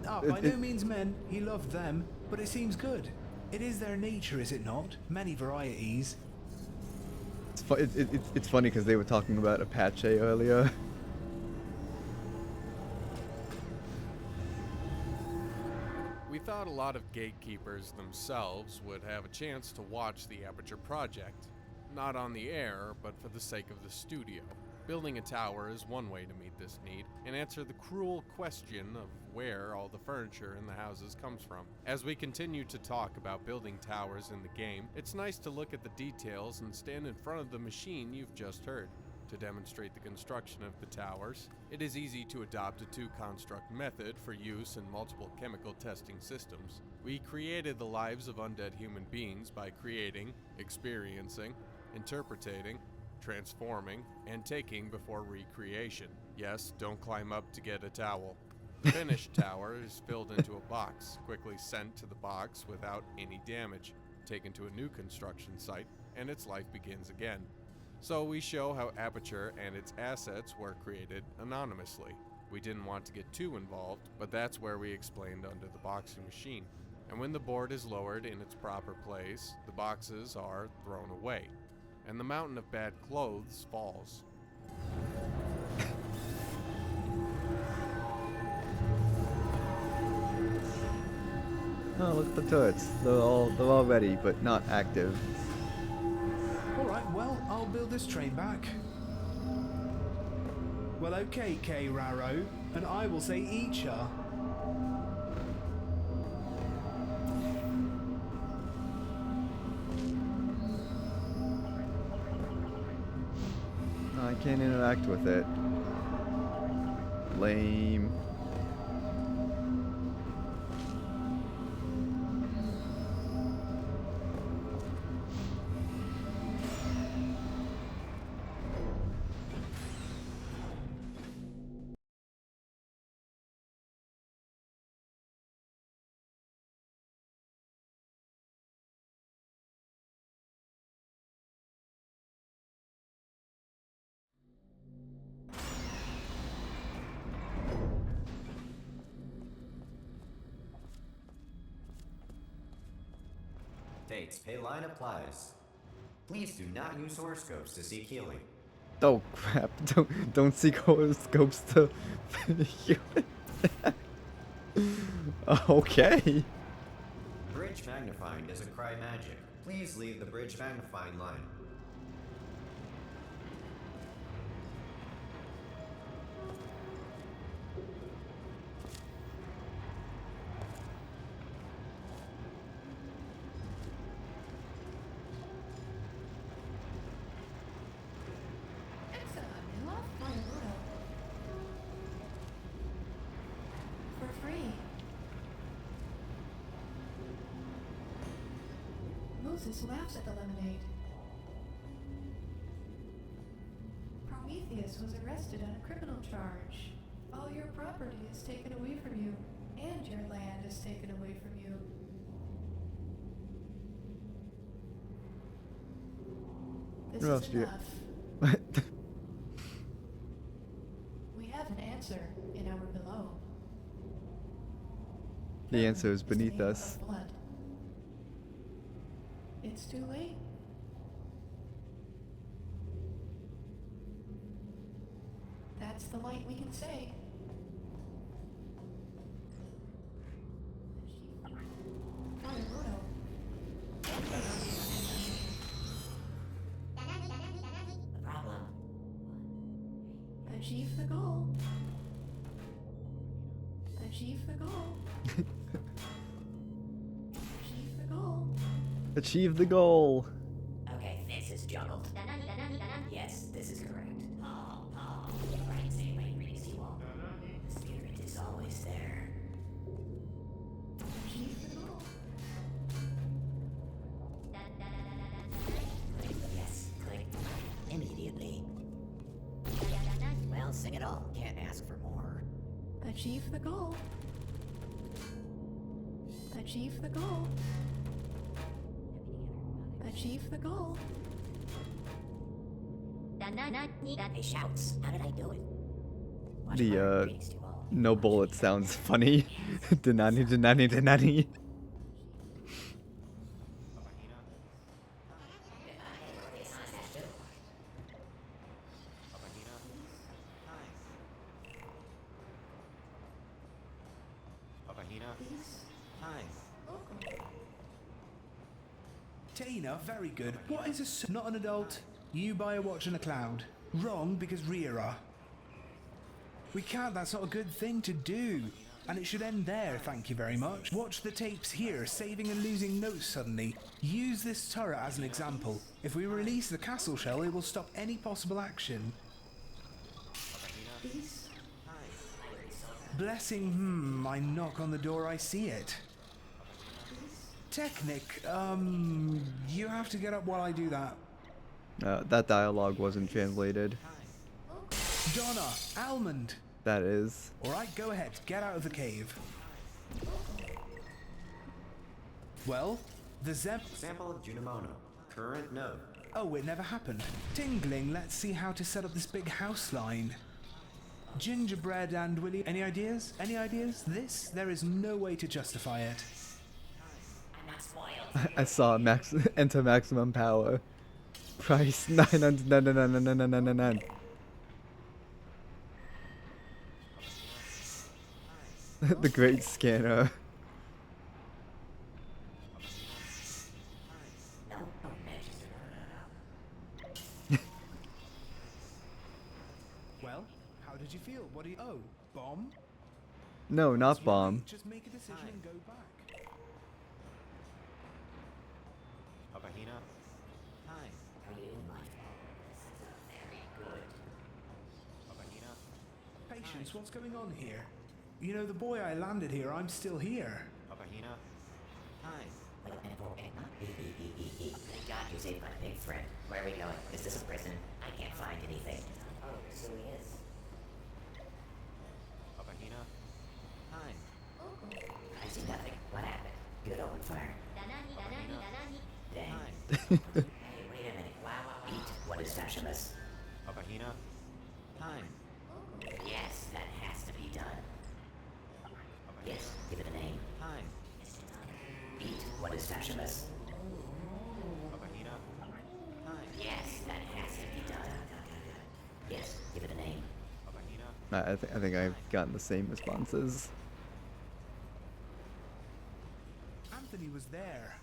By no means men, he loved them, but it seems good. It is their nature, is it not? Many varieties. It's funny because they were talking about Apache earlier. We thought a lot of gatekeepers themselves would have a chance to watch the Aperture project. Not on the air, but for the sake of the studio. Building a tower is one way to meet this need, and answer the cruel question of where all the furniture in the houses comes from. As we continue to talk about building towers in the game, it's nice to look at the details and stand in front of the machine you've just heard. To demonstrate the construction of the towers, it is easy to adopt a two-construct method for use in multiple chemical testing systems. We created the lives of undead human beings by creating, experiencing, interpreting, transforming, and taking before recreation. Yes, don't climb up to get a towel. The finished tower is filled into a box, quickly sent to the box without any damage, taken to a new construction site, and its life begins again. So we show how Aperture and its assets were created anonymously. We didn't want to get too involved, but that's where we explained under the boxing machine. And when the board is lowered in its proper place, the boxes are thrown away, and the mountain of bad clothes falls. Oh, look at the turrets. They're all ready, but not active. Alright, well, I'll build this train back. Well, okay, K. Raro, and I will say Icha. I can't interact with it. Lame. Dates, pay line applies. Please do not use horoscopes to seek healing. Oh crap! Don't seek horoscopes to. Okay. Bridge magnifying doesn't cry magic. Please leave the bridge magnifying line. For free. Moses laughs at the lemonade. Prometheus was arrested on a criminal charge. All your property is taken away from you, and your land is taken away from you. This What else is do you- enough. We have an answer in our below. The answer is It's beneath made out us. of blood. It's too late. That's the light we can say. Naruto. The problem. Achieve the goal. Achieve the goal. Achieve the goal. Achieve the goal. Okay, this is juggled. Yes, this is correct. Right, same way brings you all. The spirit is always there. Achieve the goal. Yes, click. Immediately. Well, sing it all. Can't ask for more. Achieve the goal. Achieve the goal. Achieve the goal. Hey, shouts. How did I do it? Watch The Fire Greetings to all. no bullet sounds funny. Denani, denani, denani. Tina, very good. What is a not an adult? You buy a watch in a cloud. Wrong because Riera. We can't, that's not a good thing to do. And it should end there, thank you very much. Watch the tapes here, saving and losing notes suddenly. Use this turret as an example. If we release the castle shell, it will stop any possible action. Peace. Blessing, I knock on the door, I see it. Technic, you have to get up while I do that. That dialogue wasn't translated. Donna, Almond. That is. Alright, go ahead, get out of the cave. Well, the Sample of Junomono. Current node. Oh, it never happened. Tingling, let's see how to set up this big house line. Gingerbread and Willie, any ideas? Any ideas? This? There is no way to justify it. I saw max enter maximum power. Price 999. The Great Scanner. Well, how did you feel? What do you... Oh, bomb? No, not bomb. Just make a decision and go back. Papahina? Hi. Papahina? Patience, what's going on here? You know, the boy I landed here, I'm still here. Papahina? Hi. Thank God you saved my big friend. Where are we going? Is this a prison? I can't find anything. Oh, so he is. Papahina? Hi. I see nothing. What happened? Good open fire. Dang. Hi. Hey, wait a minute. Wow. Eat. What is Fashimus? Papahina? Hi. Yes, that has to be done. Yes, give it a name. Hi. Eat. What is Fashimus? Papahina? Hi. Yes, that has to be done. Yes, give it a name. Papahina? I think I've gotten the same responses. Anthony was there.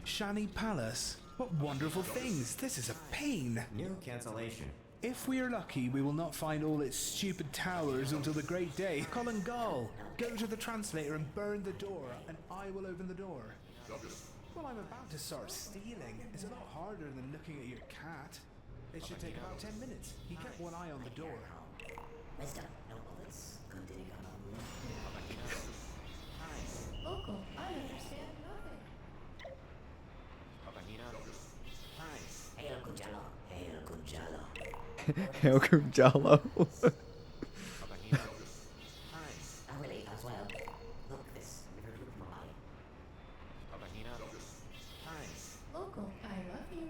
Shani Palace. What wonderful things. This is a pain. New cancellation. If we are lucky, we will not find all its stupid towers until the great day. Colin Gull, go to the translator and burn the door, and I will open the door. Well, I'm about to start stealing. It's a lot harder than looking at your cat. It should take about 10 minutes. He kept one eye on the door. Wisdom, no bullets. Continue on. Uncle, I understand nothing. Papahina? Hi. Hail Kunjalo. Hail Kunjalo. Hail Kunjalo. Papahina? Hi. I will eat as well. Look, this river loop my Papahina? Hi. Uncle, I love you.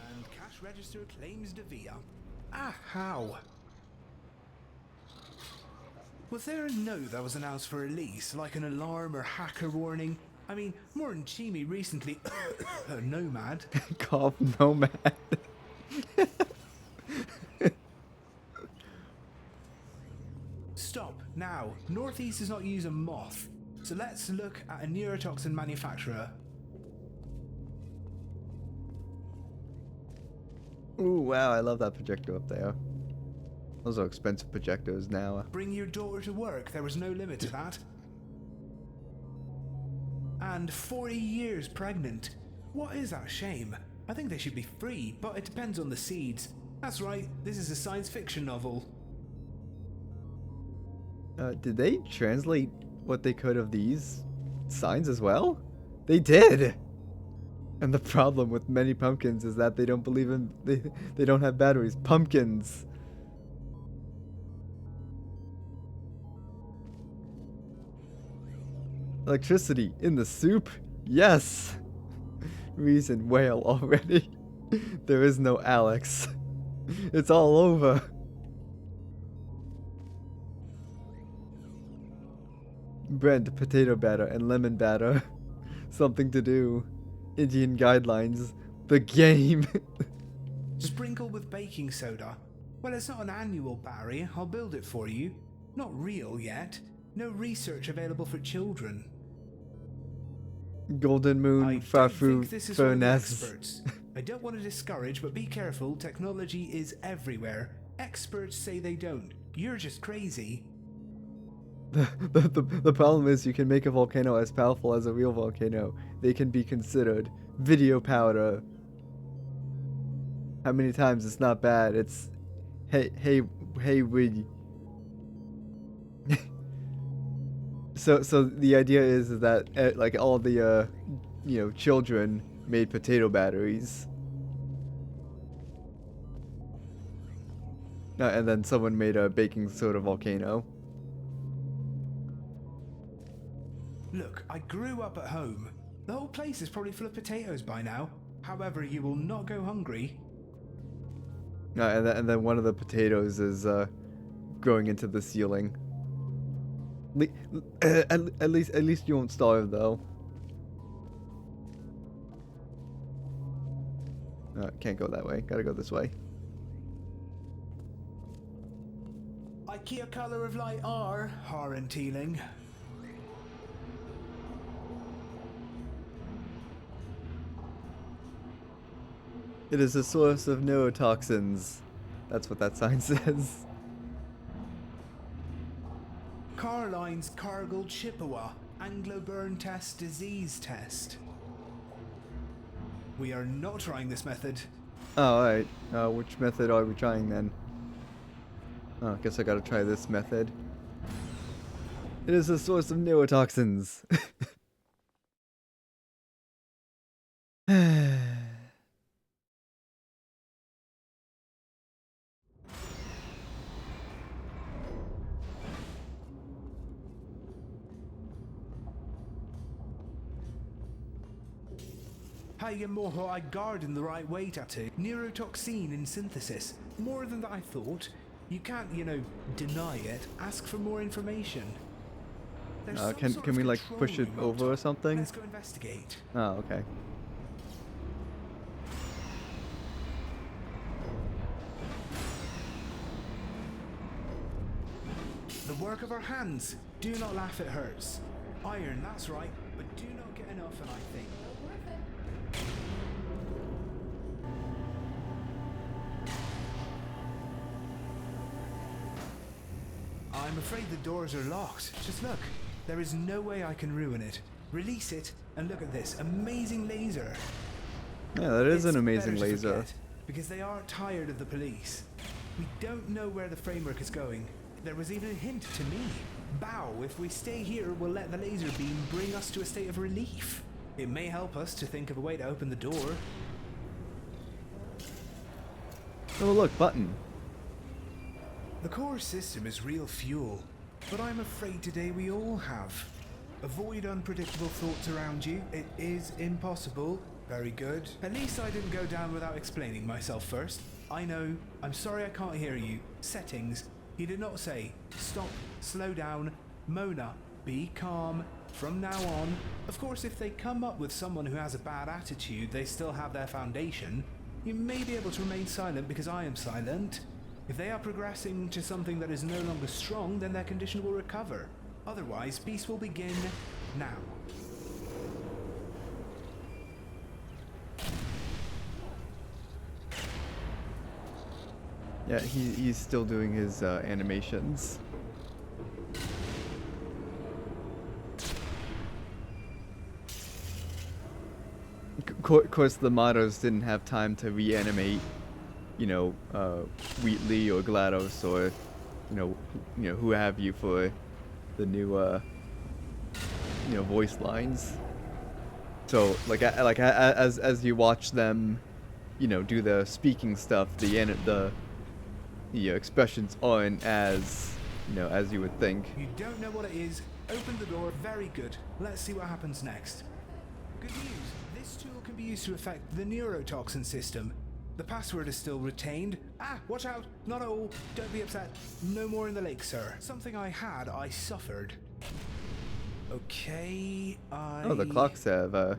And cash register claims Devia. Ah, how? Was there a note that was announced for release, like an alarm or hacker warning? I mean, Morton Chimi recently Nomad. Cough Nomad. Stop, now. Northeast does not use a moth. So let's look at a neurotoxin manufacturer. Ooh, wow, I love that projector up there. Those are expensive projectors now. Bring your daughter to work, there was no limit to that. And 40 years pregnant. What is that shame? I think they should be free, but it depends on the seeds. That's right, this is a science fiction novel. Did they translate what they could of these signs as well? They did! And the problem with many pumpkins is that they don't believe in... They don't have batteries. Pumpkins! Electricity in the soup? Yes! Reason whale already. There is no Alex. It's all over. Bread, potato batter, and lemon batter. Something to do. Indian guidelines. The game. Sprinkle with baking soda. Well, it's not an annual, Barry. I'll build it for you. Not real yet. No research available for children. Golden Moon, I Fafu, think this is for the Furnace. experts. I don't want to discourage, but be careful. Technology is everywhere. Experts say they don't. You're just crazy. The problem is you can make a volcano as powerful as a real volcano. They can be considered video powder. How many times? It's not bad. It's hey we. So the idea is that like all the children made potato batteries. And then someone made a baking soda volcano. Look, I grew up at home. The whole place is probably full of potatoes by now. However, you will not go hungry. And then one of the potatoes is growing into the ceiling. At least you won't starve though. Can't go that way. Gotta go this way. IKEA color of light R, Harren Teeling. It is a source of neurotoxins. That's what that sign says. Carline's Cargill Chippewa Anglo-Burn Test Disease Test. We are not trying this method. Oh, alright. Which method are we trying then? Oh, I guess I gotta try this method. It is a source of neurotoxins. Moho I garden the right way tattoo. Neurotoxin in synthesis. More than I thought. You can't, deny it. Ask for more information. Can we like push it over or something? Let's go investigate. Oh, okay. The work of our hands. Do not laugh, it hurts. Iron, that's right, but do not get enough, and I think. I'm afraid the doors are locked. Just look. There is no way I can ruin it. Release it, and look at this amazing laser. Yeah, that is an amazing better to laser. forget, because they are tired of the police. We don't know where the framework is going. There was even a hint to me. Bow, if we stay here, we'll let the laser beam bring us to a state of relief. It may help us to think of a way to open the door. Oh look, button. The core system is real fuel, but I'm afraid today we all have. Avoid unpredictable thoughts around you. It is impossible. Very good. At least I didn't go down without explaining myself first. I know. I'm sorry I can't hear you. Settings. He did not say, stop, slow down, Mona, be calm, from now on. Of course, if they come up with someone who has a bad attitude, they still have their foundation. You may be able to remain silent because I am silent. If they are progressing to something that is no longer strong, then their condition will recover. Otherwise, peace will begin now. Yeah, he's still doing his animations. Of course, the Modders didn't have time to reanimate, Wheatley or GLaDOS or, who have you for the new, voice lines. So, as you watch them, do the speaking stuff, the expressions aren't as, as you would think. You don't know what it is. Open the door. Very good. Let's see what happens next. Good news. This tool can be used to affect the neurotoxin system. The password is still retained. Ah, watch out. Not all. Don't be upset. No more in the lake, sir. Something I had, I suffered. Okay, Oh, the clocks have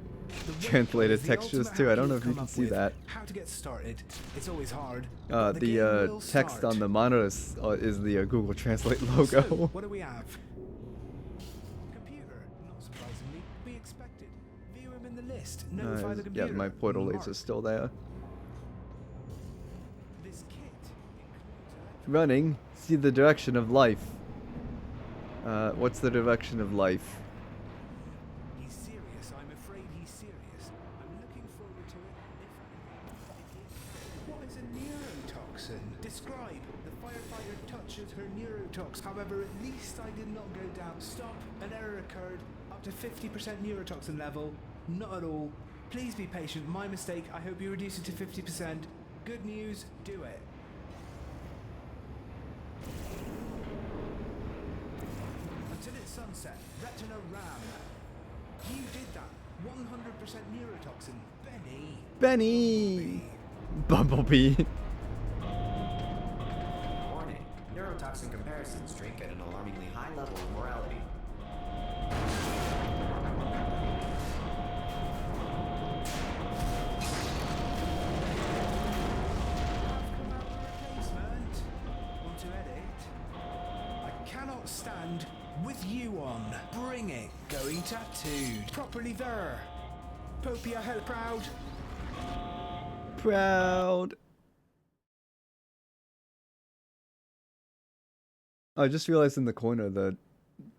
translated textures too. I don't know if you can see that. How to get started. It's always hard. The text on the monitor is the Google Translate logo. So, what do we have? Computer, not surprisingly, we expected. View him in the list. Notify the computer. Yeah, my portal laser's still there. This kit Running, see the direction of life. What's the direction of life? He's serious. I'm afraid he's serious. I'm looking forward to it. What is a neurotoxin? Describe. The firefighter touches her neurotox. However, at least I did not go down. Stop. An error occurred. Up to 50% neurotoxin level. Not at all. Please be patient. My mistake. I hope you reduce it to 50%. Good news. Do it. Until it's sunset. Retina Ram. You did that. 100% neurotoxin. Benny! Bumblebee. Warning. neurotoxin comparisons drink at an alarmingly high level of morality. Want to edit? I cannot stand with you on. Bring it. Going tattooed. Properly there. Popia hell proud. Proud. I just realized in the corner the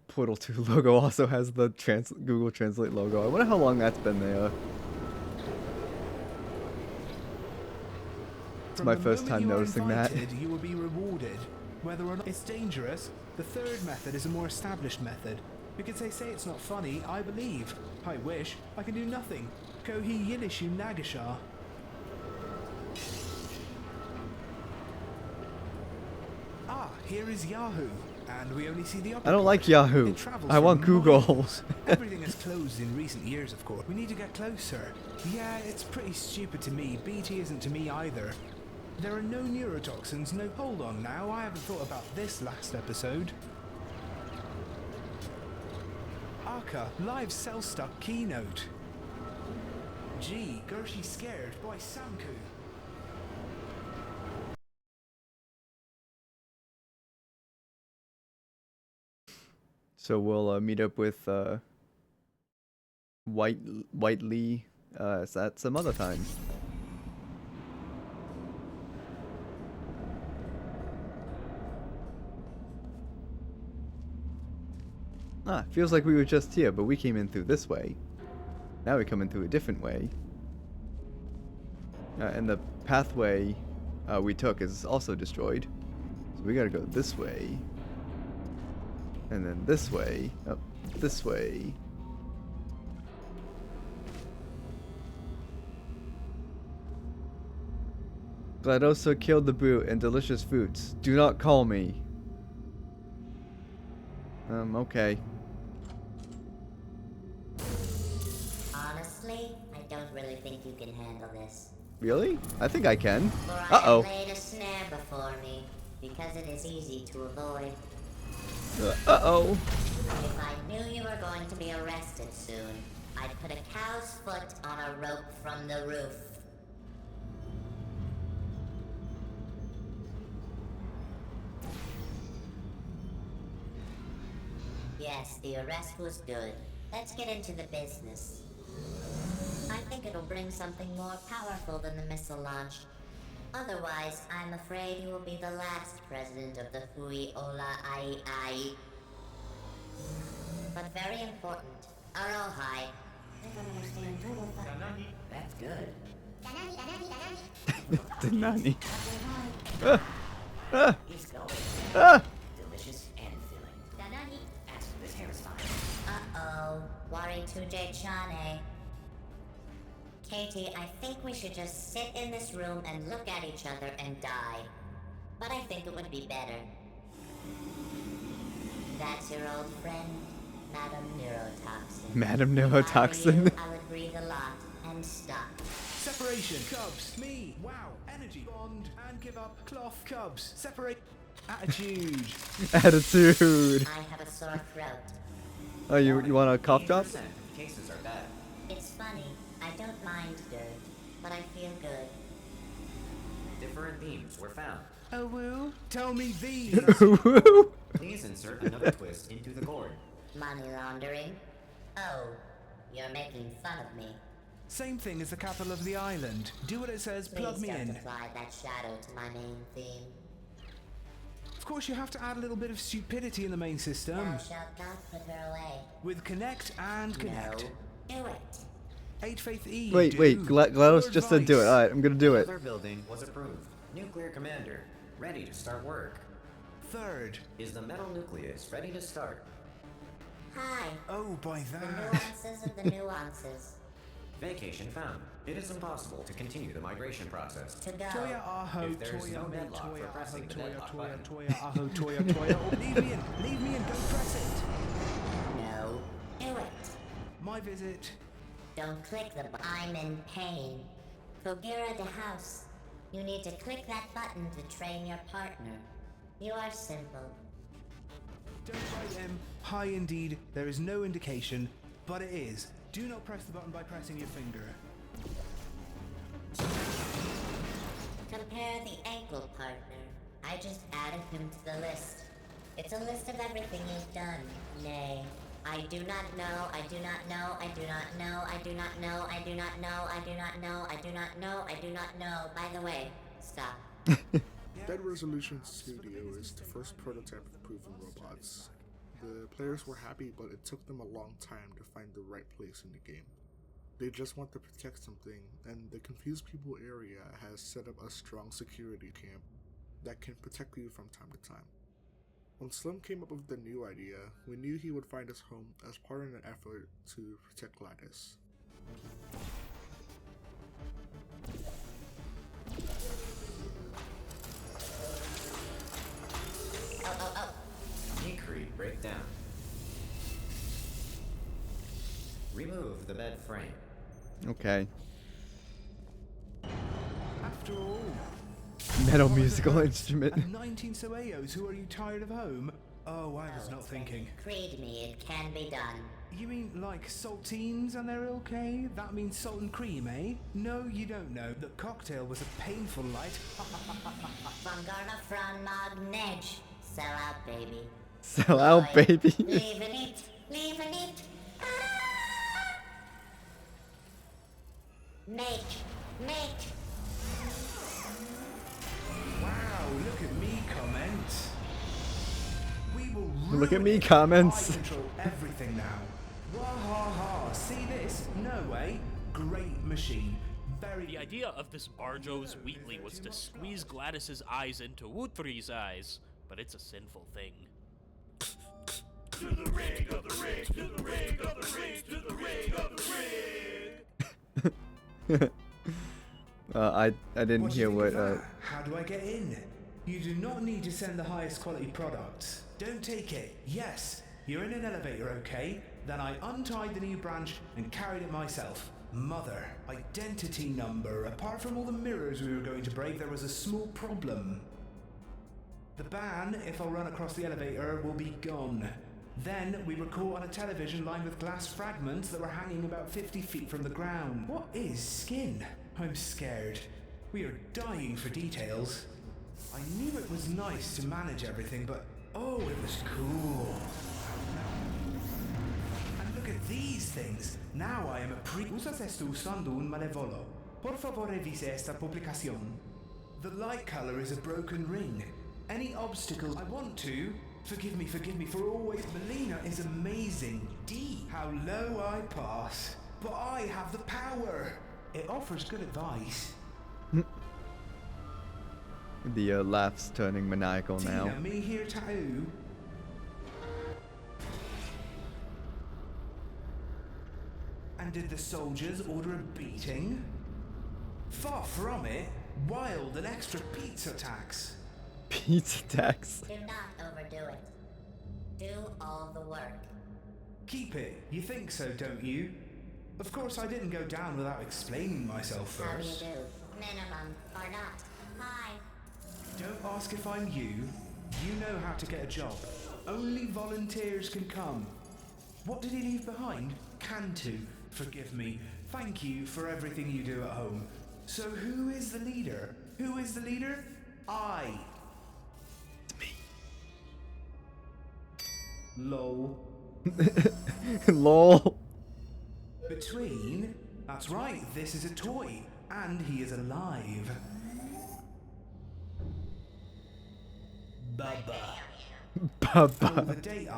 Portal 2 logo also has the Google Translate logo. I wonder how long that's been there. It's my first time noticing that. You will be rewarded. Whether or not it's dangerous, the third method is a more established method. Because they say it's not funny, I believe. I wish. I can do nothing. Kohi Yilishu Nagasha. Ah, here is Yahoo. And we only see the upper I don't like part. Yahoo. It travels I for want Google. miles. Everything has closed in recent years, of course. We need to get closer. Yeah, it's pretty stupid to me. BT isn't to me either. There are no neurotoxins, no... Hold on now, I haven't thought about this last episode. Aka, live cell-stuck keynote. Gee, Gershi scared by Samku. So we'll meet up with Whiteley at some other time. Ah, feels like we were just here, but we came in through this way. Now we come in through a different way. And the pathway we took is also destroyed. So we gotta go this way. And then this way. Up this way. GLaDOSA killed the brute and delicious fruits. Do not call me. Okay. Honestly, I don't really think you can handle this. Really? I think I can. For I Uh-oh. have laid a snare before me, because it is easy to avoid. Uh-oh. If I knew you were going to be arrested soon, I'd put a cow's foot on a rope from the roof. Yes, the arrest was good. Let's get into the business. I think it'll bring something more powerful than the missile launch. Otherwise, I'm afraid you will be the last president of the Hui Ola Ai. But very important, Arohai. I don't understand turtle. That's good. Denani. He's going. Delicious and filling. As for this hair is fine. Uh-oh. Wari Tuje Chane. Katie, I think we should just sit in this room and look at each other and die. But I think it would be better. That's your old friend, Madam Neurotoxin. Madam Neurotoxin. I would breathe a lot and stop. Separation. Cubs. Me. Wow. Energy. Bond. And give up. Cloth. Cubs. Separate. Attitude. Attitude. I have a sore throat. Oh, you want a cough drop? 80% of cases are bad. It's funny. I don't mind dirt, but I feel good. Different themes were found. Oh, woo. Tell me these. Please insert another twist into the cord. Money laundering? Oh, you're making fun of me. Same thing as the capital of the island. Do what it says, plug Please me don't in. apply that shadow to my main theme. Of course, you have to add a little bit of stupidity in the main system. Thou shalt not put her away. With connect and connect. No, do it. 8 Faith E. Wait, GLaDOS just said do it. Alright, I'm gonna do it. Another building was approved. Nuclear commander, ready to start work. Third. Is the metal nucleus ready to start? Hi. Oh, by The that. nuances of the nuances. Vacation found. It is impossible to continue the migration process. To go. Toya aho, If there's toya no me, deadlock for toya aho, pressing the toya, deadlock toya, button. toya aho, toya, toya. Oh, leave me in, go press it. No, do it. My visit. Don't click the button. I'm in pain. Kogira de House. You need to click that button to train your partner. You are simple. Don't write high indeed. There is no indication, but it is. Do not press the button by pressing your finger. Compare the ankle partner. I just added him to the list. It's a list of everything you've done. Nay, I do not know, I do not know, I do not know, I do not know, I do not know, I do not know, I do not know, I do not know. By the way, stop. Dead Resolution Studio is the first prototype of proven robots. The players were happy, but it took them a long time to find the right place in the game. They just want to protect something, and the Confused People area has set up a strong security camp that can protect you from time to time. When Slim came up with the new idea, we knew he would find us home as part of an effort to protect Gladys. Decree breakdown. Remove the bed frame. Okay. After all, Metal musical instrument. and 19 Soeos, who are you tired of home? Oh, I was not thinking. Creed me, it can be done. You mean like saltines and they're okay? That means salt and cream, eh? No, you don't know. The cocktail was a painful light. From Garna Fran Nog Nedge. Sell out, baby. Sell out, baby. Leaving it. Leaving it. Make. Wow, look at me comment. We will Look at ruin me it. comments. I control everything now. Wah ha ha. See this? No way. Great machine. The idea of this Barjo's Wheatley was to squeeze Gladys's eyes into Woothry's eyes, but it's a sinful thing. To the ring of the ring, to the ring of the ring, to the ring of the ring. I didn't hear what. How do I get in? You do not need to send the highest quality products. Don't take it. Yes, you're in an elevator, okay? Then I untied the new branch and carried it myself. Mother, identity number. Apart from all the mirrors we were going to break, there was a small problem. The ban, if I run across the elevator, will be gone. Then we were caught on a television lined with glass fragments that were hanging about 50 feet from the ground. What is skin? I'm scared. We are dying for details. I knew it was nice to manage everything, but oh, it was cool. And look at these things. Now I am a ¿Usas esto usando un malevolo? Por favor revise esta publicación. The light color is a broken ring. Any obstacle I want to... Forgive me for always... Melina is amazing. D. How low I pass. But I have the power. It offers good advice. The laugh's turning maniacal now. Tina, me here tattoo. And did the soldiers order a beating? Far from it. Wild and extra pizza tax. Pizza tax. Do not overdo it. Do all the work. Keep it. You think so, don't you? Of course, I didn't go down without explaining myself How do you first. do? Minimum or not? Hi. Don't ask if I'm you. You know how to get a job. Only volunteers can come. What did he leave behind? Cantu. Forgive me. Thank you for everything you do at home. So who is the leader? Who is the leader? I. It's me. Lol. Lol. Between? That's right, this is a toy. And he is alive. Bubba. Bubba. All the data?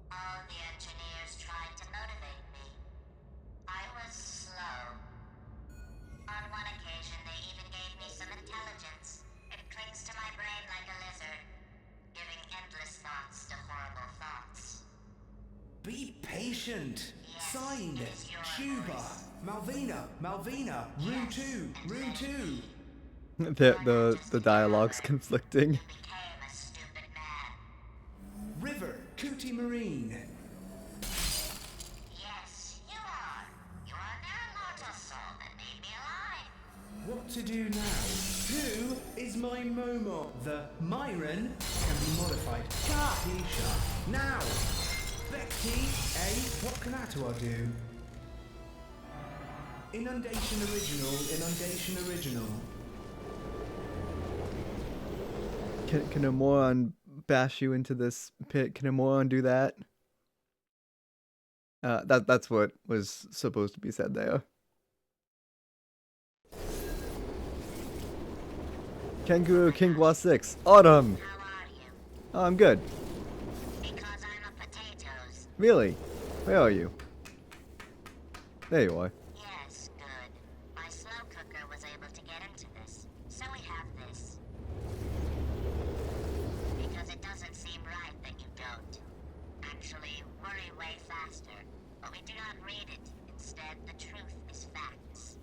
All the engineers tried to motivate me. I was slow. On one occasion, they even gave me some intelligence. It clings to my brain like a lizard, giving endless thoughts to horrible thoughts. Be patient. Yes, Signed. it is your Chuba. voice. Malvina. Room 2. Room 2. The dialogue's conflicting. You became a stupid man. River. Cootie Marine. Yes, you are. You are their immortal soul that made me alive. What to do now? Who is my Momo? The siren can be modified. Kahisha, now! Becky, what can Atawa do? Inundation original. Can a moron bash you into this pit? Can a moron do that? That's what was supposed to be said there. Kangaroo King Gua 6. Autumn! Oh, I'm good. Because I'm a potatoes. Really? Where are you? There you are. Yes, good. My slow cooker was able to get into this, so we have this. Because it doesn't seem right that you don't. Actually, worry way faster, but we do not read it. Instead, the truth is facts.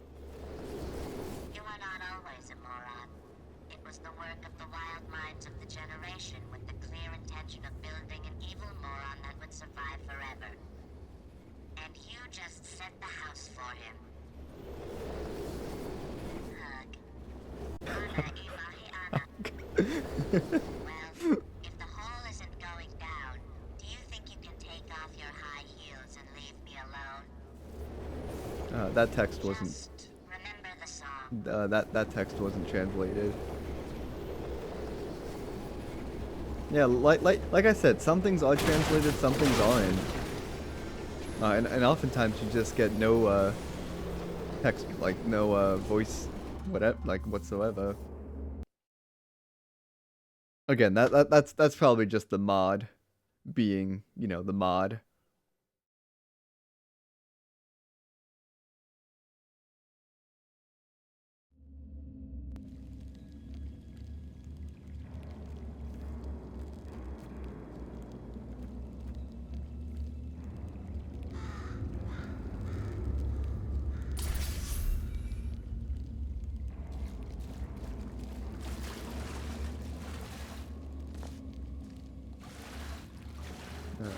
You are not always a moron. It was the work of the wild minds of the generation with the clear intention of building an evil moron that would survive forever. And you just set the house for him. Hug. Ana imahi ana. Well, if the hole isn't going down, do you think you can take off your high heels and leave me alone? That text wasn't. Just remember the song. That text wasn't translated. Yeah, like I said, some things are translated, some things aren't. And oftentimes you just get no text, like no voice, whatever, like whatsoever. Again, that's probably just the mod being, you know, the mod.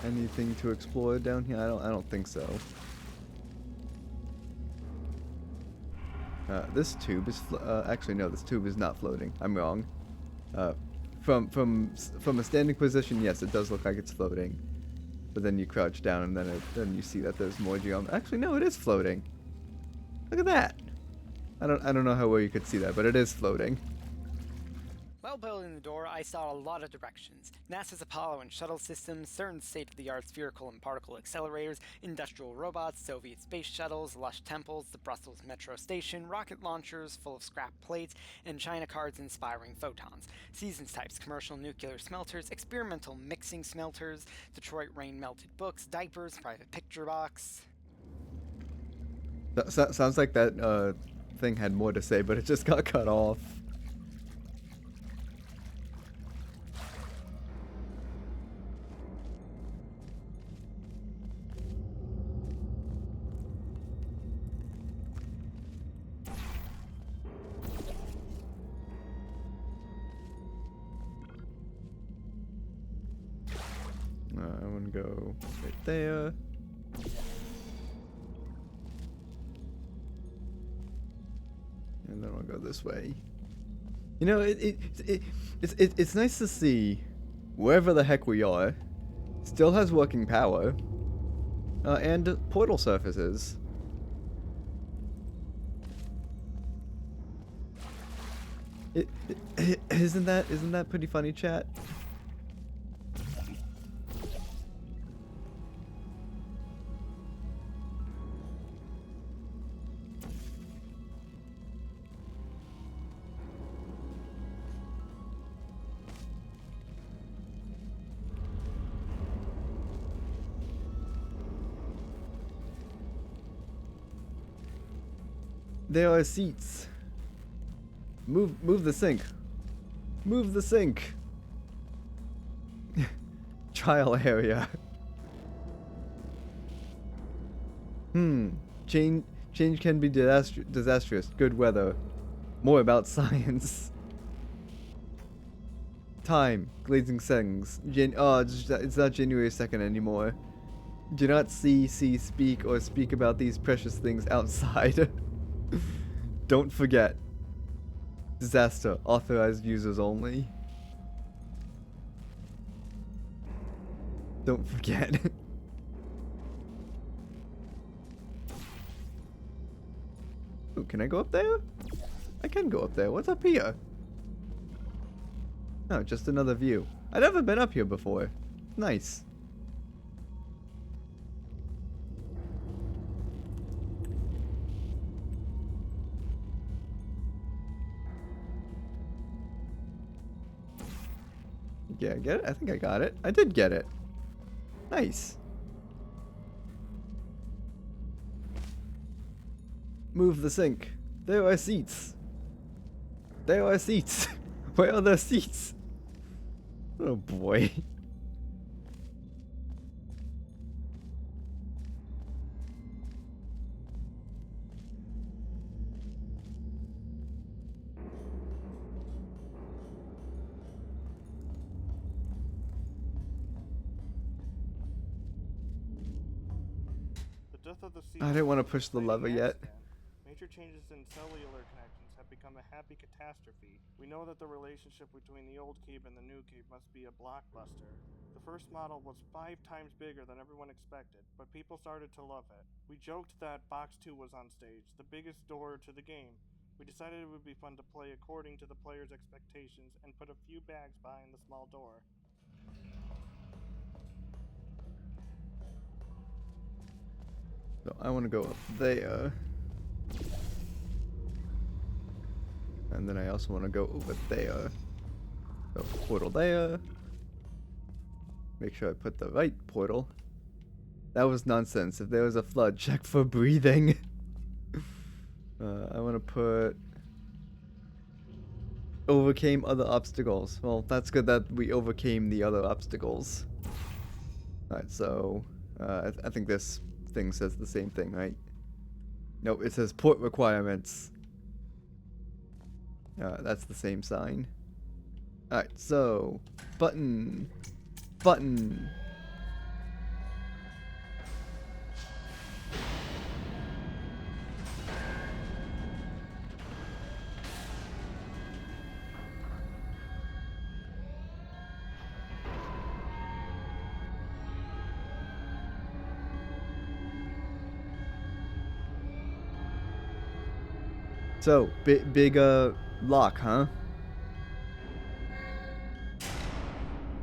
Anything to explore down here? I don't think so. This tube is actually no, this tube is not floating. I'm wrong. From a standing position, yes, it does look like it's floating. But then you crouch down and then you see that there's more geometry. Actually, no, it is floating. Look at that. I don't know how well you could see that, but it is floating. While building the door, I saw a lot of directions. NASA's Apollo and shuttle systems, certain state-of-the-art spherical and particle accelerators, industrial robots, Soviet space shuttles, lush temples, the Brussels metro station, rocket launchers full of scrap plates, and China cards inspiring photons. Seasons types, commercial nuclear smelters, experimental mixing smelters, Detroit rain melted books, diapers, private picture box. Sounds like that thing had more to say, but it just got cut off. I'm gonna go right there. And then I'll go this way. You know, it's nice to see wherever the heck we are, still has working power, and portal surfaces. Isn't that pretty funny, chat? There are seats. Move the sink. Move the sink. Trial area. Change can be disastrous. Good weather. More about science. Time. Glazing settings. It's not January 2nd anymore. Do not see, speak, or speak about these precious things outside. Don't forget. Disaster. Authorized users only. Don't forget. Ooh, can I go up there? I can go up there. What's up here? Oh, just another view. I've never been up here before. Nice. Yeah, get it? I think I got it. I did get it. Nice. Move the sink. There are seats. There are seats. Where are the seats? Oh boy. I didn't want to push the lever yet. Major changes in cellular connections have become a happy catastrophe. We know that the relationship between the old cube and the new cube must be a blockbuster. The first model was 5 times bigger than everyone expected, but people started to love it. We joked that Box 2 was on stage, the biggest door to the game. We decided it would be fun to play according to the player's expectations and put a few bags behind the small door. So I want to go up there. And then I also want to go over there. So portal there. Make sure I put the right portal. That was nonsense. If there was a flood, check for breathing. I want to put... Overcame other obstacles. Well, that's good that we overcame the other obstacles. Alright, so... I think this thing says the same thing, right? Nope, it says port requirements. That's the same sign. Alright, so... Button. Button. So, big lock, huh?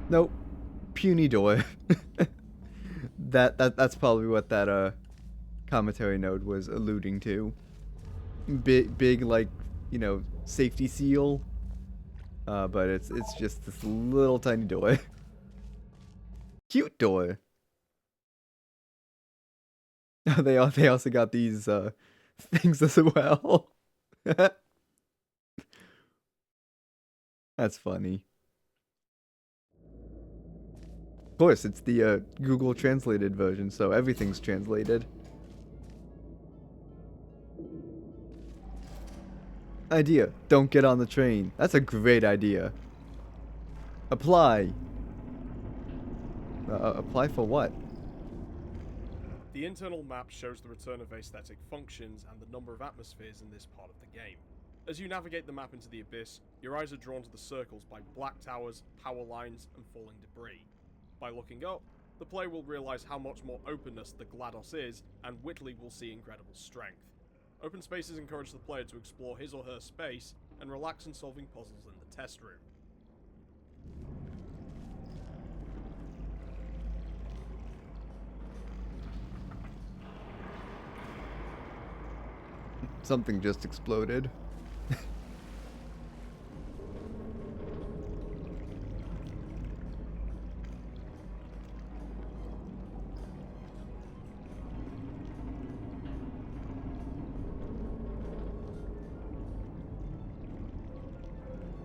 Nope. Puny door. That's probably what that commentary note was alluding to. Big like, you know, safety seal. But it's just this little tiny door. Cute door. They also got these things as well. That's funny. Of course, it's the Google translated version, so everything's translated. Idea: don't get on the train. That's a great idea. Apply. Apply for what? The internal map shows the return of aesthetic functions and the number of atmospheres in this part of the game. As you navigate the map into the abyss, your eyes are drawn to the circles by black towers, power lines, and falling debris. By looking up, the player will realise how much more openness the GLaDOS is, and Whitley will see incredible strength. Open spaces encourage the player to explore his or her space and relax in solving puzzles in the test room. Something just exploded.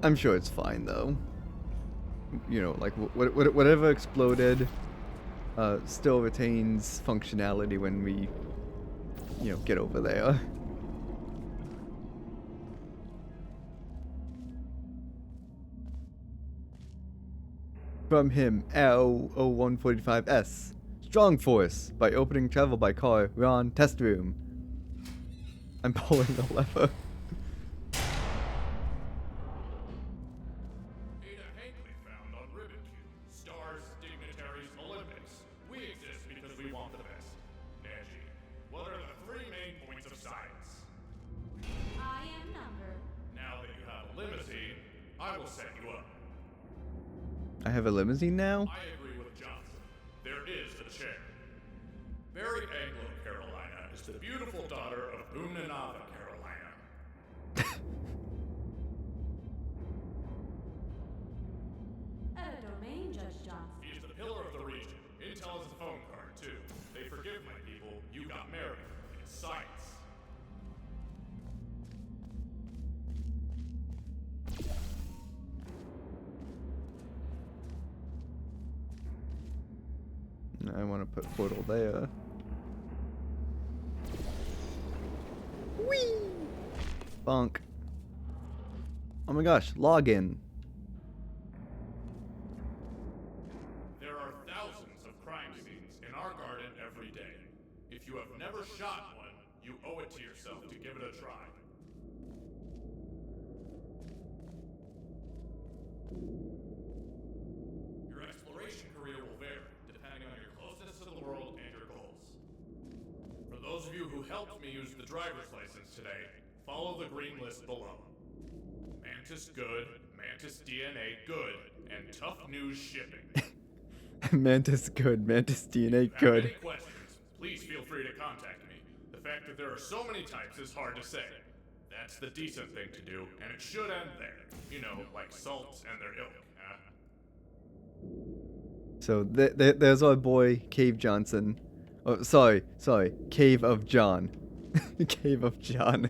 I'm sure it's fine though. You know, like whatever exploded still retains functionality when we, you know, get over there. From him, L0145S. Strong Force. By opening travel by car, Ron, test room. I'm pulling the lever. Ada Hankley found on Ribbon Cube. Stars, dignitaries, Olympics. will set you up. I have a limousine now? I agree with Johnson. There is a chair. Very Anglo Carolina is the beautiful daughter of Boomnanava Carolina. At a domain, Judge Johnson. He is the pillar of the region. Intel is a phone card, too. They forgive my people. You got married. It's science. I want to put portal there. Whee! Bunk. Oh my gosh, login. There are thousands of crime scenes in our garden every day. If you have never shot one, you owe it to yourself to give it a try. Your exploration career will vary, depending on your closeness to the world and your goals. For those of you who helped me use the driver's license today, follow the green list below. Mantis good, Mantis DNA good, and tough news shipping. Mantis good, Mantis DNA good. If you have any questions, please feel free to contact me. The fact that there are so many types is hard to say. That's the decent thing to do, and it should end there. You know, like salts and their ilk, huh? So there's our boy Cave Johnson. Oh, sorry, Cave of John. Cave of John.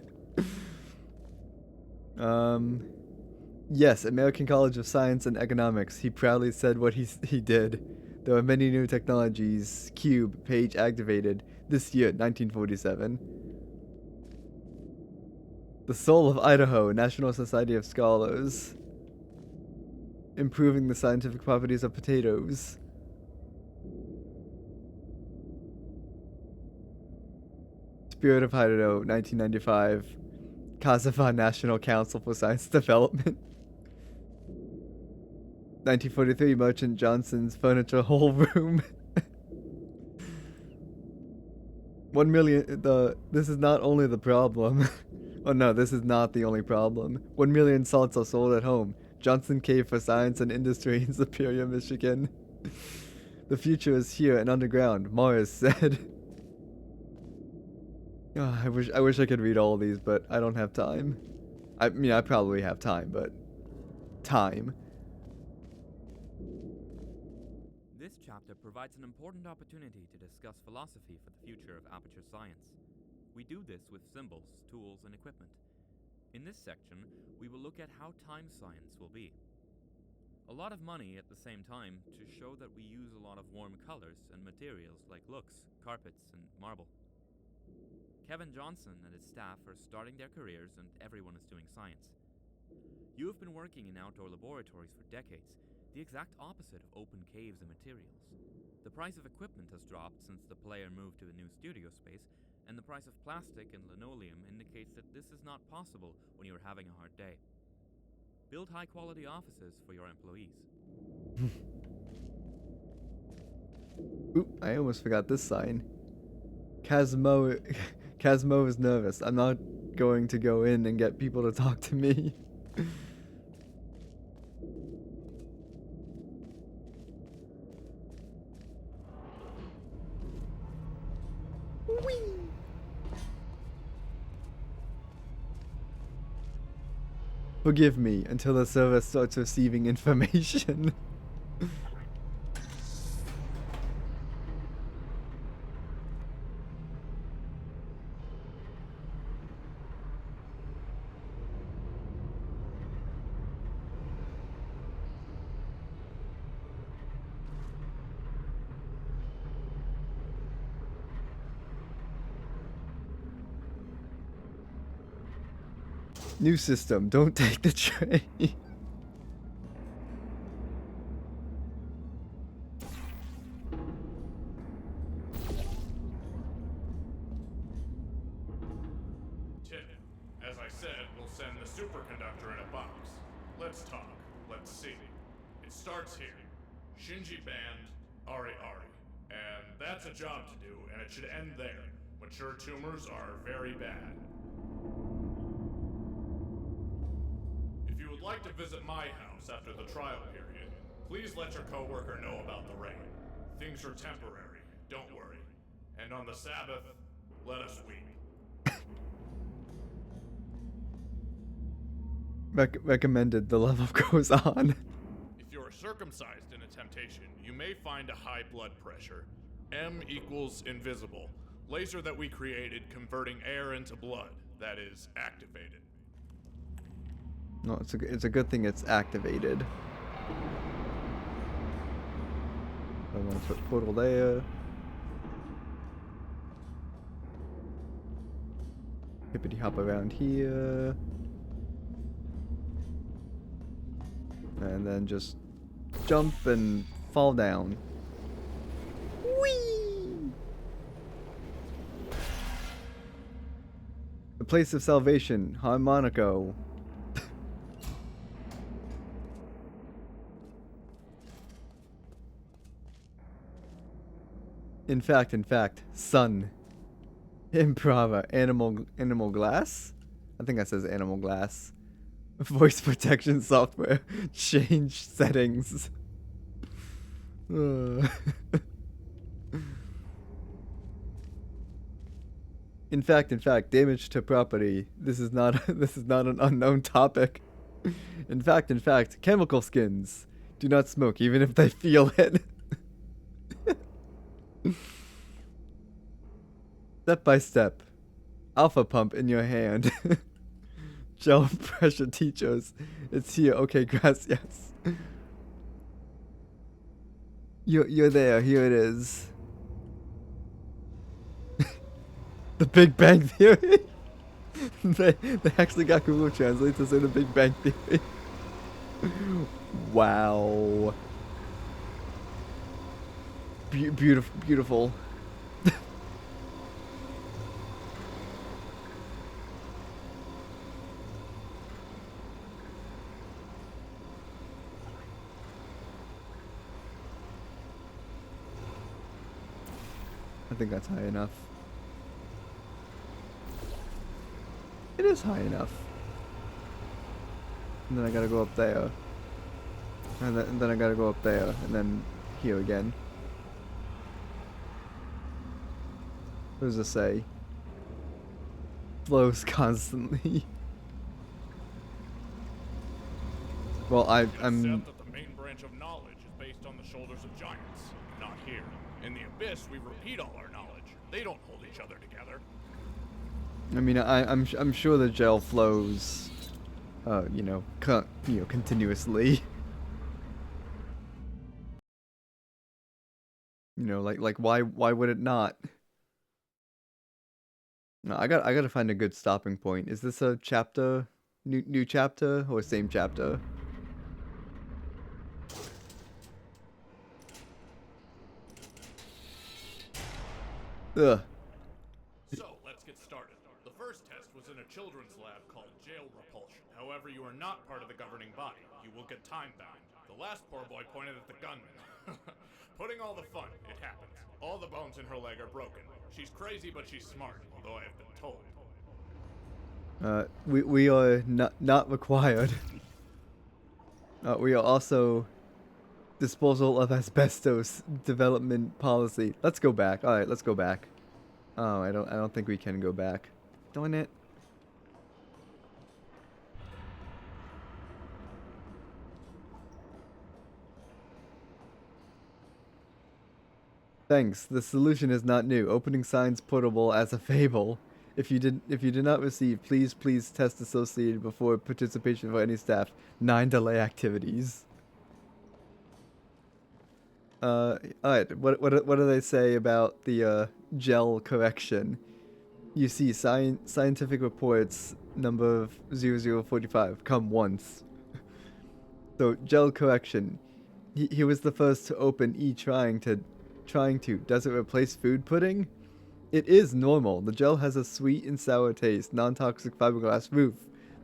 Yes, American College of Science and Economics. He proudly said what he did. There are many new technologies. Cube, page activated. This year, 1947. The Soul of Idaho, National Society of Scholars. Improving the scientific properties of potatoes. Spirit of Idaho, 1995. Kazakh National Council for Science Development. 1943, Merchant Johnson's Furniture Whole Room. 1 million. This is not only the problem. Oh no, this is not the only problem. 1 million salts are sold at home. Johnson Cave for Science and Industry in Superior, Michigan. The future is here and underground, Morris said. Oh, I wish I could read all these, but I don't have time. I mean, I probably have time, but time. This chapter provides an important opportunity to discuss philosophy for the future of aperture science. We do this with symbols, tools, and equipment. In this section, we will look at how time science will be. A lot of money at the same time to show that we use a lot of warm colors and materials like looks, carpets, and marble. Kevin Johnson and his staff are starting their careers and everyone is doing science. You have been working in outdoor laboratories for decades, the exact opposite of open caves and materials. The price of equipment has dropped since the player moved to the new studio space, and the price of plastic and linoleum indicates that this is not possible when you are having a hard day. Build high-quality offices for your employees. Oop, I almost forgot this sign. Casmo is nervous. I'm not going to go in and get people to talk to me. Forgive me until the server starts receiving information. New system, don't take the train. Tim, as I said, we'll send the superconductor in a box. Let's talk. Let's see. It starts here. Shinji banned Ari Ari. And that's a job to do, and it should end there. Mature tumors are very bad. If you would would like to visit my house after the trial period, please let your coworker know about the rain. Things are temporary, don't worry. And on the Sabbath, let us weep. Recommended. The level goes on. If you are circumcised in a temptation, you may find a high blood pressure. M equals invisible. Laser that we created converting air into blood. That is activated. No, it's a good thing it's activated. I want to put portal there. Hippity hop around here. And then just jump and fall down. Whee! The place of salvation, Harmonico. In fact, sun. Improva, animal glass? I think that says animal glass. Voice protection software. Change settings. In fact, damage to property. This is not an unknown topic. In fact, chemical skins. Do not smoke even if they feel it. Step by step. Alpha pump in your hand. Gel pressure teachers. It's here. Okay, gracias. You're there. Here it is. The Big Bang Theory. they actually got Google Translate to say the Big Bang Theory. Wow. Beautiful. I think that's high enough. It is high enough. And then I gotta go up there. And then I gotta go up there. And then here again. What does it say? Flows constantly. Well, I'm... Accept that the main branch of knowledge is based on the shoulders of giants. Not here. In the Abyss, we repeat all our knowledge. They don't hold each other together. I mean, I'm sure the gel flows, continuously. Like why would it not? No, I gotta find a good stopping point. Is this a chapter, new chapter, or same chapter? Ugh. So, let's get started. The first test was in a children's lab called Jail Repulsion. However, you are not part of the governing body. You will get time-bound. The last poor boy pointed at the gunman. Putting all the fun, it happens. All the bones in her leg are broken. She's crazy, but she's smart, although I have been told. We are not required. We are also disposal of asbestos development policy. Let's go back. All right, let's go back. Oh, I don't think we can go back. Darn it. Thanks. The solution is not new. Opening signs portable as a fable. If you did not receive, please test associated before participation for any staff. 9 delay activities. Alright, what do they say about the gel correction? You see scientific reports number 0045 come once. So gel correction. He was the first to open trying to. Does it replace food pudding? It is normal. The gel has a sweet and sour taste, non-toxic fiberglass roof.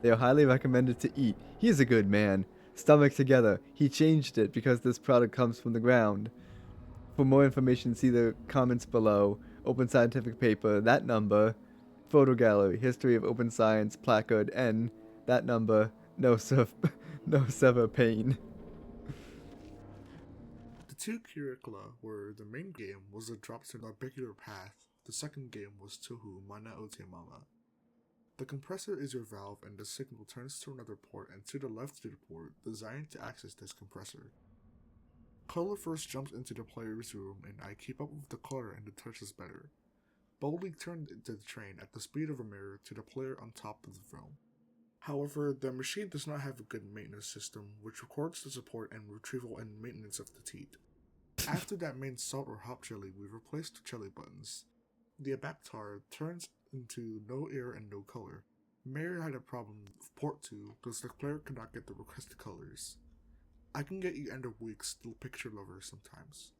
They are highly recommended to eat. He is a good man. Stomach together. He changed it because this product comes from the ground. For more information, see the comments below. Open Scientific paper, that number. Photo gallery, history of open science, placard, N, that number. no sever pain. The two curricula were the main game was a drop to the Narbicular Path, the second game was Touhou Mana Otemama. The compressor is your valve and the signal turns to another port and to the left to the port designed to access this compressor. Color first jumps into the player's room and I keep up with the color and the touches better. Boldly turned into the train at the speed of a mirror to the player on top of the throne. However, the machine does not have a good maintenance system which records the support and retrieval and maintenance of the teat. After that main salt or hop jelly, we replaced the jelly buttons. The Abaptar turns into no air and no color. Mary had a problem with port 2 because the player could not get the requested colors. I can get you end of week still picture lovers sometimes.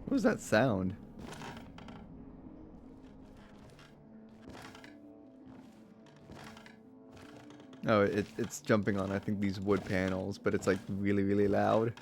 What was that sound? Oh, it's jumping on, I think, these wood panels, but it's like really, really loud.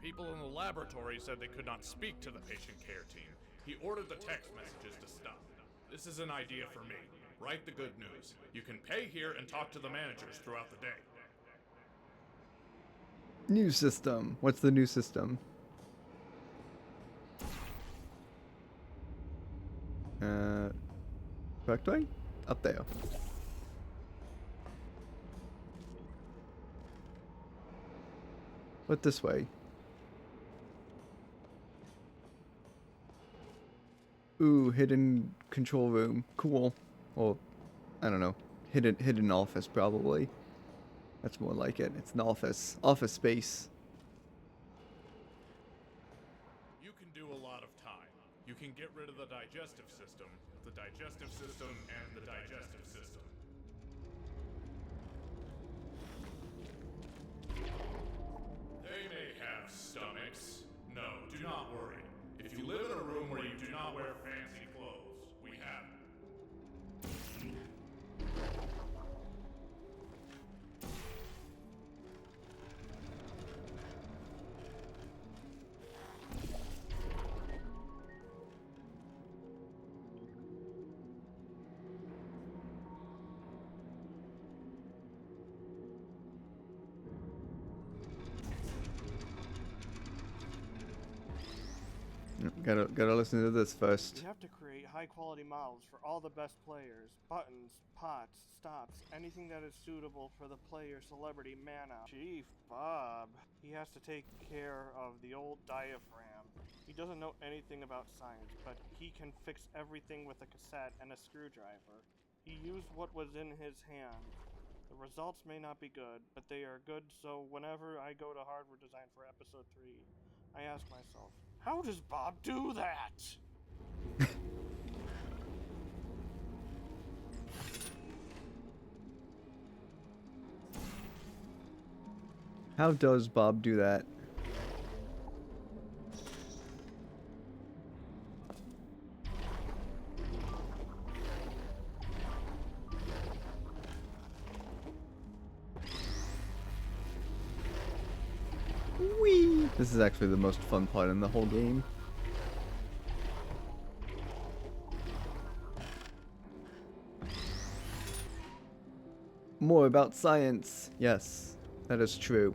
People in the laboratory said they could not speak to the patient care team. He ordered the text messages to stop. This is an idea for me. Write the good news. You can pay here and talk to the managers throughout the day. New system. What's the new system? Correct way? Up there. What this way? Ooh, hidden control room. Cool. Or, I don't know. Hidden office, probably. That's more like it. It's an office. Office space. You can do a lot of time. You can get rid of the digestive system, and the digestive system. They may have stomachs. No, do not worry. If you live in a room where you do not wear fancy clothes, we have it. Gotta listen to this first. We have to create high-quality models for all the best players. Buttons, pots, stops, anything that is suitable for the player's celebrity mana. Chief Bob. He has to take care of the old diaphragm. He doesn't know anything about science, but he can fix everything with a cassette and a screwdriver. He used what was in his hand. The results may not be good, but they are good, so whenever I go to hardware design for episode 3, I ask myself, how does Bob do that? How does Bob do that? Whee! This is actually the most fun part in the whole game. More about science. Yes, that is true.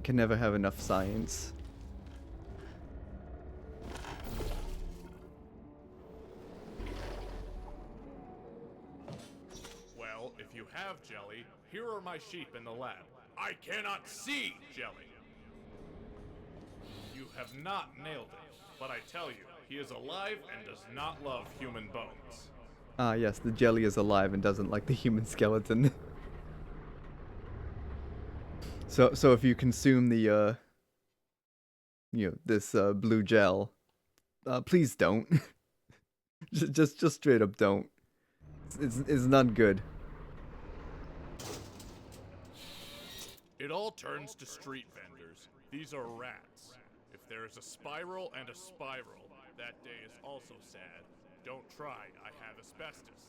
Can never have enough science. Well, if you have Jelly, here are my sheep in the lab. I cannot see Jelly. You have not nailed it, but I tell you, he is alive and does not love human bones. Ah, yes, the jelly is alive and doesn't like the human skeleton. So if you consume the, this blue gel, Please don't. just straight up don't. It's not good. It all turns to street vendors. These are rats. If there is a spiral and a spiral, that day is also sad. Don't try, I have asbestos.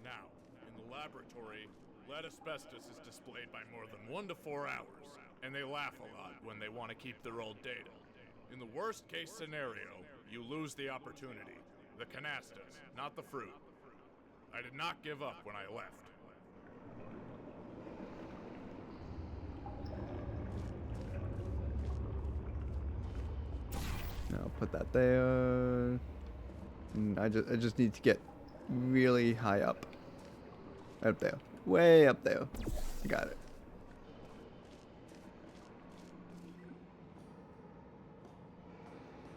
Now, in the laboratory, lead asbestos is displayed by more than 1 to 4 hours, and they laugh a lot when they want to keep their old data. In the worst case scenario, you lose the opportunity. The canastas, not the fruit. I did not give up when I left. I'll put that there. And I just need to get really high up. Up there. Way up there. I got it.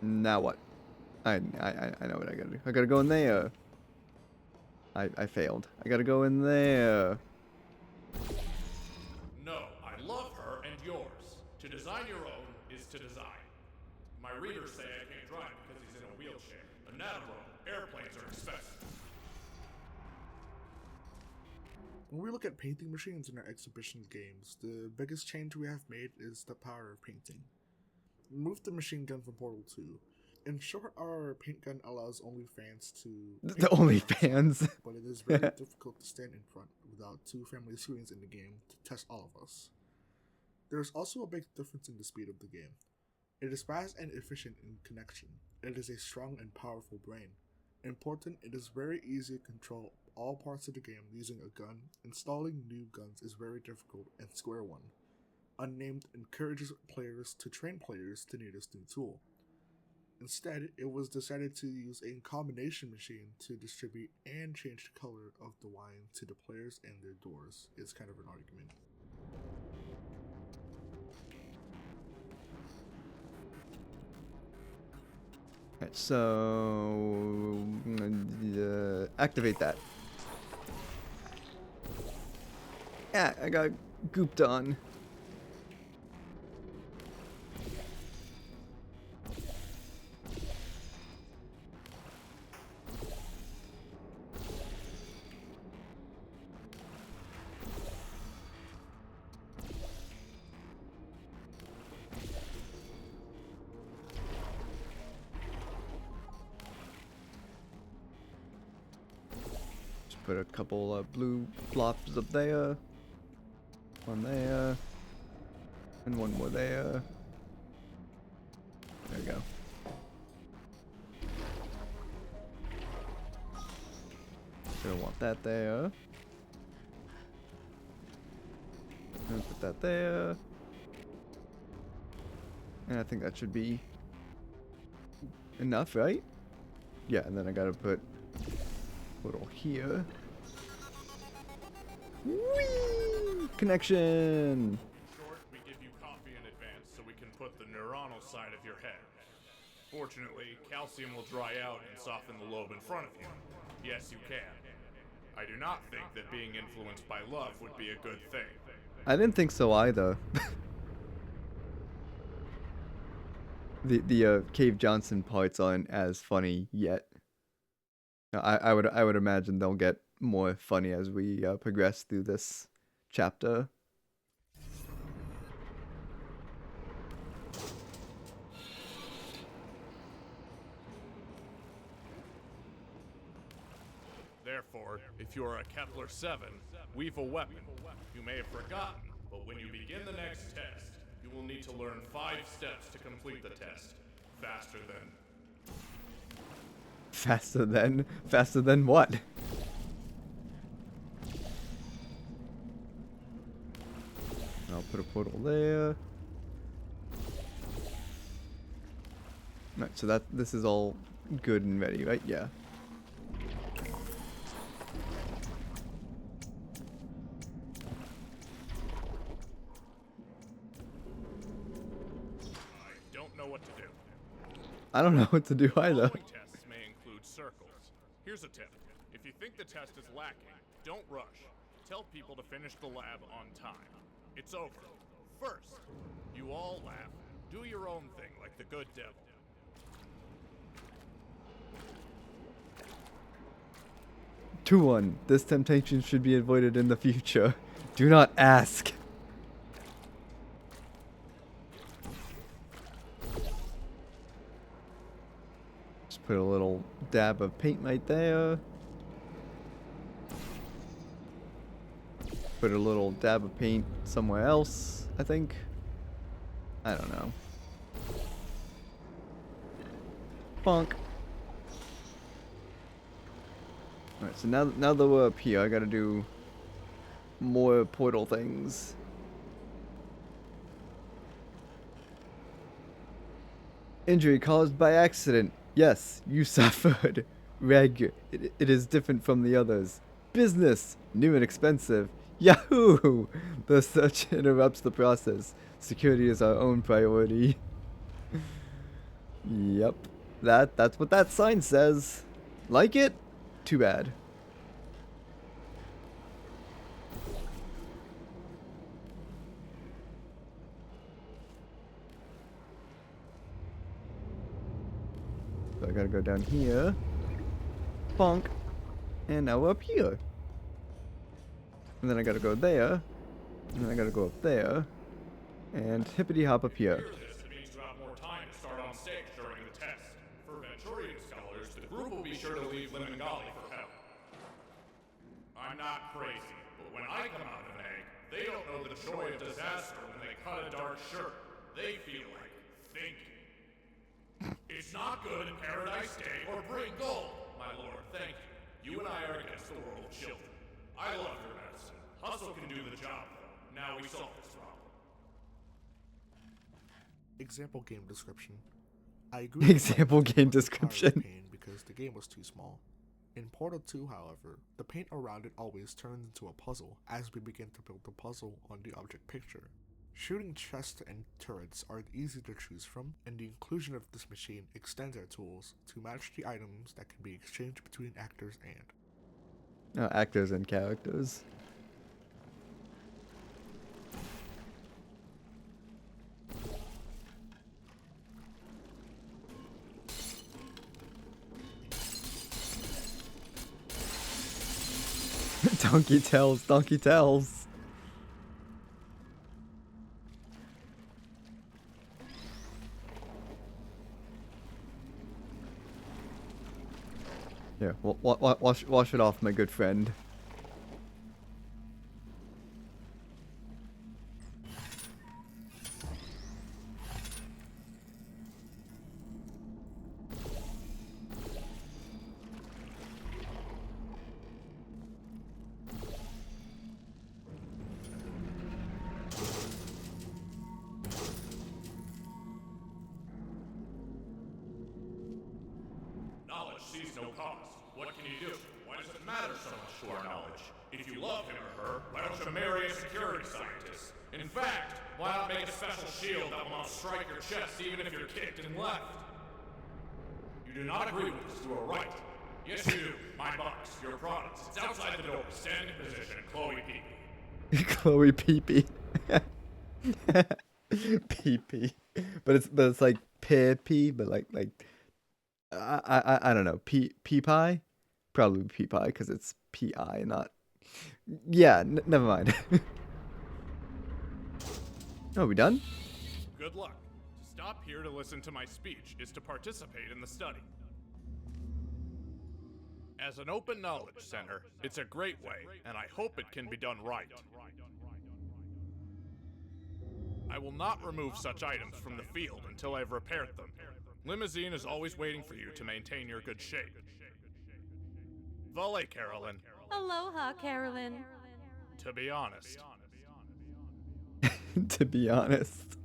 Now what? I know what I gotta do. I gotta go in there. I failed. I gotta go in there. No, I love her and yours. To design your own is to design. My readers say I can't drive because he's in a wheelchair. But not wrong. Airplanes are expensive. When we look at painting machines in our exhibition games, the biggest change we have made is the power of painting. Remove the machine gun from Portal 2. In short, our paint gun allows only fans to... The only fans? But it is very difficult to stand in front without 2 family screens in the game to test all of us. There is also a big difference in the speed of the game. It is fast and efficient in connection. It is a strong and powerful brain. Important, it is very easy to control all parts of the game using a gun. Installing new guns is very difficult and Square One, Unnamed, encourages players to train players to need this new tool. Instead, it was decided to use a combination machine to distribute and change the color of the wine to the players and their doors. It's kind of an argument. Alright, so activate that. Yeah, I got gooped on. Put a couple blue blobs up there, one there, and one more there. There we go. Gonna want that there. And put that there. And I think that should be enough, right? Yeah, and then I gotta put portal here. Whee! Connection! Short, we give you coffee in advance so we can put the neuronal side of your head. Fortunately, calcium will dry out and soften the lobe in front of you. Yes, you can. I do not think that being influenced by love would be a good thing. I didn't think so either. The Cave Johnson parts aren't as funny yet. I would imagine they'll get more funny as we progress through this chapter. Therefore, if you are a Kepler 7, weave a weapon. You may have forgotten, but when you begin the next test, you will need to learn 5 steps to complete the test. Faster than... Faster than what? I'll put a portal there. Right, so this is all good and ready, right? Yeah. I don't know what to do. I don't know what to do either. Following tests may include circles. Here's a tip. If you think the test is lacking, don't rush. Tell people to finish the lab on time. It's over. First, you all laugh. Do your own thing like the good devil. 2-1. This temptation should be avoided in the future. Do not ask. Just put a little dab of paint right there. Put a little dab of paint somewhere else, I think. I don't know. Bonk. Alright, so now that we're up here, I gotta do more portal things. Injury caused by accident. Yes, you suffered. Reg, it is different from the others. Business, new and expensive. Yahoo! The search interrupts the process. Security is our own priority. Yep. That's what that sign says. Like it? Too bad. So I gotta go down here. Bonk. And now we're up here. And then I gotta go there. And then I gotta go up there. And hippity hop up here. It means to have more time to start on stage during the test. For Venturian scholars, the group will be sure to leave Limingali for help. I'm not crazy, but when I come out of an egg, they don't know the joy of disaster when they cut a dark shirt. They feel like thinking. It's not good in Paradise Day or bring gold, my lord, thank you. You and I are against the world of children. I love your medicine. Hustle can do the job, though. Now we solve this problem. Example game description. I agree. Example game description. Because the game was too small. In Portal 2, however, the paint around it always turns into a puzzle as we begin to build the puzzle on the object picture. Shooting chests and turrets are easy to choose from, and the inclusion of this machine extends our tools to match the items that can be exchanged between actors and actors and characters. Donkey tells, donkey tells. Yeah, wash it off, my good friend. Knowledge sees no cost. What can you do? Why does it matter so much to our knowledge? If you love him or her, why don't you marry a security scientist? In fact, why not make a special shield that will not strike your chest even if you're kicked and left? You do not agree with this, you are right. Yes, you do. My box, your products. It's outside the door. Stand in position, Chloe Peepee. Chloe Peepee. Peepee. But it's like pee, but like I don't know. Pea pie? Probably pea pie because it's P-I, not. Yeah, never mind. Are we done? Good luck. To stop here to listen to my speech is to participate in the study. As an open knowledge center, it's a great way, and I hope it can be done right. I will not remove such items from the field until I've repaired them. Limousine is always waiting for you to maintain your good shape. Volley, Carolyn. Aloha, Carolyn. To be honest. To be honest.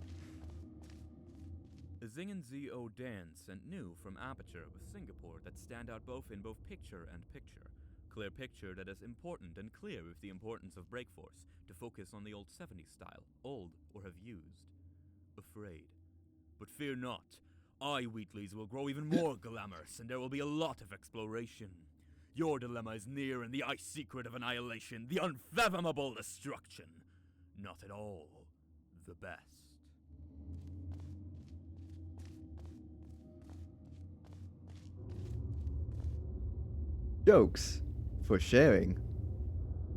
Zing and Z.O. Dan sent new from Aperture with Singapore that stand out both in both picture and picture. Clear picture that is important and clear with the importance of Breakforce to focus on the old 70s style, old or have used. Afraid. But fear not. I, Wheatleys, will grow even more glamorous, and there will be a lot of exploration. Your dilemma is near, and the ice secret of annihilation, the unfathomable destruction. Not at all the best. Jokes for sharing.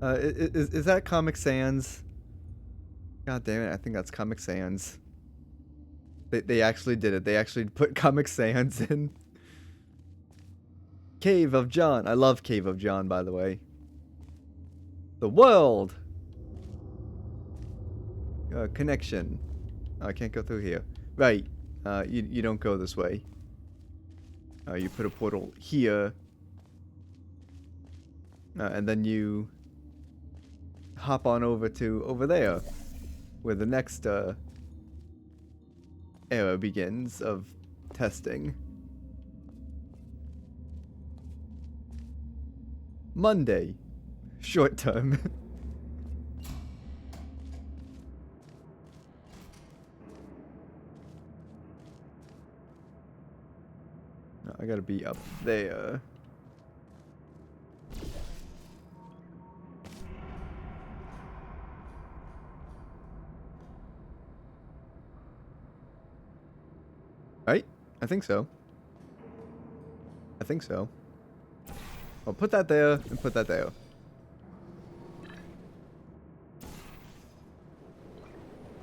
Is that Comic Sans? God damn it, I think that's Comic Sans. They actually did it. They actually put Comic Sans in. Cave of John. I love Cave of John, by the way. The world. Connection. Oh, I can't go through here. Right. You don't go this way. You put a portal here. And then you hop on over to over there, where the next era begins of testing. Monday. Short term. No, I gotta be up there. Right? I think so. I think so. I'll put that there and put that there.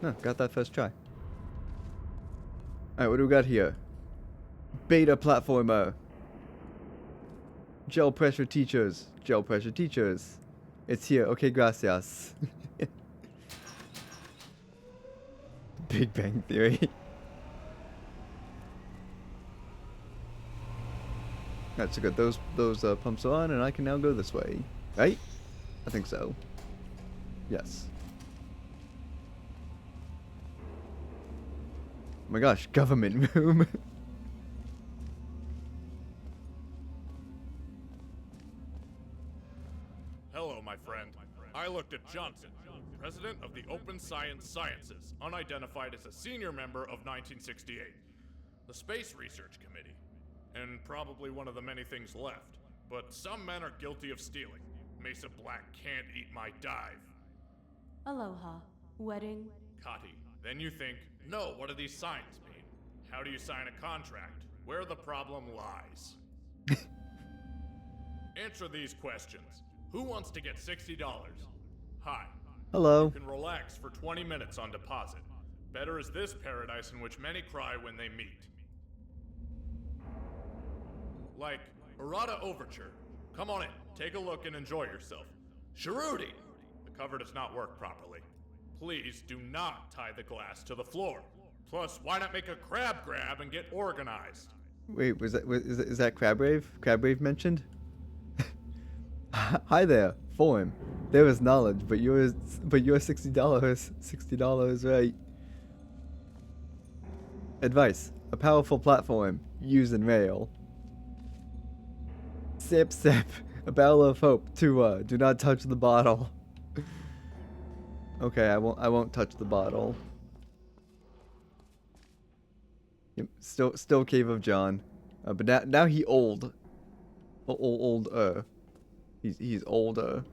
No, got that first try. Alright, what do we got here? Beta platformer. Gel pressure teachers. Gel pressure teachers. It's here. Okay, gracias. Big Bang Theory. That's good. Those pumps are on, and I can now go this way, right? I think so. Yes. Oh my gosh, government room. Hello, my friend. I looked at Johnson, president of the Open Science Sciences, unidentified as a senior member of 1968, the Space Research Committee, and probably one of the many things left. But some men are guilty of stealing. Mesa Black can't eat my dive. Aloha. Wedding. Kati, then you think, no, what do these signs mean? How do you sign a contract? Where the problem lies. Answer these questions. Who wants to get $60? Hi. Hello. You can relax for 20 minutes on deposit. Better is this paradise in which many cry when they meet. Like, Errata Overture. Come on in, take a look and enjoy yourself. Sharuti! The cover does not work properly. Please do not tie the glass to the floor. Plus, why not make a crab grab and get organized? Wait, is that Crabgrave? Crabgrave mentioned? Hi there, form. There is knowledge, but you're $60. $60, right? Advice: a powerful platform. Use and rail. Sip, sip. A barrel of hope. Do not touch the bottle. Okay, I won't touch the bottle. Yep, still Cave of John, but now he older. He's older.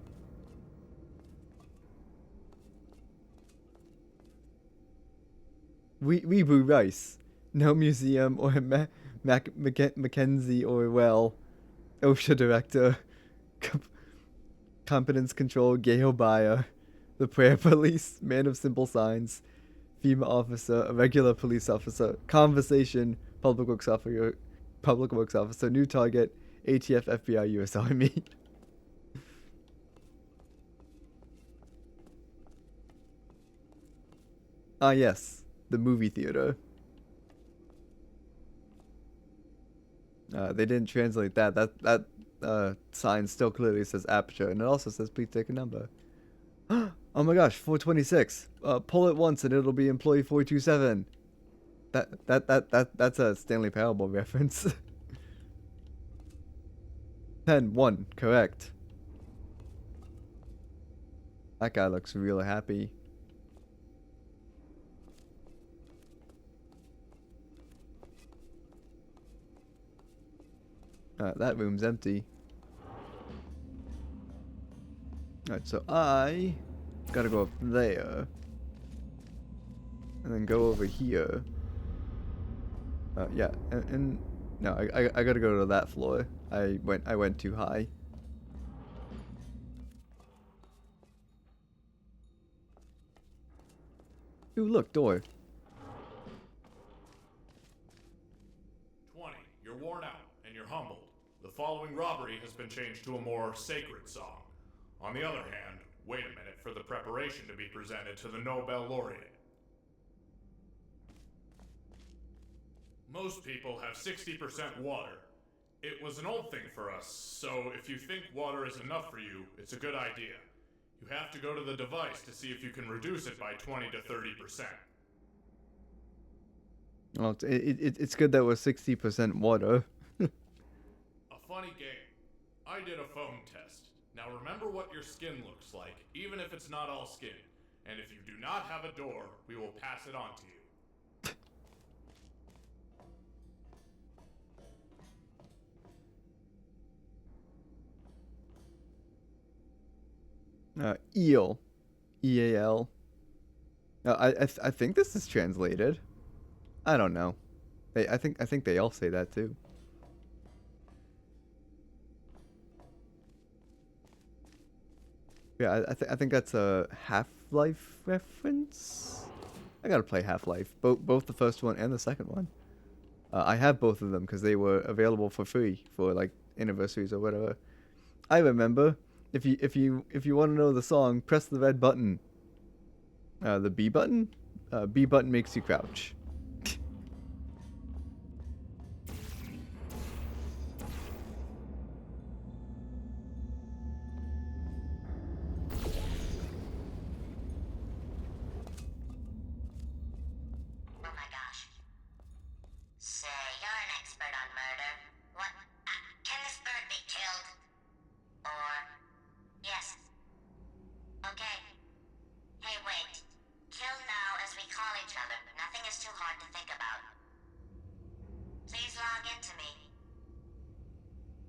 Weebu Rice. No museum or Mackenzie or well. OSHA director. Competence control. Gail Bayer. The prayer police. Man of simple signs. FEMA officer. A regular police officer. Conversation. Public works officer. New target. ATF, FBI, US Army. Ah yes, the movie theater. They didn't translate that. That sign still clearly says Aperture, and it also says please take a number. Oh my gosh, 426. Pull it once and it'll be employee 427. That's a Stanley Parable reference. 10-1, correct. That guy looks really happy. That room's empty. Alright, so I gotta go up there. And then go over here. Yeah, and no, I gotta go to that floor. I went too high. Ooh, look, door. 20. You're worn out, and you're humbled. The following robbery has been changed to a more sacred song. On the other hand, wait a minute for the preparation to be presented to the Nobel laureate. Most people have 60% water. It was an old thing for us, so if you think water is enough for you, it's a good idea. You have to go to the device to see if you can reduce it by 20 to 30%. Well, it's good that we're 60% water. A funny game. I did a foam test. Now remember what your skin looks like, even if it's not all skin. And if you do not have a door, we will pass it on to you. Eel. E-A-L. I think this is translated. I don't know. I think they all say that too. Yeah, I think that's a Half-Life reference. I gotta play Half-Life, both the first one and the second one. I have both of them because they were available for free for like anniversaries or whatever. I remember. If you want to know the song, press the red button. The B button. B button makes you crouch.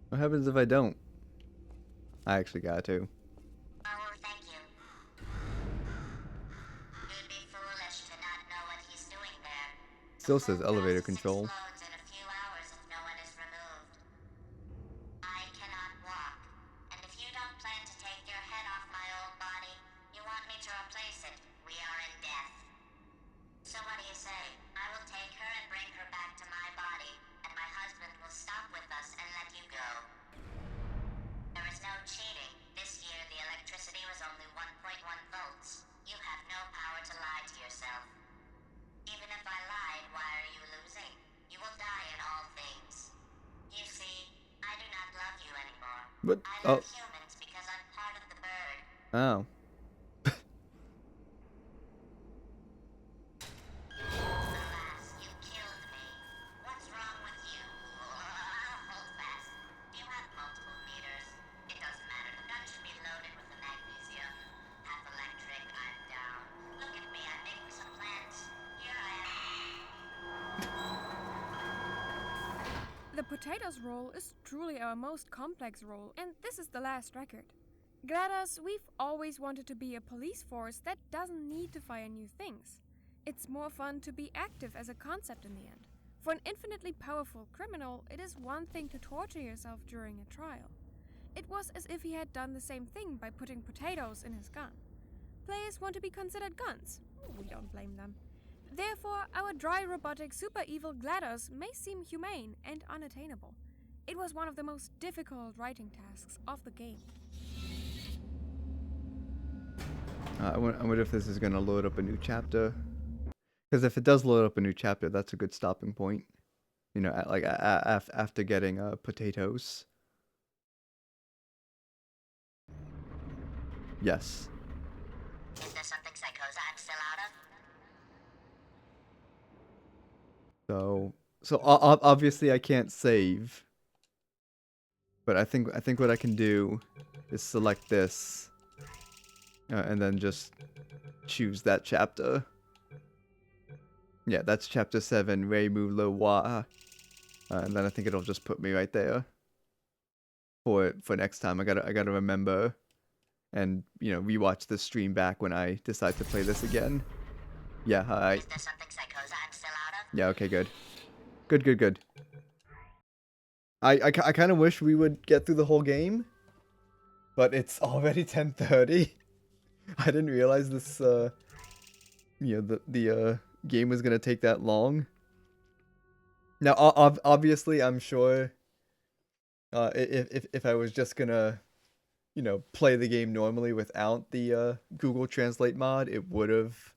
What happens if I don't? I actually got to. Oh, thank you. You'd be foolish to not know what he's doing there. Still says elevator control. Explodes in a few hours if no one is removed. I cannot walk, and if you don't plan to take your head off my old body, you want me to replace it. We are in death. So what do you say? I will take her and bring her back to my body, and my husband will stop with us and let you go. There is no cheating. This year the electricity was only 1.1 volts. You have no power to lie to yourself. Even if I lied, why are you losing? You will die in all things. You see, I do not love you anymore. What? I love humans because I'm part of the bird. Oh. Alas, you killed me. What's wrong with you? Hold fast. You have multiple meters. It doesn't matter. The gun should be loaded with the magnesium. Half electric, I'm down. Look at me, I'm making some plans. Here I am. The potatoes roll is truly our most complex role, and this is the last record. GLaDOS, we've always wanted to be a police force that doesn't need to fire new things. It's more fun to be active as a concept in the end. For an infinitely powerful criminal, it is one thing to torture yourself during a trial. It was as if he had done the same thing by putting potatoes in his gun. Players want to be considered guns. We don't blame them. Therefore, our dry robotic super evil GLaDOS may seem humane and unattainable. It was one of the most difficult writing tasks of the game. I wonder if this is going to load up a new chapter. Because if it does load up a new chapter, that's a good stopping point. You know, after getting potatoes. Yes. Is there something Psychosa I'm still out of? So obviously I can't save. But I think what I can do is select this. And then just choose that chapter. Yeah, that's chapter 7, Reimu Le Wa. And then I think it'll just put me right there. For next time. I gotta remember. And, you know, rewatch the stream back when I decide to play this again. Yeah, alright. Is there something Psychosa I'm still out of? Yeah, okay, good. Good. I kind of wish we would get through the whole game. But it's already 10:30. I didn't realize this the game was gonna take that long. Now, obviously, I'm sure, if I was just gonna, play the game normally without the Google Translate mod, it would have,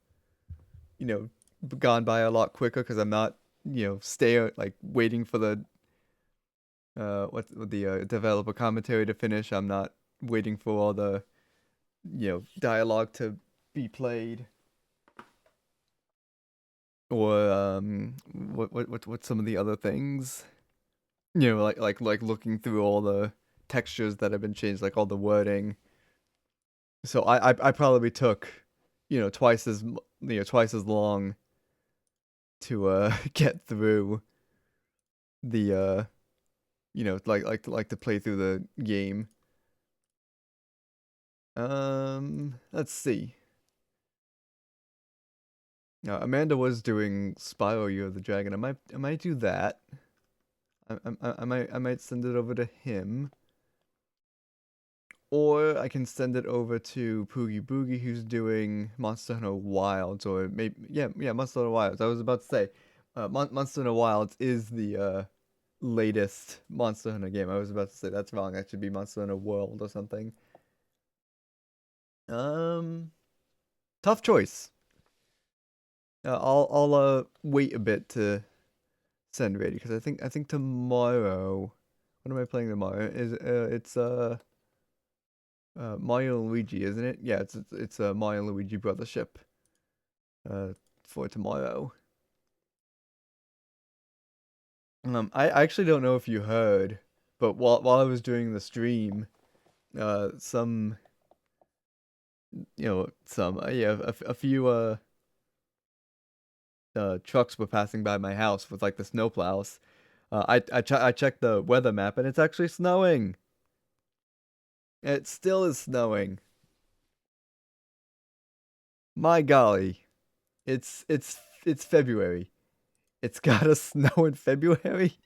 gone by a lot quicker because I'm not, waiting for the developer commentary to finish. I'm not waiting for all the, dialogue to be played. Or what's some of the other things? Like looking through all the textures that have been changed, like all the wording. So I probably took, twice as long to get through the like to play through the game. Let's see. Amanda was doing Spyro Year of the Dragon. I might do that. I might send it over to him. Or I can send it over to Poogie Boogie, who's doing Monster Hunter Wilds, or maybe Monster Hunter Wilds. I was about to say, Monster Hunter Wilds is the latest Monster Hunter game. I was about to say that's wrong. That should be Monster Hunter World or something. Tough choice. I'll wait a bit to send ready because I think tomorrow. What am I playing tomorrow? It's Mario and Luigi, isn't it? Yeah, it's Mario and Luigi Brothership. For tomorrow. I actually don't know if you heard, but while I was doing the stream, some a few trucks were passing by my house with like the snowplows. I checked the weather map and it's actually snowing. It still is snowing. My golly, it's February. It's gotta snow in February.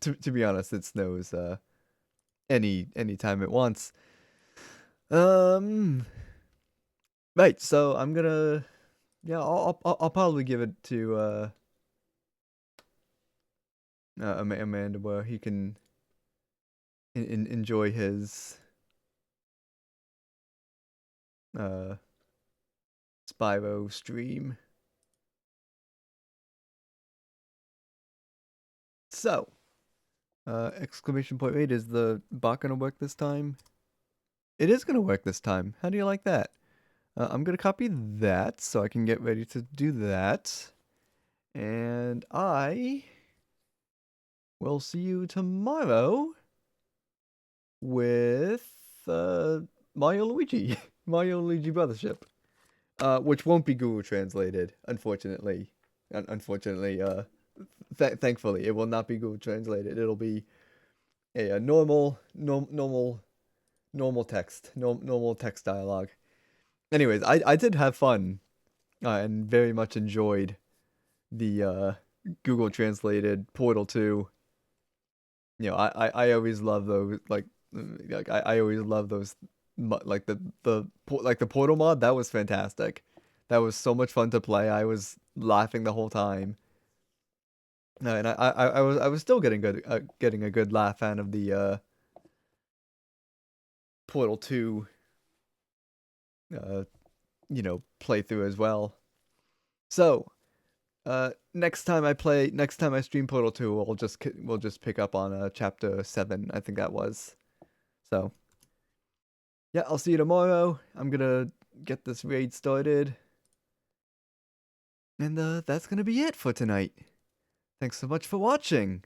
To be honest, it snows any time it wants. Right. So I'm gonna. Yeah, I'll probably give it to Amanda where he can enjoy his Spyro stream. So, exclamation point rate, is the bot gonna work this time? It is gonna work this time. How do you like that? I'm gonna copy that so I can get ready to do that. And I will see you tomorrow with Mario Luigi. Mario Luigi Brothership. Which won't be Google translated, unfortunately. Thankfully, it will not be Google translated. It'll be a normal text, normal text dialogue. Anyways, I did have fun, and very much enjoyed the Google translated Portal 2. I always love those, I always love those, like the Portal mod. That was fantastic. That was so much fun to play. I was laughing the whole time. And I was still getting a good laugh out of the Portal 2 playthrough as well. So next time I stream Portal 2, we'll just pick up on chapter 7, I think that was. So yeah, I'll see you tomorrow. I'm gonna get this raid started. And that's gonna be it for tonight. Thanks so much for watching.